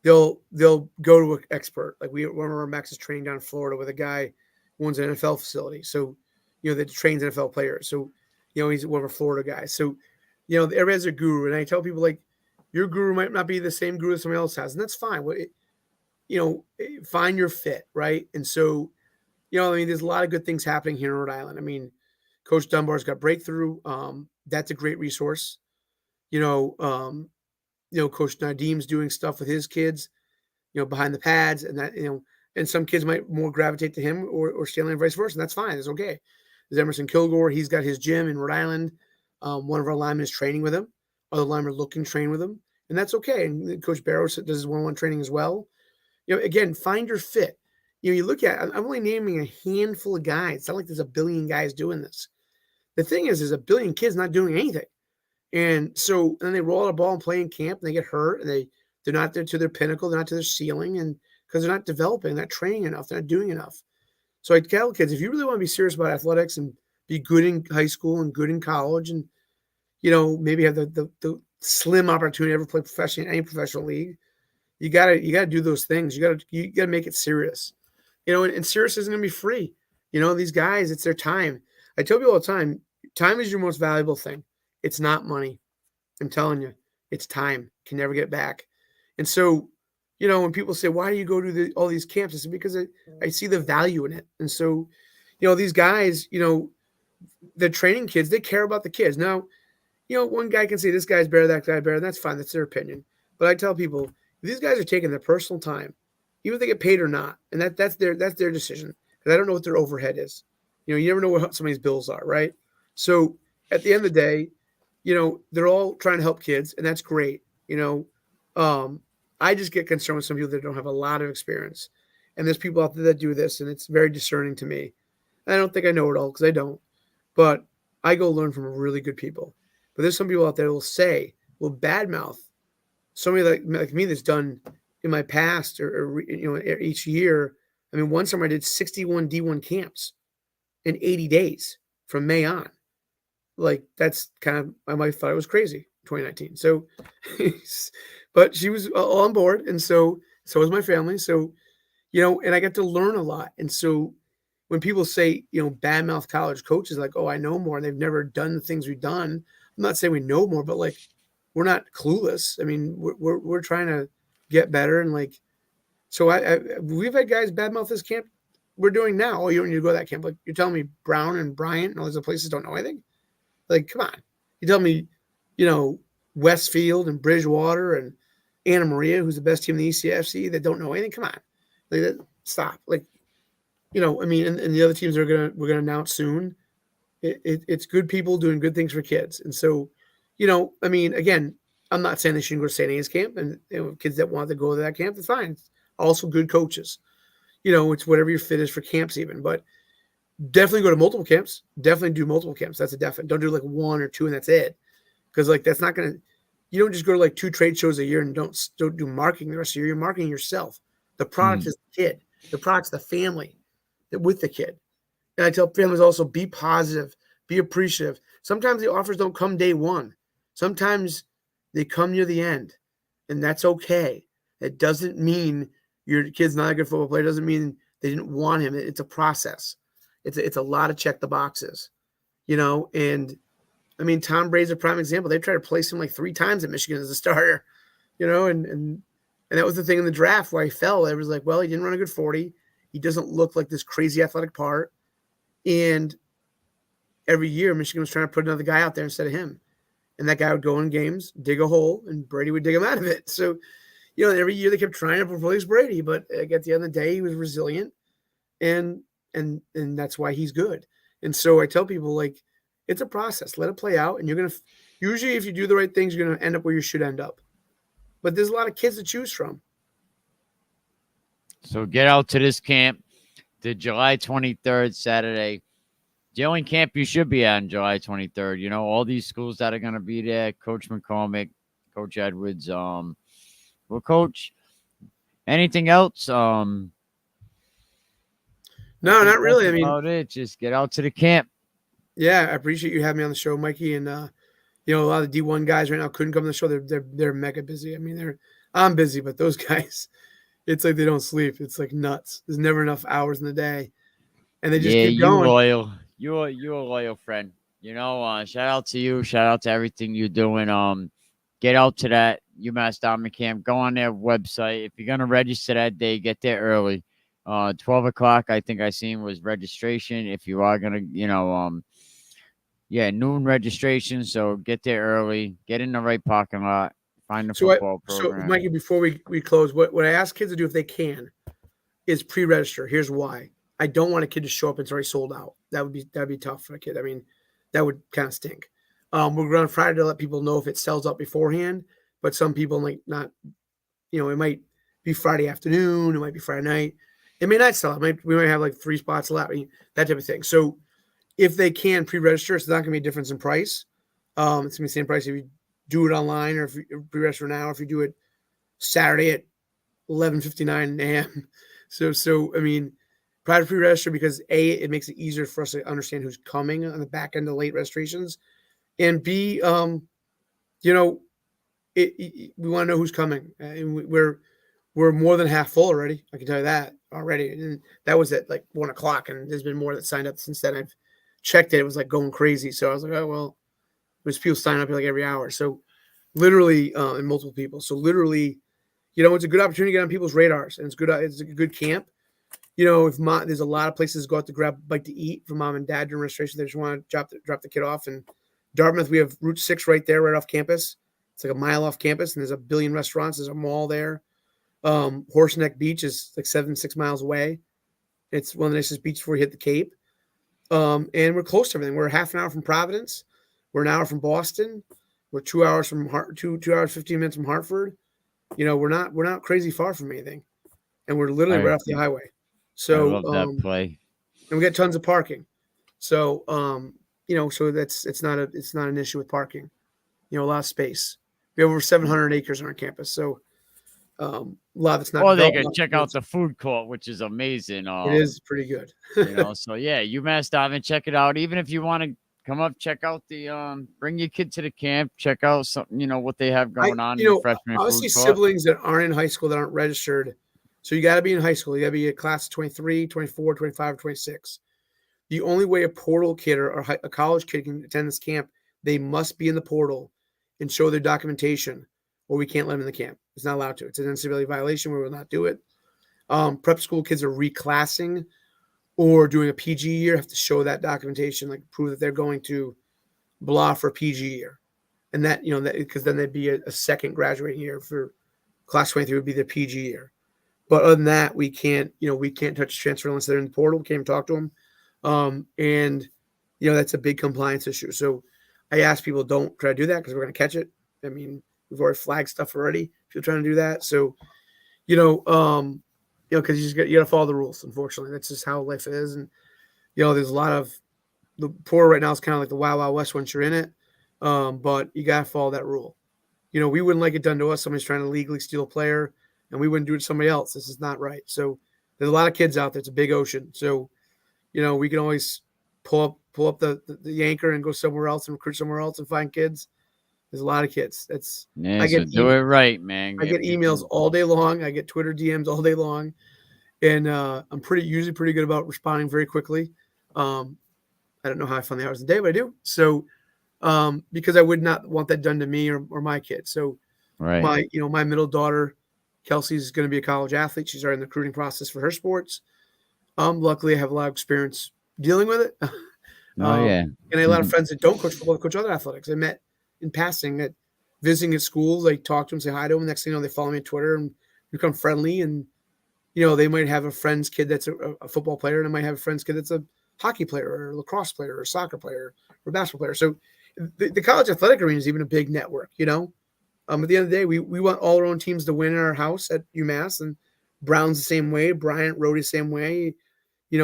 They'll go to an expert. One of our Max is training down in Florida with a guy who owns an NFL facility, so that trains NFL players. So he's one of our Florida guys. So everybody has a guru, and I tell people your guru might not be the same guru that somebody else has, and that's fine. Find your fit, right? And so, there's a lot of good things happening here in Rhode Island. I mean, Coach Dunbar's got Breakthrough. That's a great resource. Coach Nadim's doing stuff with his kids, behind the pads, and that, and some kids might more gravitate to him or Stanley and vice versa. And that's fine. It's okay. There's Emerson Kilgore. He's got his gym in Rhode Island. One of our linemen is training with him. Other linemen are looking to train with him. And that's okay. And Coach Barrows does his one-on-one training as well. Again, find your fit. You look at, I'm only naming a handful of guys. It's not like there's a billion guys doing this. The thing is, there's a billion kids not doing anything. And so then they roll out a ball and play in camp and they get hurt and they're not there to their pinnacle. They're not to their ceiling. And because they're not developing, they're not training enough. They're not doing enough. So I tell kids, if you really want to be serious about athletics and be good in high school and good in college and, maybe have the slim opportunity to ever play professionally in any professional league, you gotta do those things. You gotta make it serious, and serious isn't gonna be free. These guys, it's their time. I tell people all the time is your most valuable thing. It's not money. I'm telling you, it's time. Can never get back. And so, when people say, why do you go to all these camps? I say, because I see the value in it. And so, these guys, the training kids, they care about the kids. Now, one guy can say this guy's better, that guy better, and that's fine. That's their opinion. But I tell people, these guys are taking their personal time, even if they get paid or not, and that's their decision. Because I don't know what their overhead is. You never know what somebody's bills are, right? So at the end of the day, they're all trying to help kids, and that's great. I just get concerned with some people that don't have a lot of experience, and there's people out there that do this, and it's very discerning to me. I don't think I know it all because I don't, but I go learn from really good people. But there's some people out there that will badmouth somebody like me that's done in my past or each year. I mean, one summer I did 61 D1 camps in 80 days from May on. Like, that's kind of, my wife thought I was crazy, 2019. So, but she was all on board. And so was my family. So, and I got to learn a lot. And so when people say, badmouth college coaches, like, oh, I know more, and they've never done the things we've done. I'm not saying we know more, but like, we're not clueless. I mean, we're trying to get better. And like, so we've had guys badmouth this camp we're doing now. Oh, you don't need to go to that camp. Like, you're telling me Brown and Bryant and all these other places don't know anything? Like, come on. You tell me, Westfield and Bridgewater and Anna Maria, who's the best team in the ECFC, that don't know anything. Come on. Like, stop. Like, I mean, and the other teams we're gonna announce soon. It's good people doing good things for kids. And so, I mean, again, I'm not saying they shouldn't go to St. A's camp, and kids that want to go to that camp, that's fine. It's also good coaches. It's whatever your fit is for camps even, but definitely go to multiple camps. Definitely do multiple camps. That's a definite. Don't do like one or two and that's it. Because like, that's not going to, you don't just go to like 2 trade shows a year and don't do marketing the rest of the year. You're marketing yourself. The product is the kid. The product's the family with the kid. And I tell families also, be positive, be appreciative. Sometimes the offers don't come day one. Sometimes they come near the end, and that's okay. It doesn't mean your kid's not a good football player. It doesn't mean they didn't want him. It's a process. It's a lot of check the boxes, and I mean, Tom Brady's a prime example. They tried to place him like 3 times at Michigan as a starter, and that was the thing in the draft where he fell. It was like, well, he didn't run a good 40. He doesn't look like this crazy athletic part. And every year Michigan was trying to put another guy out there instead of him. And that guy would go in games, dig a hole, and Brady would dig him out of it. So, every year they kept trying to replace Brady, but at the end of the day, he was resilient, and that's why he's good. And so I tell people, like, it's a process. Let it play out, and you're going to – usually if you do the right things, you're going to end up where you should end up. But there's a lot of kids to choose from. So get out to this camp, the July 23rd, Saturday. The only camp you should be at on July 23rd. All these schools that are going to be there, Coach McCormack, Coach Edwards. Well, Coach, anything else? No, not really. I mean, about it. Just get out to the camp. Yeah, I appreciate you having me on the show, Mikey. And a lot of the D1 guys right now couldn't come to the show. They're mega busy. I mean, I'm busy, but those guys, it's like they don't sleep. It's like nuts. There's never enough hours in the day, and they just keep going. Loyal. You're a loyal friend. Shout out to you. Shout out to everything you're doing. Get out to that UMass Dartmouth camp. Go on their website. If you're gonna register that day, get there early. 12 o'clock, I think I seen was registration. If you are gonna, noon registration. So get there early. Get in the right parking lot. Find the football program. So, Mikey, before we close, what I ask kids to do if they can is pre-register. Here's why. I don't want a kid to show up and it's already sold out. That'd be tough for a kid. I mean, that would kind of stink. We're going to Friday to let people know if it sells out beforehand, but some people might not, it might be Friday afternoon. It might be Friday night. It may not sell out. We might have like 3 spots left, that type of thing. So if they can pre-register, it's not going to be a difference in price. It's going to be the same price if you do it online or if you pre-register now, or if you do it Saturday at 11:59 a.m. So I mean, private pre-register because A, it makes it easier for us to understand who's coming on the back end of late registrations, and B, we want to know who's coming. And we're more than half full already. I can tell you that already. And that was at like 1 o'clock, and there's been more that signed up since then. I've checked it. It was like going crazy. So I was like, oh, well, there's people signing up like every hour. So literally, and multiple people. So literally, it's a good opportunity to get on people's radars, and it's good. It's a good camp. if there's a lot of places to go out to grab a bite to eat for mom and dad during registration. They just want to drop the kid off. And Dartmouth, we have Route 6 right there, right off campus. It's like a mile off campus, and there's a billion restaurants. There's a mall there. Horseneck Beach is like 6 miles away. It's one of the nicest beaches before you hit the Cape. And we're close to everything. We're half an hour from Providence. We're an hour from Boston. We're 2 hours from 2 hours 15 minutes from Hartford. We're not crazy far from anything, and we're literally right off the highway. So I love that play. And we got tons of parking. So so it's not an issue with parking. A lot of space. We have over 700 acres on our campus, so a lot of it's not. Or they can check out the food court, which is amazing. It is pretty good. So yeah, UMass Dartmouth, check it out. Even if you want to come up, check out the bring your kid to the camp, check out something, what they have going on in the freshman obviously food court. Siblings that aren't in high school, that aren't registered. So you got to be in high school. You got to be a class of 23, 24, 25, 26. The only way a portal kid or a college kid can attend this camp, they must be in the portal and show their documentation, or we can't let them in the camp. It's not allowed to. It's an NCAA violation. We will not do it. Prep school kids are reclassing or doing a PG year, have to show that documentation, like prove that they're going to blah for a PG year. And that, because then they'd be a second graduating year for class 23 would be their PG year. But other than that, we can't touch transfer unless they're in the portal. Can't even talk to them. And that's a big compliance issue. So I ask people, don't try to do that because we're going to catch it. I mean, we've already flagged stuff already if you're trying to do that. So, because you got to follow the rules. Unfortunately, that's just how life is. And there's a lot of the portal right now is kind of like the Wild Wild West once you're in it. But you got to follow that rule. We wouldn't like it done to us. Somebody's trying to legally steal a player, and we wouldn't do it to somebody else. This is not right. So there's a lot of kids out there. It's a big ocean. So, we can always pull up the anchor and go somewhere else and recruit somewhere else and find kids. There's a lot of kids. Do it right, man. I get emails all day long. I get Twitter DMs all day long, and I'm usually pretty good about responding very quickly. I don't know how I find the hours of the day, but I do. So, because I would not want that done to me or my kid. So, right. My middle daughter, Kelsey's going to be a college athlete. She's already in the recruiting process for her sports. Luckily, I have a lot of experience dealing with it. And I have a lot of friends that don't coach football, that coach other athletics. I met in passing at visiting at schools. I talk to them, say hi to them. Next thing you know, they follow me on Twitter and become friendly. And, they might have a friend's kid that's a football player, and I might have a friend's kid that's a hockey player or a lacrosse player or a soccer player or a basketball player. So the college athletic arena is even a big network, At the end of the day, we want all our own teams to win in our house at UMass, and Brown's the same way. Bryant, Rhodey, the same way.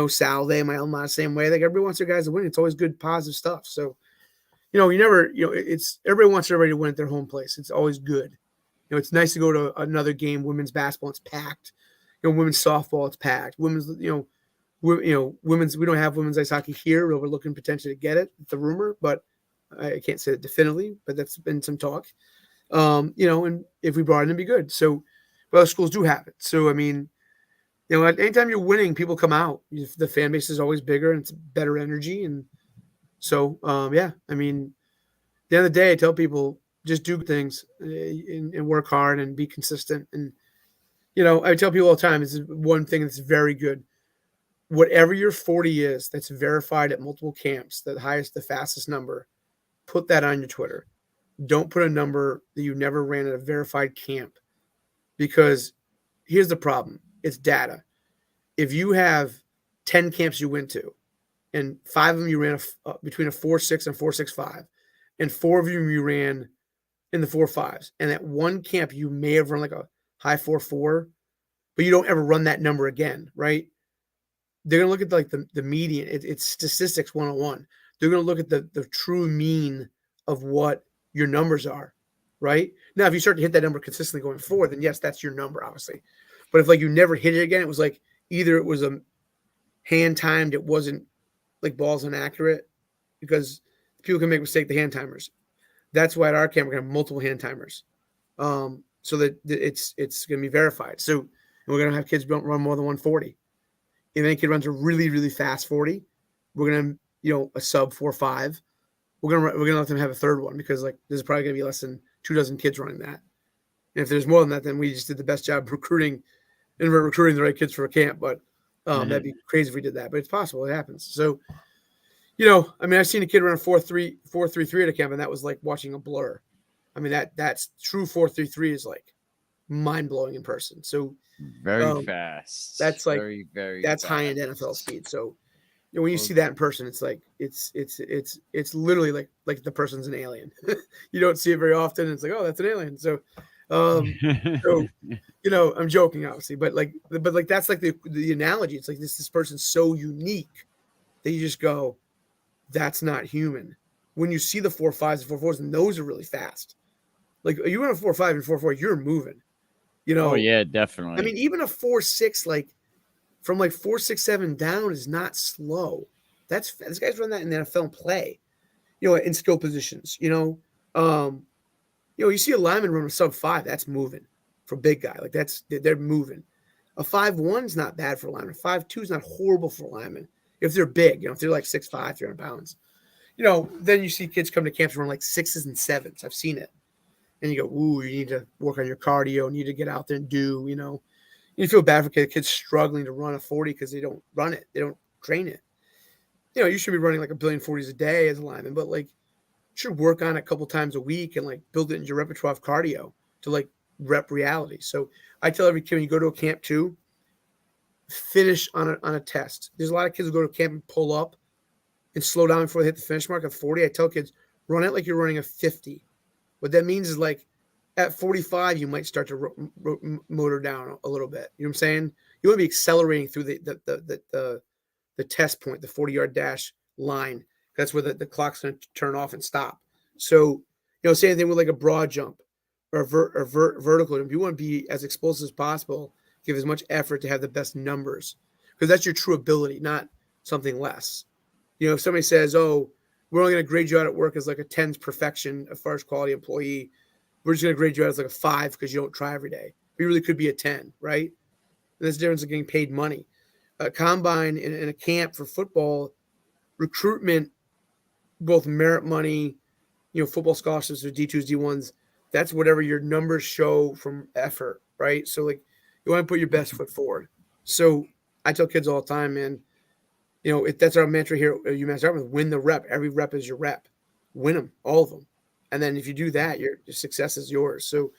Salve, my alma, same way. Like, everybody wants their guys to win. It's always good, positive stuff. So, it's everybody wants everybody to win at their home place. It's always good. It's nice to go to another game. Women's basketball, it's packed. Women's softball, it's packed. Women's, women's. We don't have women's ice hockey here, but we're looking potentially to get it. It's a rumor, but I can't say it definitively. But that's been some talk. And if we brought it in, it'd be good. So, other schools do have it. So, I mean, anytime you're winning, people come out. The fan base is always bigger, and it's better energy. And so, I mean, at the end of the day, I tell people just do things and work hard and be consistent. And, I tell people all the time, this is one thing that's very good. Whatever your 40 is, that's verified at multiple camps, the fastest number, put that on your Twitter. Don't put a number that you never ran at a verified camp, because here's the problem. It's data. If you have 10 camps you went to, and 5 of them you ran between a 4.6 and 4.65, and 4 of them you ran in the 4.5s, and at one camp you may have run like a high 4.4, but you don't ever run that number again, right? They're going to look at like the median. It's statistics 101. They're going to look at the true mean of what your numbers are, right? Now, if you start to hit that number consistently going forward, then yes, that's your number, obviously. But if like you never hit it again, it was like either it was a hand timed, it wasn't like balls inaccurate, because people can make mistake the hand timers. That's why at our camp we're gonna have multiple hand timers, so that it's going to be verified. So we're going to have kids don't run more than 140. If any kid runs a really, really fast 40, we're going to a sub 4.5. We're gonna let them have a third one, because like there's probably going to be less than 24 kids running that. And if there's more than that, then we just did the best job recruiting the right kids for a camp. But That'd be crazy if we did that, but it's possible. It happens. So, I mean, I've seen a kid run a 4.33 at a camp, and that was like watching a blur. I mean, that's true 4.33 is like mind blowing in person. So very fast. That's like very that's fast. high end NFL speed. So when you see that in person, it's like it's literally like the person's an alien. You don't see it very often. It's like, oh, that's an alien. So I'm joking, obviously, but that's like the analogy. It's like this person's so unique that you just go, that's not human. When you see the 4.5s and 4.4s, and those are really fast. Like you run a 4.5 and 4.4, you're moving. Oh yeah, definitely. I mean, even a 4.6, like from like 4.67 down is not slow. This guy's run that in the NFL play, in skill positions. You see a lineman run a sub-5, that's moving for a big guy. Like they're moving. A 5.1 is not bad for a lineman. 5.2 is not horrible for a lineman if they're big. If they're like 6'5", 300 pounds. Then you see kids come to camps run like 6s and 7s. I've seen it. And you go, ooh, you need to work on your cardio, you need to get out there and do, You feel bad for kids struggling to run a 40 because they don't run it. They don't train it. You should be running like 1 billion 40s a day as a lineman, but like you should work on it a couple times a week and like build it into your repertoire of cardio to like rep reality. So I tell every kid when you go to a camp too, finish on a test. There's a lot of kids who go to camp and pull up and slow down before they hit the finish mark of 40. I tell kids, run it like you're running a 50. What that means is like at 45, you might start to motor down a little bit. You know what I'm saying? You want to be accelerating through the test point, the 40-yard dash line. That's where the clock's going to turn off and stop. So, same thing with like a broad jump or vertical jump. You want to be as explosive as possible, give as much effort to have the best numbers because that's your true ability, not something less. If somebody says, oh, we're only going to grade you out at work as like a 10's perfection as far as quality employee. We're just going to grade you out as like a 5 because you don't try every day. But you really could be a 10, right? And that's the difference of getting paid money. A combine in a camp for football, recruitment, both merit money, football scholarships or D2s, D1s, that's whatever your numbers show from effort, right? So like you want to put your best foot forward. So I tell kids all the time, man, that's our mantra here at UMass Dartmouth, win the rep. Every rep is your rep. Win them, all of them. And then if you do that, your success is yours. So,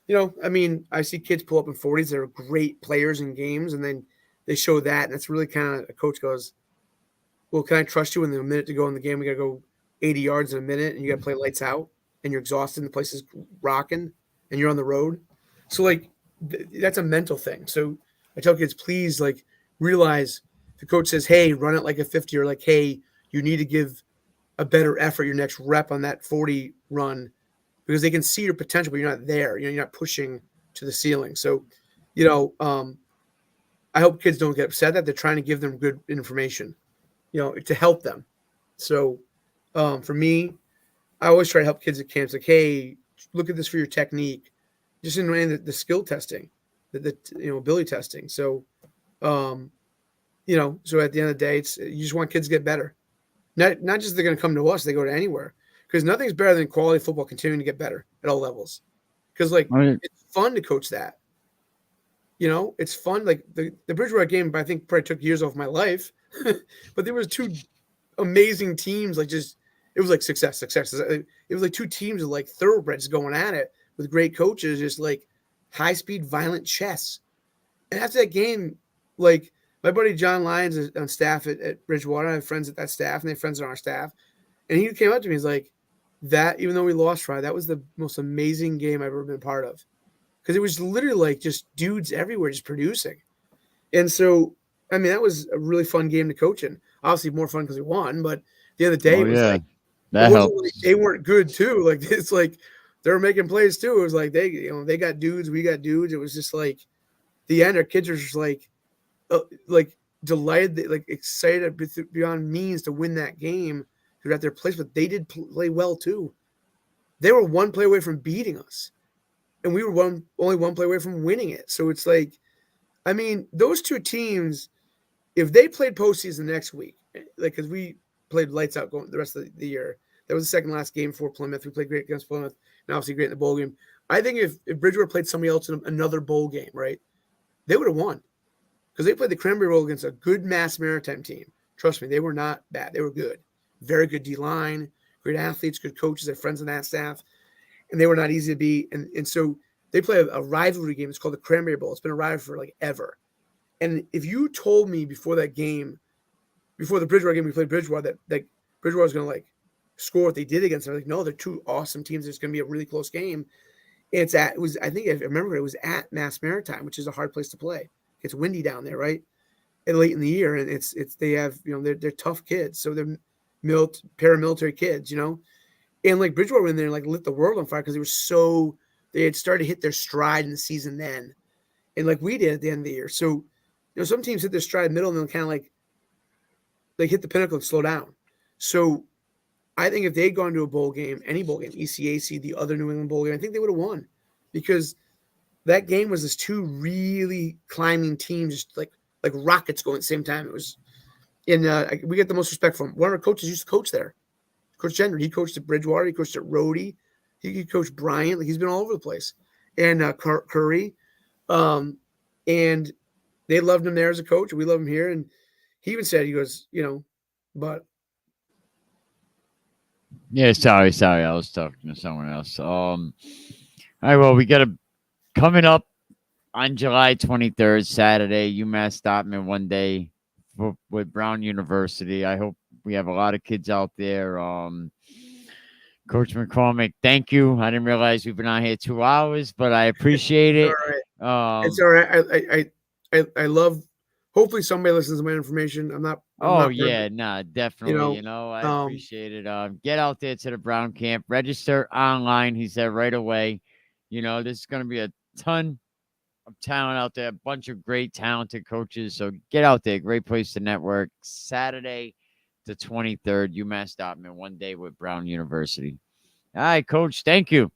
I see kids pull up in 40s that are great players in games, and then they show that, and that's really kind of a coach goes, well, can I trust you when there's a minute to go in the game? We got to go 80 yards in a minute, and you got to play lights out, and you're exhausted, and the place is rocking, and you're on the road. So, like, that's a mental thing. So I tell kids, please, like, realize – the coach says, hey, run it like a 50, or like, hey, you need to give a better effort your next rep on that 40 run because they can see your potential, but you're not there. You're not pushing to the ceiling. So, I hope kids don't get upset that they're trying to give them good information, to help them. So for me, I always try to help kids at camps like, hey, look at this for your technique, just in the skill testing, the ability testing. So, so at the end of the day, you just want kids to get better. Not just they're going to come to us, they go to anywhere. Because nothing's better than quality football continuing to get better at all levels. Because, it's fun to coach that. It's fun. Like, the Bridgewater game, I think, probably took years off my life. But there was two amazing teams. Like, just – it was like success. It was like two teams of, like, thoroughbreds going at it with great coaches, just, like, high-speed, violent chess. And after that game, like – my buddy John Lyons is on staff at Bridgewater. I have friends at that staff, and they have friends on our staff. And he came up to me. He's like, that, even though we lost Fry, that was the most amazing game I've ever been part of. Because it was literally like just dudes everywhere just producing. And so, I mean, that was a really fun game to coach in. Obviously more fun because we won, but the other day it was like, that helps. Like they weren't good too. Like, it's like they were making plays too. It was like they got dudes, we got dudes. It was just like the end, our kids are just like delighted, like excited beyond means to win that game. They're at their place, but they did play well too. They were one play away from beating us, and we were only one play away from winning it. So it's like, I mean, those two teams, if they played postseason next week, like, because we played lights out going the rest of the year. That was the second last game for Plymouth. We played great against Plymouth, and obviously great in the bowl game. I think if Bridgewater played somebody else in another bowl game, right, they would have won. because they played the Cranberry Bowl against a good Mass Maritime team. Trust me, they were not bad. They were good. Very good D-line, great athletes, good coaches, their friends on that staff. And they were not easy to beat. And so they play a rivalry game. It's called the Cranberry Bowl. It's been a rivalry for like ever. And if you told me before that game, before the Bridgewater game, we played Bridgewater, that Bridgewater was going to like score what they did against them, like, no, they're two awesome teams. It's going to be a really close game. I think I remember it was at Mass Maritime, which is a hard place to play. It's windy down there, right? And late in the year, and they have, they're tough kids. So they're paramilitary kids, and like Bridgewater went in there and like lit the world on fire because they had started to hit their stride in the season then, and like we did at the end of the year. So, some teams hit their stride middle and then kind of like hit the pinnacle and slow down. So I think if they'd gone to a bowl game, any bowl game, ECAC, the other New England bowl game, I think they would have won, because that game was this two really climbing teams, just like rockets going at the same time. It was, and we get the most respect from him. One of our coaches used to coach there, Coach Gender. He coached at Bridgewater. He coached at Rhodey. He coached Bryant. Like, he's been all over the place. And Curry, and they loved him there as a coach. We love him here. And he even said, he goes, but. Yeah, sorry. I was talking to someone else. All right, well, we got coming up on July 23rd, Saturday, UMass Dartmouth one day with Brown University. I hope we have a lot of kids out there. Coach McCormack, thank you. I didn't realize we've been on here 2 hours, but I appreciate it. All right. It's all right. I love. Hopefully, somebody listens to my information. I'm not. Definitely. I appreciate it. Get out there to the Brown camp. Register online. He said right away. This is going to be a ton of talent out there. A bunch of great, talented coaches. So get out there. Great place to network. Saturday, the 23rd, UMass Dartmouth, one day with Brown University. All right, Coach. Thank you.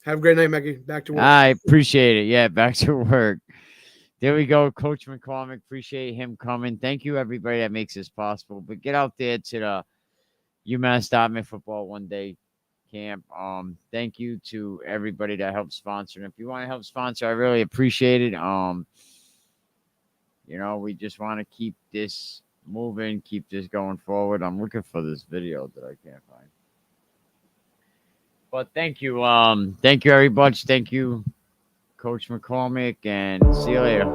Have a great night, Maggie. Back to work. I appreciate it. Yeah, back to work. There we go, Coach McCormack. Appreciate him coming. Thank you, everybody that makes this possible. But get out there to the UMass Dartmouth Football one day camp. Thank you to everybody that helped sponsor. And if you want to help sponsor, I really appreciate it. We just want to keep this moving, keep this going forward. I'm looking for this video that I can't find. But thank you. Thank you, everybody. Thank you, Coach McCormack, and see you later.